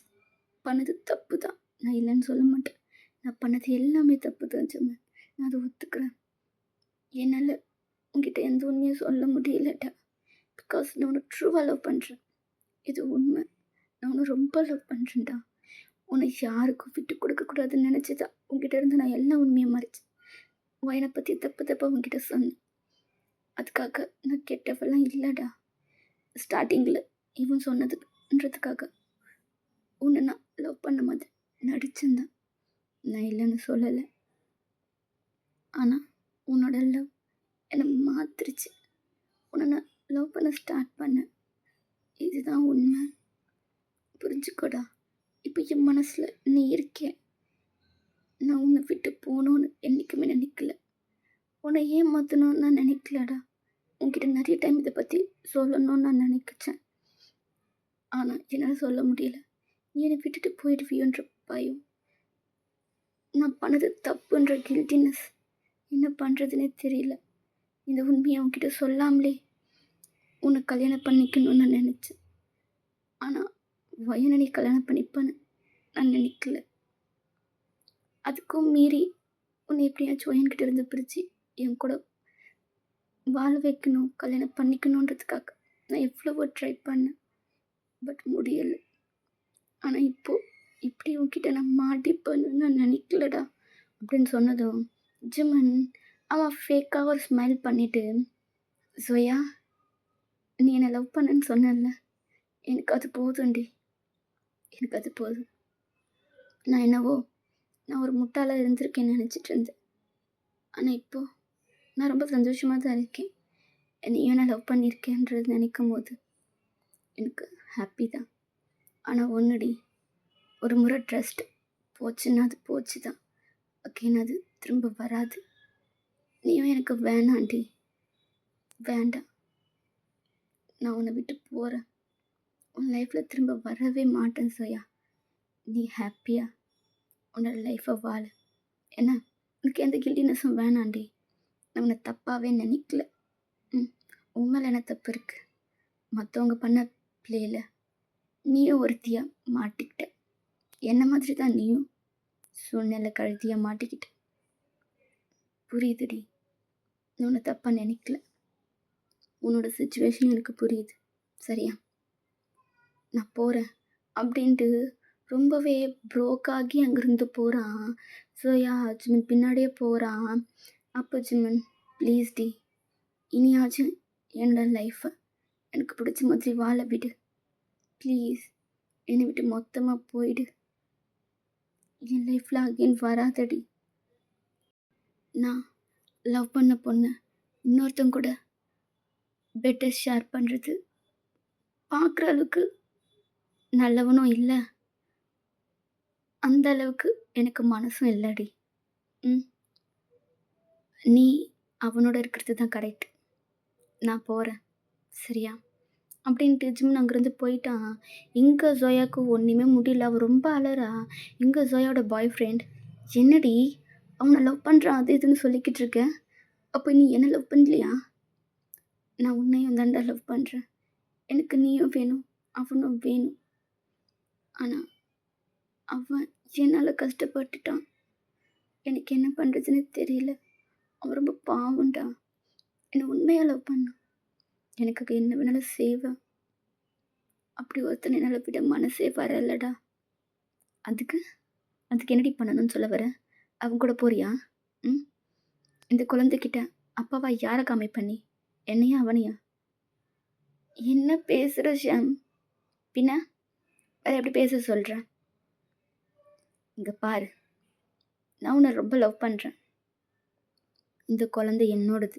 பண்ணது தப்பு தான், நான் இல்லைன்னு சொல்ல மாட்டேன். நான் பண்ணது எல்லாமே தப்பு தான் ஜிம்மன், நான் அதை ஒத்துக்கிறேன். என்னால் உங்ககிட்ட எந்த உண்மையும் சொல்ல முடியலட்டா. பிகாஸ் நான் உன்னை ட்ரூவாக லவ் பண்ணுறேன். இது உண்மை. நான் உன்னை ரொம்ப லவ் பண்ணுறேன்டா. உன்னை யாருக்கும் விட்டு கொடுக்கக்கூடாதுன்னு நினச்சிதான் உங்ககிட்ட இருந்து நான் எல்லா உண்மையை மறைச்சேன். வயனை பற்றி தப்பு தப்பாக உங்ககிட்ட சொன்னேன். அதுக்காக நான் கெட்டவெல்லாம் இல்லைடா. ஸ்டார்டிங்கில் இவன் சொன்னதுன்றதுக்காக உன்னை நான் லவ் பண்ண மாதிரி நடிச்சிருந்தேன். நான் இல்லைன்னு சொல்லலை. ஆனால் உன்னோட லவ் என்னை மாற்றிருச்சு. உன்னை நான் லவ் பண்ண ஸ்டார்ட் பண்ணேன். இதுதான் உண்மை, புரிஞ்சுக்கோடா. இப்போ என் மனசில் நீ இருக்கேன். நான் உன்னை விட்டு போகணுன்னு என்றைக்குமே நினைக்கல. உன்னை ஏமாற்றணும்னு நான் நினைக்கலடா. உன்கிட்ட நிறைய டைம் இதை பற்றி சொல்லணும்னு நான் நினைக்கிச்சேன். ஆனால் என்னால் சொல்ல முடியல. நீ என்னை விட்டுட்டு போயிடுவியோன்ற பயம், நான் பண்ணது தப்புன்ற கில்ட்டினஸ், என்ன பண்ணுறதுனே தெரியல. இந்த உண்மையை உன்கிட்ட சொல்லாமலே உன்னை கல்யாணம் பண்ணிக்கணும்னு நான் நினச்சேன். ஆனால் வயனை நீ கல்யாணம் பண்ணிப்பேன்னு நான் நினைக்கல. அதுக்கும் மீறி உன்னை எப்படியாச்சும் வயன்கிட்ட இருந்து பிரித்து என் கூட வாழ வைக்கணும், கல்யாணம் பண்ணிக்கணுன்றதுக்காக நான் எவ்வளவோ ட்ரை பண்ணேன். பட் முடியலை. ஆனால் இப்போது இப்படி உன்கிட்ட நான் மாட்டிப்பேன்னு நான் நினைக்கலடா அப்படின்னு சொன்னதும் ஜிமன் அவன் ஃபேக்காக ஒரு ஸ்மைல் பண்ணிவிட்டு, சோயா நீ என்னை லவ் பண்ணேன்னு சொன்னல, எனக்கு அது போதும்டி, எனக்கு அது போதும். நான் என்னவோ நான் ஒரு முட்டாளாக இருந்திருக்கேன்னு நினச்சிட்டு இருந்தேன். ஆனால் இப்போது நான் ரொம்ப சந்தோஷமாக தான் இருக்கேன். நீயும் என்ன லவ் பண்ணியிருக்கேன்றது நினைக்கும் போது எனக்கு ஹாப்பி தான். ஆனால் ஒன்றுடி, ஒரு முறை ட்ரஸ்ட் போச்சுன்னா அது போச்சு தான். அகெயின் அது திரும்ப வராது. நீயும் எனக்கு வேணாண்டி, வேண்டாம். நான் உன்னை விட்டு போகிறேன். உன் லைஃப்பில் திரும்ப வரவே மாட்டேன் சோயா. நீ ஹாப்பியாக உன்னோட லைஃப்பை வாழு. என்ன உனக்கு எந்த கில்டினஸும் வேணாண்டி. நான் உன்னை தப்பாகவே நினைக்கல. ம் உன் மேலே என்ன தப்பு இருக்குது? மற்றவங்க பண்ண பிளேயில் நீயும் ஒருத்தியா மாட்டிக்கிட்ட. என்ன மாதிரி தான் நீயும் சூழ்நிலை கழுத்தியாக மாட்டிக்கிட்ட. புரியுதுடி, நான் உன்னை தப்பாக நினைக்கல. உன்னோட சுச்சுவேஷன் எனக்கு புரியுது. சரியா? நான் போகிறேன் அப்படின்ட்டு ரொம்பவே ப்ரோக் ஆகி அங்கேருந்து போகிறான். சோயா ஜிமன் பின்னாடியே போகிறான். அப்போ ஜிமன், ப்ளீஸ் டி, இனியாச்சும் என்னோட லைஃப்பை எனக்கு பிடிச்ச மாதிரி வாழ விடு. ப்ளீஸ் என்னை விட்டு மொத்தமாக போயிடு. என் லைஃப்பில் அகெயின் வராதடி. நான் லவ் பண்ண பொண்ணு இன்னொருத்தங்க கூட பெட்டை ஷேர் பண்ணுறது பார்க்குற அளவுக்கு நல்லவனும் இல்லை, அந்த அளவுக்கு எனக்கு மனசும் இல்லைடி. ம் நீ அவனோட இருக்கிறது தான் கரெக்ட். நான் போகிறேன். சரியா? அப்படின்ட்டு ஜிம்னு அங்கேருந்து போயிட்டான். இங்கே ஜோயாவுக்கு ஒன்றுமே முடியல. அவள் ரொம்ப அலறா. இங்கே ஜோயாவோட பாய் ஃப்ரெண்ட், என்னடி அவனை லவ் பண்ணுறான் அது இதுன்னு சொல்லிக்கிட்டு இருக்கேன். அப்போ நீ என்ன லவ் பண்ணலையா? நான் உன்னையும் தாண்டா லவ் பண்ணுறேன். எனக்கு நீயும் வேணும், அவனும் வேணும். ஆனால் அவன் என்னால் கஷ்டப்பட்டுட்டான். எனக்கு என்ன பண்ணுறதுன்னு தெரியல. அவன் ரொம்ப பாவம்டா. என்னை உண்மையாக லவ் பண்ணான். எனக்கு என்ன வேணாலும் செய்வேன். அப்படி ஒருத்தனை என்னால் விட மனசே வரலடா. அதுக்கு என்னடி பண்ணணும்னு சொல்ல வர? அவன் கூட போறியா? ம் இந்த குழந்தைகிட்ட அப்பாவா யாரை காமி பண்ணி? என்னையா அவனையா? என்ன பேசுகிற ஷாம்? பின்ன வேற எப்படி பேச சொல்கிறேன்? இங்கே பாரு, நான் உன்னை ரொம்ப லவ் பண்ணுறேன். இந்த குழந்தை என்னோடது.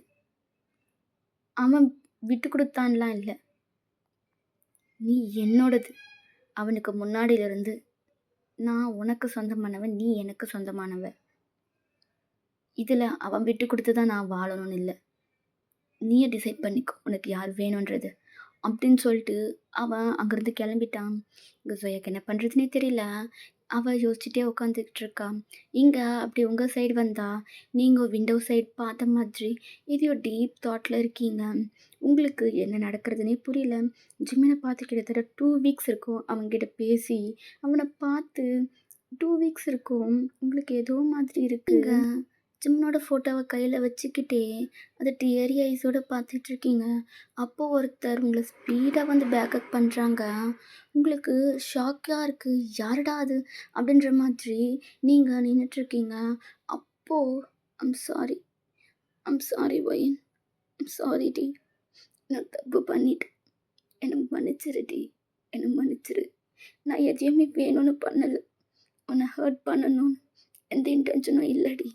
அவன் விட்டு கொடுத்தான்லாம் இல்லை, நீ என்னோடது. அவனுக்கு முன்னாடியிலிருந்து நான் உனக்கு சொந்தமானவன், நீ எனக்கு சொந்தமானவன். இதில் அவன் விட்டு கொடுத்து தான் நான் வாழணும்னு இல்லை. நீயே டிசைட் பண்ணிக்கோ உனக்கு யார் வேணுன்றது அப்படின்னு சொல்லிட்டு அவன் அங்கேருந்து கிளம்பிட்டான். இங்கே ஜோயாக்கு என்ன பண்ணுறதுனே தெரியல. அவள் யோசிச்சுட்டே உட்காந்துக்கிட்டு இருக்கா. இங்கே அப்படி உங்கள் சைடு வந்தா நீங்கள் விண்டோ சைடு பார்த்த மாதிரி எதையோ டீப் தாட்டில் இருக்கீங்க. உங்களுக்கு என்ன நடக்கிறதுனே புரியல. ஜிம்மினை பார்த்து கிட்டத்தட்ட 2 வீக்ஸ் இருக்கும். அவங்ககிட்ட பேசி அவனை பார்த்து 2 வீக்ஸ் இருக்கும். உங்களுக்கு ஏதோ மாதிரி இருக்குங்க. ஜிம்னோட ஃபோட்டோவை கையில் வச்சுக்கிட்டே அதை டியரி ஐஸோட பார்த்துட்ருக்கீங்க. அப்போது ஒருத்தர் உங்களை ஸ்பீடாக வந்து பேக்கப் பண்ணுறாங்க. உங்களுக்கு ஷாக்காக இருக்குது. யாருடா அது அப்படின்ற மாதிரி நீங்கள் நின்றுட்டுருக்கீங்க. அப்போது ஐம் சாரி வயன், ஐம் சாரி டி, நான் தப்பு பண்ணிட்டேன், என்னை மன்னிச்சிரு டி, என்னை மன்னிச்சிரு. நான் எதையுமே வேணும்னு பண்ணலை, உன்னை ஹர்ட் பண்ணணும்னு எந்த இன்டென்ஷனும் இல்லைடி.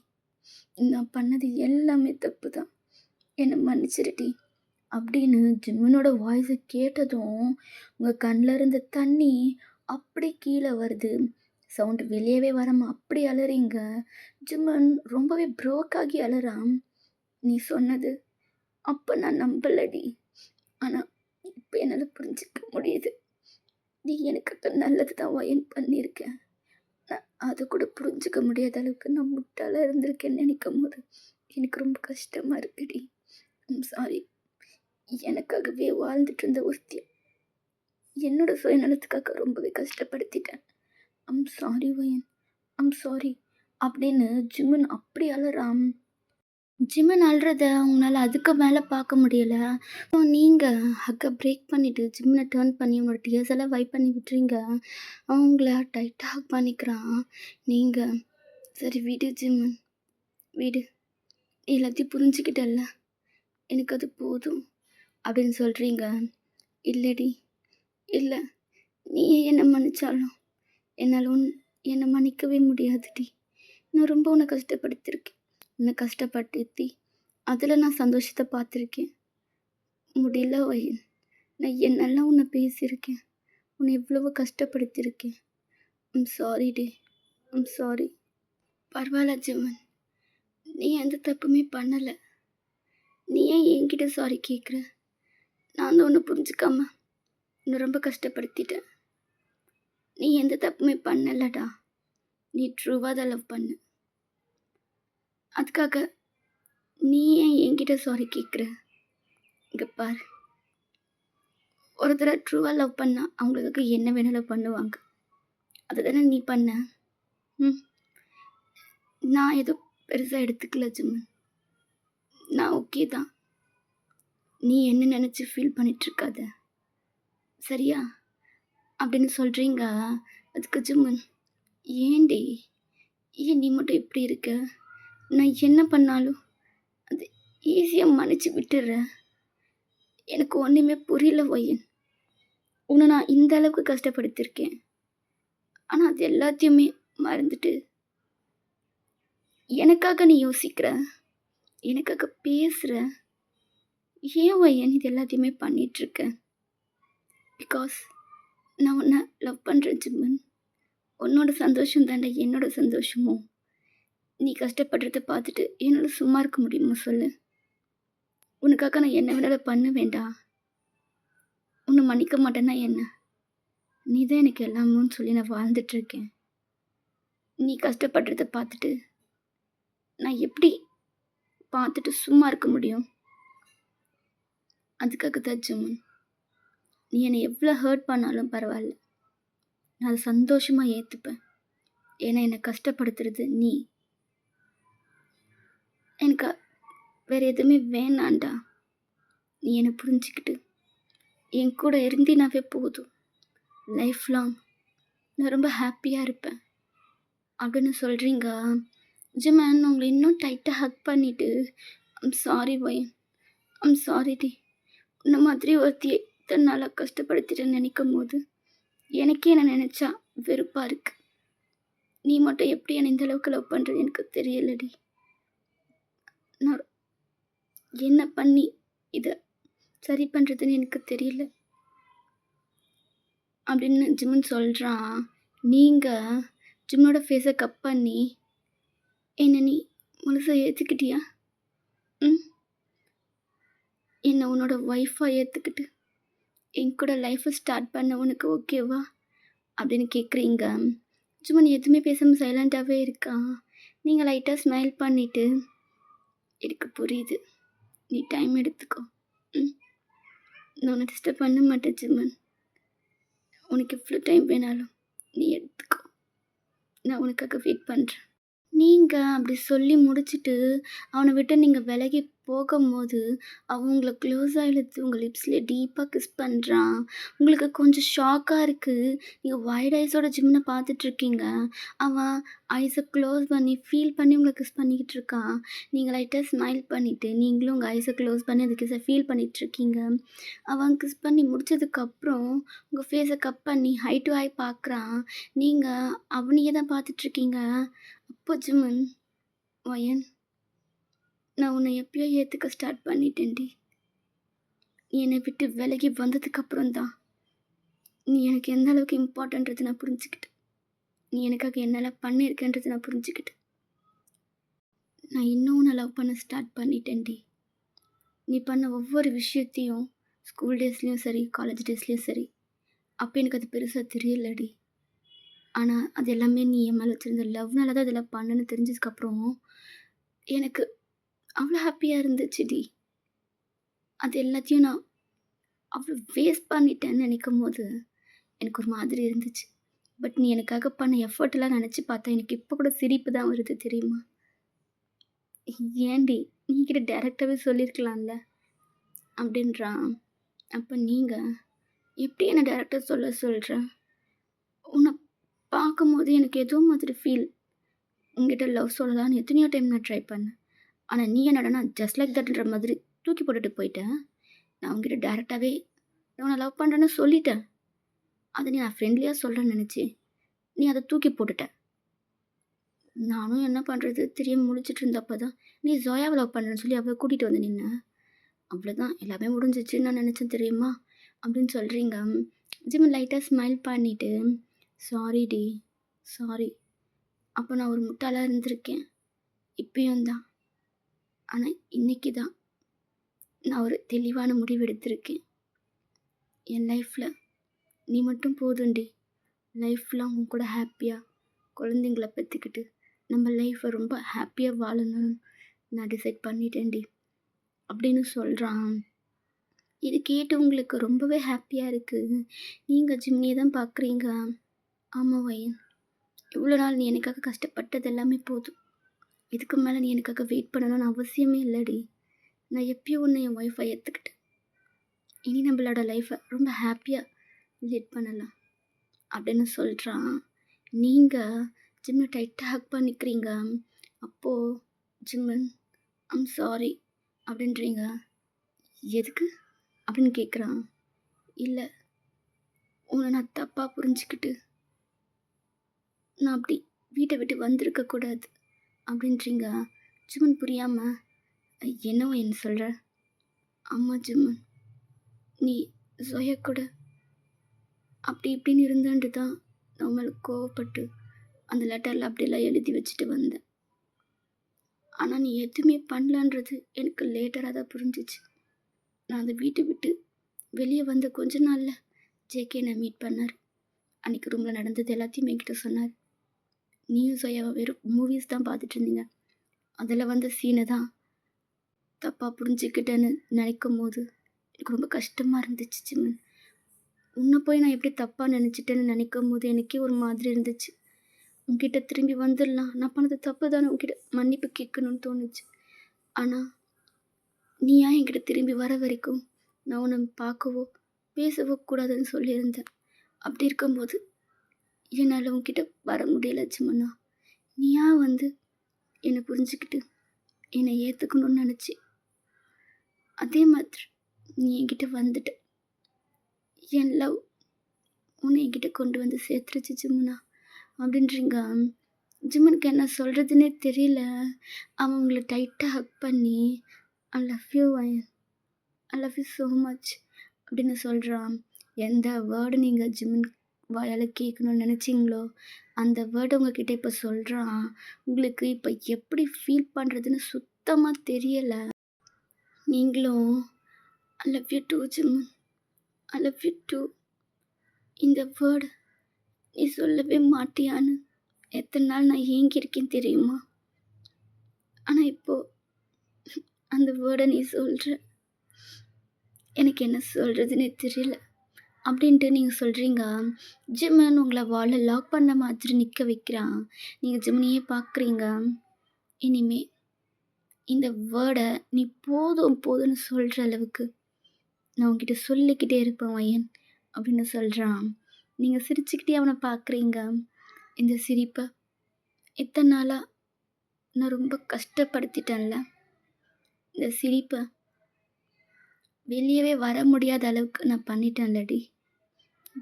நான் பண்ணது எல்லாமே தப்பு தான், என்னை மன்னிச்சிருடி அப்படின்னு ஜிம்மனோட வாய்ஸை கேட்டதும் உங்கள் கண்ணில் இருந்த தண்ணி அப்படி கீழே வருது. சவுண்டு வெளியவே வராமல் அப்படி அலறீங்க. ஜிம்மன் ரொம்பவே ப்ரோக் ஆகி அலறான். நீ சொன்னது அப்போ நான் நம்பலடி, ஆனால் இப்போ என்னால் புரிஞ்சிக்க முடியுது. நீ எனக்கு நல்லது தான் வயன் பண்ணியிருக்கேன். அதை கூட புரிஞ்சுக்க முடியாத அளவுக்கு நான் முட்டாளாக இருந்திருக்கேன்னு நினைக்கும் போது எனக்கு ரொம்ப கஷ்டமாக இருக்குடி. I'm sorry. எனக்காகவே வாழ்ந்துட்டு இருந்த ஒருத்தி என்னோட சுயநலத்துக்காக ரொம்பவே கஷ்டப்படுத்திட்டேன். ஐம் சாரி வயன், ஐம் சாரி அப்படின்னு ஜிம்மன் அப்படி அலறாம். ஜிம்மன் அழுறத உங்களால் அதுக்கு மேலே பார்க்க முடியலை. நீங்கள் ஹக்கை பிரேக் பண்ணிவிட்டு ஜிம்மனை டேர்ன் பண்ணி உங்களோட டியர்ஸ் எல்லாம் வைப் பண்ணி விட்டுறீங்க. அவங்கள டைட்டாக ஹக் பண்ணிக்கிறான். நீங்கள் சரி விடு ஜிம்மன், விடு, எல்லாத்தையும் புரிஞ்சுக்கிட்டல்ல, எனக்கு அது போதும் அப்படின்னு சொல்கிறீங்க. இல்லைடி, இல்லை, நீ என்னை மன்னிச்சாலும் என்னால் என்னை மன்னிக்கவே முடியாதுடி. நான் ரொம்ப உன்னை கஷ்டப்படுத்திருக்கேன். உன்னை கஷ்டப்படுத்தி அதில் நான் சந்தோஷத்தை பார்த்துருக்கேன். முடியல வயன், நான் என்னெல்லாம் உன்னை பேசியிருக்கேன், உன்னை எவ்வளவோ கஷ்டப்படுத்தியிருக்கேன். ஐம் சாரி டி, ஐம் சாரி. பரவாயில்ல ஜிம்மன், நீ எந்த தப்புமே பண்ணலை. நீ ஏன் என்கிட்ட சாரி கேட்குற? நான் தான் ஒன்று புரிஞ்சுக்காம உன்னை ரொம்ப கஷ்டப்படுத்திட்டேன். நீ எந்த தப்புமே பண்ணலடா. நீ ட்ரூவா தான் லவ் பண்ண. அதுக்காக நீ ஏன் என்கிட்ட சாரி கேட்குற? இங்க பாரு, ஒருத்தரை ட்ரூவா லவ் பண்ணா அவங்களுக்காக என்ன வேணாலும் பண்ணுவாங்க. அதுதானே நீ பண்ண. ம். நான் எதுவும் பெருசா எடுத்துக்கல ஜிம்மன். நான் ஓகே தான். நீ என்ன நினச்சி ஃபீல் பண்ணிட்டுருக்காத. சரியா? அப்படின்னு சொல்கிறீங்க. அதுக்கு ஜிம்மன், ஏன்டி? ஏன் நீ மட்டும் இப்படி இருக்க? நான் என்ன பண்ணாலும் அது ஈஸியா மன்னிச்சு விட்டுர்ற. எனக்கு ஒன்றுமே புரியல ஒயன். உன்னை நான் இந்த அளவுக்கு கஷ்டப்படுத்தியிருக்கேன். ஆனால் அது எல்லாத்தையுமே மறந்துட்டு எனக்காக நீ யோசிக்கிற, எனக்காக பேசுகிற. ஏன் ஒயன் இது எல்லாத்தையுமே பண்ணிகிட்ருக்க? பிகாஸ் நான் உன்னை லவ் பண்ணுறேன் ஜிம்மன். உன்னோட சந்தோஷம் தாண்டா என்னோட சந்தோஷமும். நீ கஷ்டப்படுறத பார்த்துட்டு என்னால் சும்மா இருக்க முடியுமா சொல்லு? உனக்காக நான் என்ன வேணாலும் பண்ணுவேன்டா. உன்னை மன்னிக்க மாட்டேன்னா என்ன? நீ தான் எனக்கு எல்லாமுன்னு சொல்லி நான் வாழ்ந்துட்டுருக்கேன். நீ கஷ்டப்படுறத பார்த்துட்டு நான் எப்படி பார்த்துட்டு சும்மா இருக்க முடியும்? அதுக்காக தான் ஜிம்மன், நீ என்னை எவ்வளோ ஹர்ட் பண்ணாலும் பரவாயில்ல, நான் அதை சந்தோஷமாக ஏற்றுப்பேன். ஏன்னா என்னை கஷ்டப்படுத்துறது நீ. எனக்கு வேறு எதுவுமே வேணாண்டா. நீ என்னை புரிஞ்சுக்கிட்டு என் கூட இருந்தினாவே போதும். லைஃப் லாங் நான் ரொம்ப ஹாப்பியாக இருப்பேன் அப்படின்னு சொல்கிறீங்க. ஜிம்மன் உங்களை இன்னும் டைட்டாக ஹக் பண்ணிவிட்டு, I'm sorry Owen, I'm sorry டி. இந்த மாதிரி ஒருத்தியை இத்தனை நாளாக கஷ்டப்படுத்திட்டு நினைக்கும் போது எனக்கே என்ன நினச்சா வெறுப்பாக இருக்கு. நீ மட்டும் எப்படி என்னை இந்த அளவுக்கு லவ் பண்ணுறது எனக்கு தெரியலடி. நான் என்ன பண்ணி இதை சரி பண்ணுறதுன்னு எனக்கு தெரியல அப்படின்னு ஜிம்மன் சொல்கிறான். நீங்கள் ஜிம்மனோட ஃபேஸை கப் பண்ணி என்னை நீ முழுசாக ஏற்றுக்கிட்டியா? ம். என்னை உன்னோட ஒய்ஃபாக ஏற்றுக்கிட்டு என் கூட லைஃப்பை ஸ்டார்ட் பண்ண உனக்கு ஓகேவா அப்படின்னு கேட்குறீங்க. ஜிம்மன் எதுவுமே பேசாமல் சைலண்ட்டாகவே இருக்கா. நீங்கள் லைட்டாக ஸ்மைல் பண்ணிவிட்டு, எனக்கு புரியுது, நீ டைம் எடுத்துக்கோ. ம். நான் உன்னை டிஸ்டர்ப் பண்ண மாட்டேன் ஜிம்மன். உனக்கு எவ்வளோ டைம் வேணாலும் நீ எடுத்துக்கோ. நான் உனக்காக வெயிட் பண்ணுறேன். நீங்கள் அப்படி சொல்லி முடிச்சுட்டு அவனை விட்டு நீங்கள் விலகி போகும்போது அவன் உங்களை க்ளோஸாக இழுத்து உங்கள் லிப்ஸ்லேயே டீப்பாக கிஸ் பண்ணுறான். உங்களுக்கு கொஞ்சம் ஷாக்காக இருக்குது. நீங்கள் வைட் ஐஸோட ஜிம்னை பார்த்துட்ருக்கீங்க. அவன் ஐஸை க்ளோஸ் பண்ணி ஃபீல் பண்ணி உங்களை கிஸ் பண்ணிக்கிட்டு இருக்கான். நீங்கள் லைட்டாக ஸ்மைல் பண்ணிவிட்டு நீங்களும் உங்கள் ஐஸை க்ளோஸ் பண்ணி அந்த கிஸை ஃபீல் பண்ணிகிட்ருக்கீங்க. அவன் கிஸ் பண்ணி முடிச்சதுக்கப்புறம் உங்கள் ஃபேஸை கப் பண்ணி ஹை டு ஹை பார்க்குறான். நீங்கள் அவனையே தான் பார்த்துட்ருக்கீங்க. அப்போ ஜிம்மன், ஒயன், நான் உன்னை எப்பயோ ஏற்றுக்க ஸ்டார்ட் பண்ணிட்டேன்டி. நீ என்னை விட்டு விலகி வந்ததுக்கப்புறம் தான் நீ எனக்கு எந்த அளவுக்கு இம்பார்ட்டன்றது நான் புரிஞ்சுக்கிட்டேன். நீ எனக்காக என்னெல்லாம் பண்ணியிருக்கேன்றது நான் புரிஞ்சுக்கிட்டேன். நான் இன்னும் உன்னை லவ் பண்ண ஸ்டார்ட் பண்ணிட்டேன்டி. நீ பண்ண ஒவ்வொரு விஷயத்தையும் ஸ்கூல் டேஸ்லேயும் சரி, காலேஜ் டேஸ்லேயும் சரி, அப்போ எனக்கு அது பெருசாக தெரியலடி. ஆனால் அது எல்லாமே நீ என் மேலே வச்சுருந்த லவ்னால தான் இதெல்லாம் பண்ணணுன்னு தெரிஞ்சதுக்கப்புறம் எனக்கு அவ்வளோ ஹாப்பியாக இருந்துச்சுடி. அது எல்லாத்தையும் நான் அவ்வளோ வேஸ்ட் பண்ணிட்டேன்னு நினைக்கும் போது எனக்கு ஒரு மாதிரி இருந்துச்சு. பட் நீ எனக்காக பண்ண எஃபர்ட்டெல்லாம் நினச்சி பார்த்தா எனக்கு இப்போ கூட சிரிப்பு தான் வருது தெரியுமா? ஏன்டி நீங்கிட்ட டேரெக்டாகவே சொல்லியிருக்கலாம்ல அப்படின்றான். அப்போ நீங்கள் எப்படி என்னை டேரெக்டாக சொல்கிற? உன்னை பார்க்கும்போது எனக்கு ஏதோ மாதிரி ஃபீல். உங்ககிட்ட லவ் சொல்லலான்னு எத்தனையோ டைம் நான் ட்ரை பண்ணேன். ஆனால் நீ என்னடனா ஜஸ்ட் லைக் தட்ன்ற மாதிரி தூக்கி போட்டுட்டு போயிட்டேன். நான் உங்ககிட்ட டேரெக்டாகவே நான் உன்னை லவ் பண்ணுறேன்னு சொல்லிட்டேன். அதை நான் ஃப்ரெண்ட்லியாக சொல்கிறேன்னு நினச்சி நீ அதை தூக்கி போட்டுட்ட. நானும் என்ன பண்ணுறது தெரியாமல் முழிச்சிட்டு இருந்தப்போ தான் நீ ஜோயாவை லவ் பண்ணுறேன்னு சொல்லி அவளை கூட்டிகிட்டு வந்து நின்னேன். அவ்வளோதான், எல்லாமே முடிஞ்சிச்சுன்னு நான் நினச்சேன் தெரியுமா அப்படின்னு சொல்கிறீங்க. ஜிம் லைட்டாக ஸ்மைல் பண்ணிவிட்டு, சாரி டி, சாரி. அப்போ நான் ஒரு முட்டாளாக இருந்திருக்கேன், இப்பயும் தான். ஆனால் இன்றைக்கி தான் நான் ஒரு தெளிவான முடிவு எடுத்திருக்கேன். என் லைஃப்பில் நீ மட்டும் போதுண்டி. லைஃப்லாம் உன் கூட ஹாப்பியாக குழந்தைங்கள பெத்துக்கிட்டு நம்ம லைஃப்பை ரொம்ப ஹாப்பியாக வாழணும்னு நான் டிசைட் பண்ணிட்டேன்டி அப்படின்னு சொல்கிறான். இது கேட்டு உங்களுக்கு ரொம்பவே ஹாப்பியாக இருக்குது. நீங்கள் ஜிம்னியை தான் பார்க்குறீங்க. ஆமாம் வயன், இவ்வளோ நாள் நீ எனக்காக கஷ்டப்பட்டது எல்லாமே போதும். இதுக்கு மேலே நீ எனக்காக வெயிட் பண்ணணும்னு அவசியமே இல்லடி. நான் எப்பயோ ஒன்று என் ஒய்ஃபை ஏற்றுக்கிட்டேன். இனி நம்மளோட லைஃப்பை ரொம்ப ஹாப்பியாக லீட் பண்ணலாம் அப்படின்னு சொல்கிறான். நீங்கள் ஜிம்மை டைட்டாக ஹக் பண்ணிக்கிறீங்க. அப்போது ஜிம்மன் ஐம் சாரி அப்படின்றீங்க. எதுக்கு அப்படின்னு கேட்குறான். இல்லை, உன்னை நான் தப்பாக புரிஞ்சுக்கிட்டு நான் அப்படி வீட்டை விட்டு வந்திருக்கக்கூடாது அப்படின்றீங்க. ஜிம்மன் புரியாமல், என்னவோ என்ன சொல்கிற? அம்மா ஜிம்மன், நீ ஜொயா கூட அப்படி இப்படின்னு இருந்தேன்ட்டு தான் நான் மேலே கோவப்பட்டு அந்த லெட்டரில் அப்படிலாம் எழுதி வச்சுட்டு வந்தேன். ஆனால் நீ எதுவுமே பண்ணலன்றது எனக்கு லேட்டராக தான் புரிஞ்சிச்சு. நான் அந்த வீட்டை விட்டு வெளியே வந்த கொஞ்ச நாளில் ஜேகே என்னை மீட் பண்ணார். அன்றைக்கி ரூமில் நடந்தது எல்லாத்தையும் என்கிட்ட சொன்னார். நீயும் ஜொயாவை வெறும் மூவிஸ் தான் பார்த்துட்டு இருந்தீங்க. அதில் வந்த சீனை தான் தப்பாக புரிஞ்சுக்கிட்டேன்னு நினைக்கும் போது எனக்கு ரொம்ப கஷ்டமாக இருந்துச்சு ஜிம்மன். உன்னை போய் நான் எப்படி தப்பாக நினச்சிட்டேன்னு நினைக்கும் போது எனக்கே ஒரு மாதிரி இருந்துச்சு. உன்கிட்ட திரும்பி வந்துடலாம், நான் பண்ணது தப்பு தானே, உன்கிட்ட மன்னிப்பு கேட்கணும்னு தோணுச்சு. ஆனால் நீ ஏன் என்கிட்ட திரும்பி வர வரைக்கும் நான் உன்னை பார்க்கவோ பேசவோ கூடாதுன்னு சொல்லியிருந்தேன். அப்படி இருக்கும்போது என்னால் உன்கிட்ட வர முடியல ஜிம்மண்ணா. நீ ஏன் வந்து என்னை புரிஞ்சுக்கிட்டு என்னை ஏற்றுக்கணும்னு நினச்சி அதே மாதிரி நீ என்கிட்ட வந்துட்ட. என் லவ் உன்னை என்கிட்ட கொண்டு வந்து சேர்த்துருச்சு ஜிம்மண்ணா அப்படின்றீங்க. ஜிம்மனுக்கு என்ன சொல்கிறதுனே தெரியல. அவன் உங்களை டைட்டாக ஹக் பண்ணி ஐ லவ் யூ வயன், I love you so much அப்படின்னு சொல்கிறான். எந்த வேர்டு நீங்கள் ஜிம்மன் வாயால் கேட்கணும்னு நினச்சிங்களோ அந்த வேர்டு உங்ககிட்ட இப்போ சொல்கிறான். உங்களுக்கு இப்போ எப்படி ஃபீல் பண்ணுறதுன்னு சுத்தமாக தெரியலை. நீங்களும் I love you too Jimin, I love you too, இந்த வேர்டு நீ சொல்லவே மாட்டியான்னு எத்தனை நாள் நான் ஏங்கியிருக்கேன் தெரியுமா? ஆனால் இப்போது அந்த வேர்டை நீ சொல்கிற, எனக்கு என்ன சொல்கிறதுனே தெரியல அப்படின்ட்டு நீங்கள் சொல்கிறீங்க. ஜிம்மன் உங்களை வாலில் லாக் பண்ண மாதிரி நிற்க வைக்கிறான். நீங்கள் ஜிம்மனையே பார்க்குறீங்க. இனிமே இந்த வேர்டை நீ போதும் போதும்னு சொல்கிற அளவுக்கு நான் உங்ககிட்ட சொல்லிக்கிட்டே இருப்பேன் வயன் அப்படின்னு சொல்கிறான். நீங்கள் சிரிச்சுக்கிட்டே அவனை பார்க்குறீங்க. இந்த சிரிப்பை இத்தனை நாளாக நான் ரொம்ப கஷ்டப்படுத்திட்டேன்ல, இந்த சிரிப்பை வெளியவே வர முடியாத அளவுக்கு நான் பண்ணிட்டேன்லடி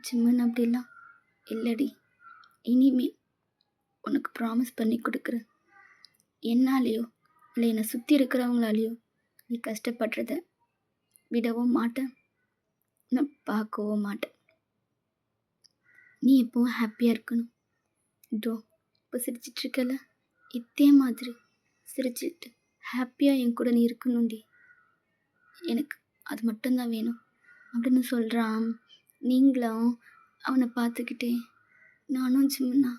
ஜிம்மன். அப்படிலாம் இல்லடி. இனிமே உனக்கு ப்ராமிஸ் பண்ணி கொடுக்குறேன், என்னாலேயோ இல்லை என்னை சுற்றி இருக்கிறவங்களாலேயோ நீ கஷ்டப்படுறத விடவும் மாட்டேன், நான் பார்க்கவும் மாட்டேன். நீ எப்பவும் ஹாப்பியாக இருக்கணும். இதோ இப்போ சிரிச்சிட்ருக்கல, இதே மாதிரி சிரிச்சிட்டு ஹாப்பியாக என் கூட நீ இருக்கணும்டி. எனக்கு அது மட்டும்தான் வேணும் அப்படின்னு சொல்கிறான். நீங்களும் அவனை பார்த்துக்கிட்டே, நானும் ஜிம்மனா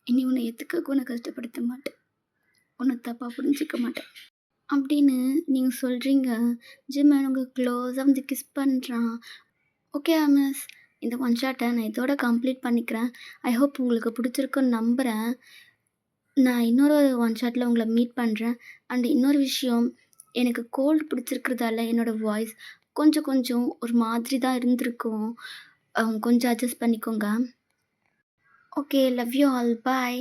இனி உன்னை எதுக்காக உன்னை கஷ்டப்படுத்த மாட்டேன், உன்னை தப்பாக புரிஞ்சிக்க மாட்டேன் அப்படின்னு நீங்கள் சொல்கிறீங்க. ஜிம்மன் உங்கள் க்ளோஸாக வந்து கிஸ் பண்ணுறான். ஓகே மிஸ், இந்த ஒன் ஷாட்டை நான் இதோட கம்ப்ளீட் பண்ணிக்கிறேன். ஐ ஹோப் உங்களுக்கு பிடிச்சிருக்குன்னு நம்புகிறேன். நான் இன்னொரு ஒன் ஷாட்டில் உங்களை மீட் பண்ணுறேன். அண்ட் இன்னொரு விஷயம், எனக்கு கோல்டு பிடிச்சிருக்கிறதால என்னோடய வாய்ஸ் கொஞ்சம் கொஞ்சம் ஒரு மாதிரி தான் இருந்திருக்கும். கொஞ்சம் அட்ஜஸ்ட் பண்ணிக்கோங்க. Okay, love you all, bye.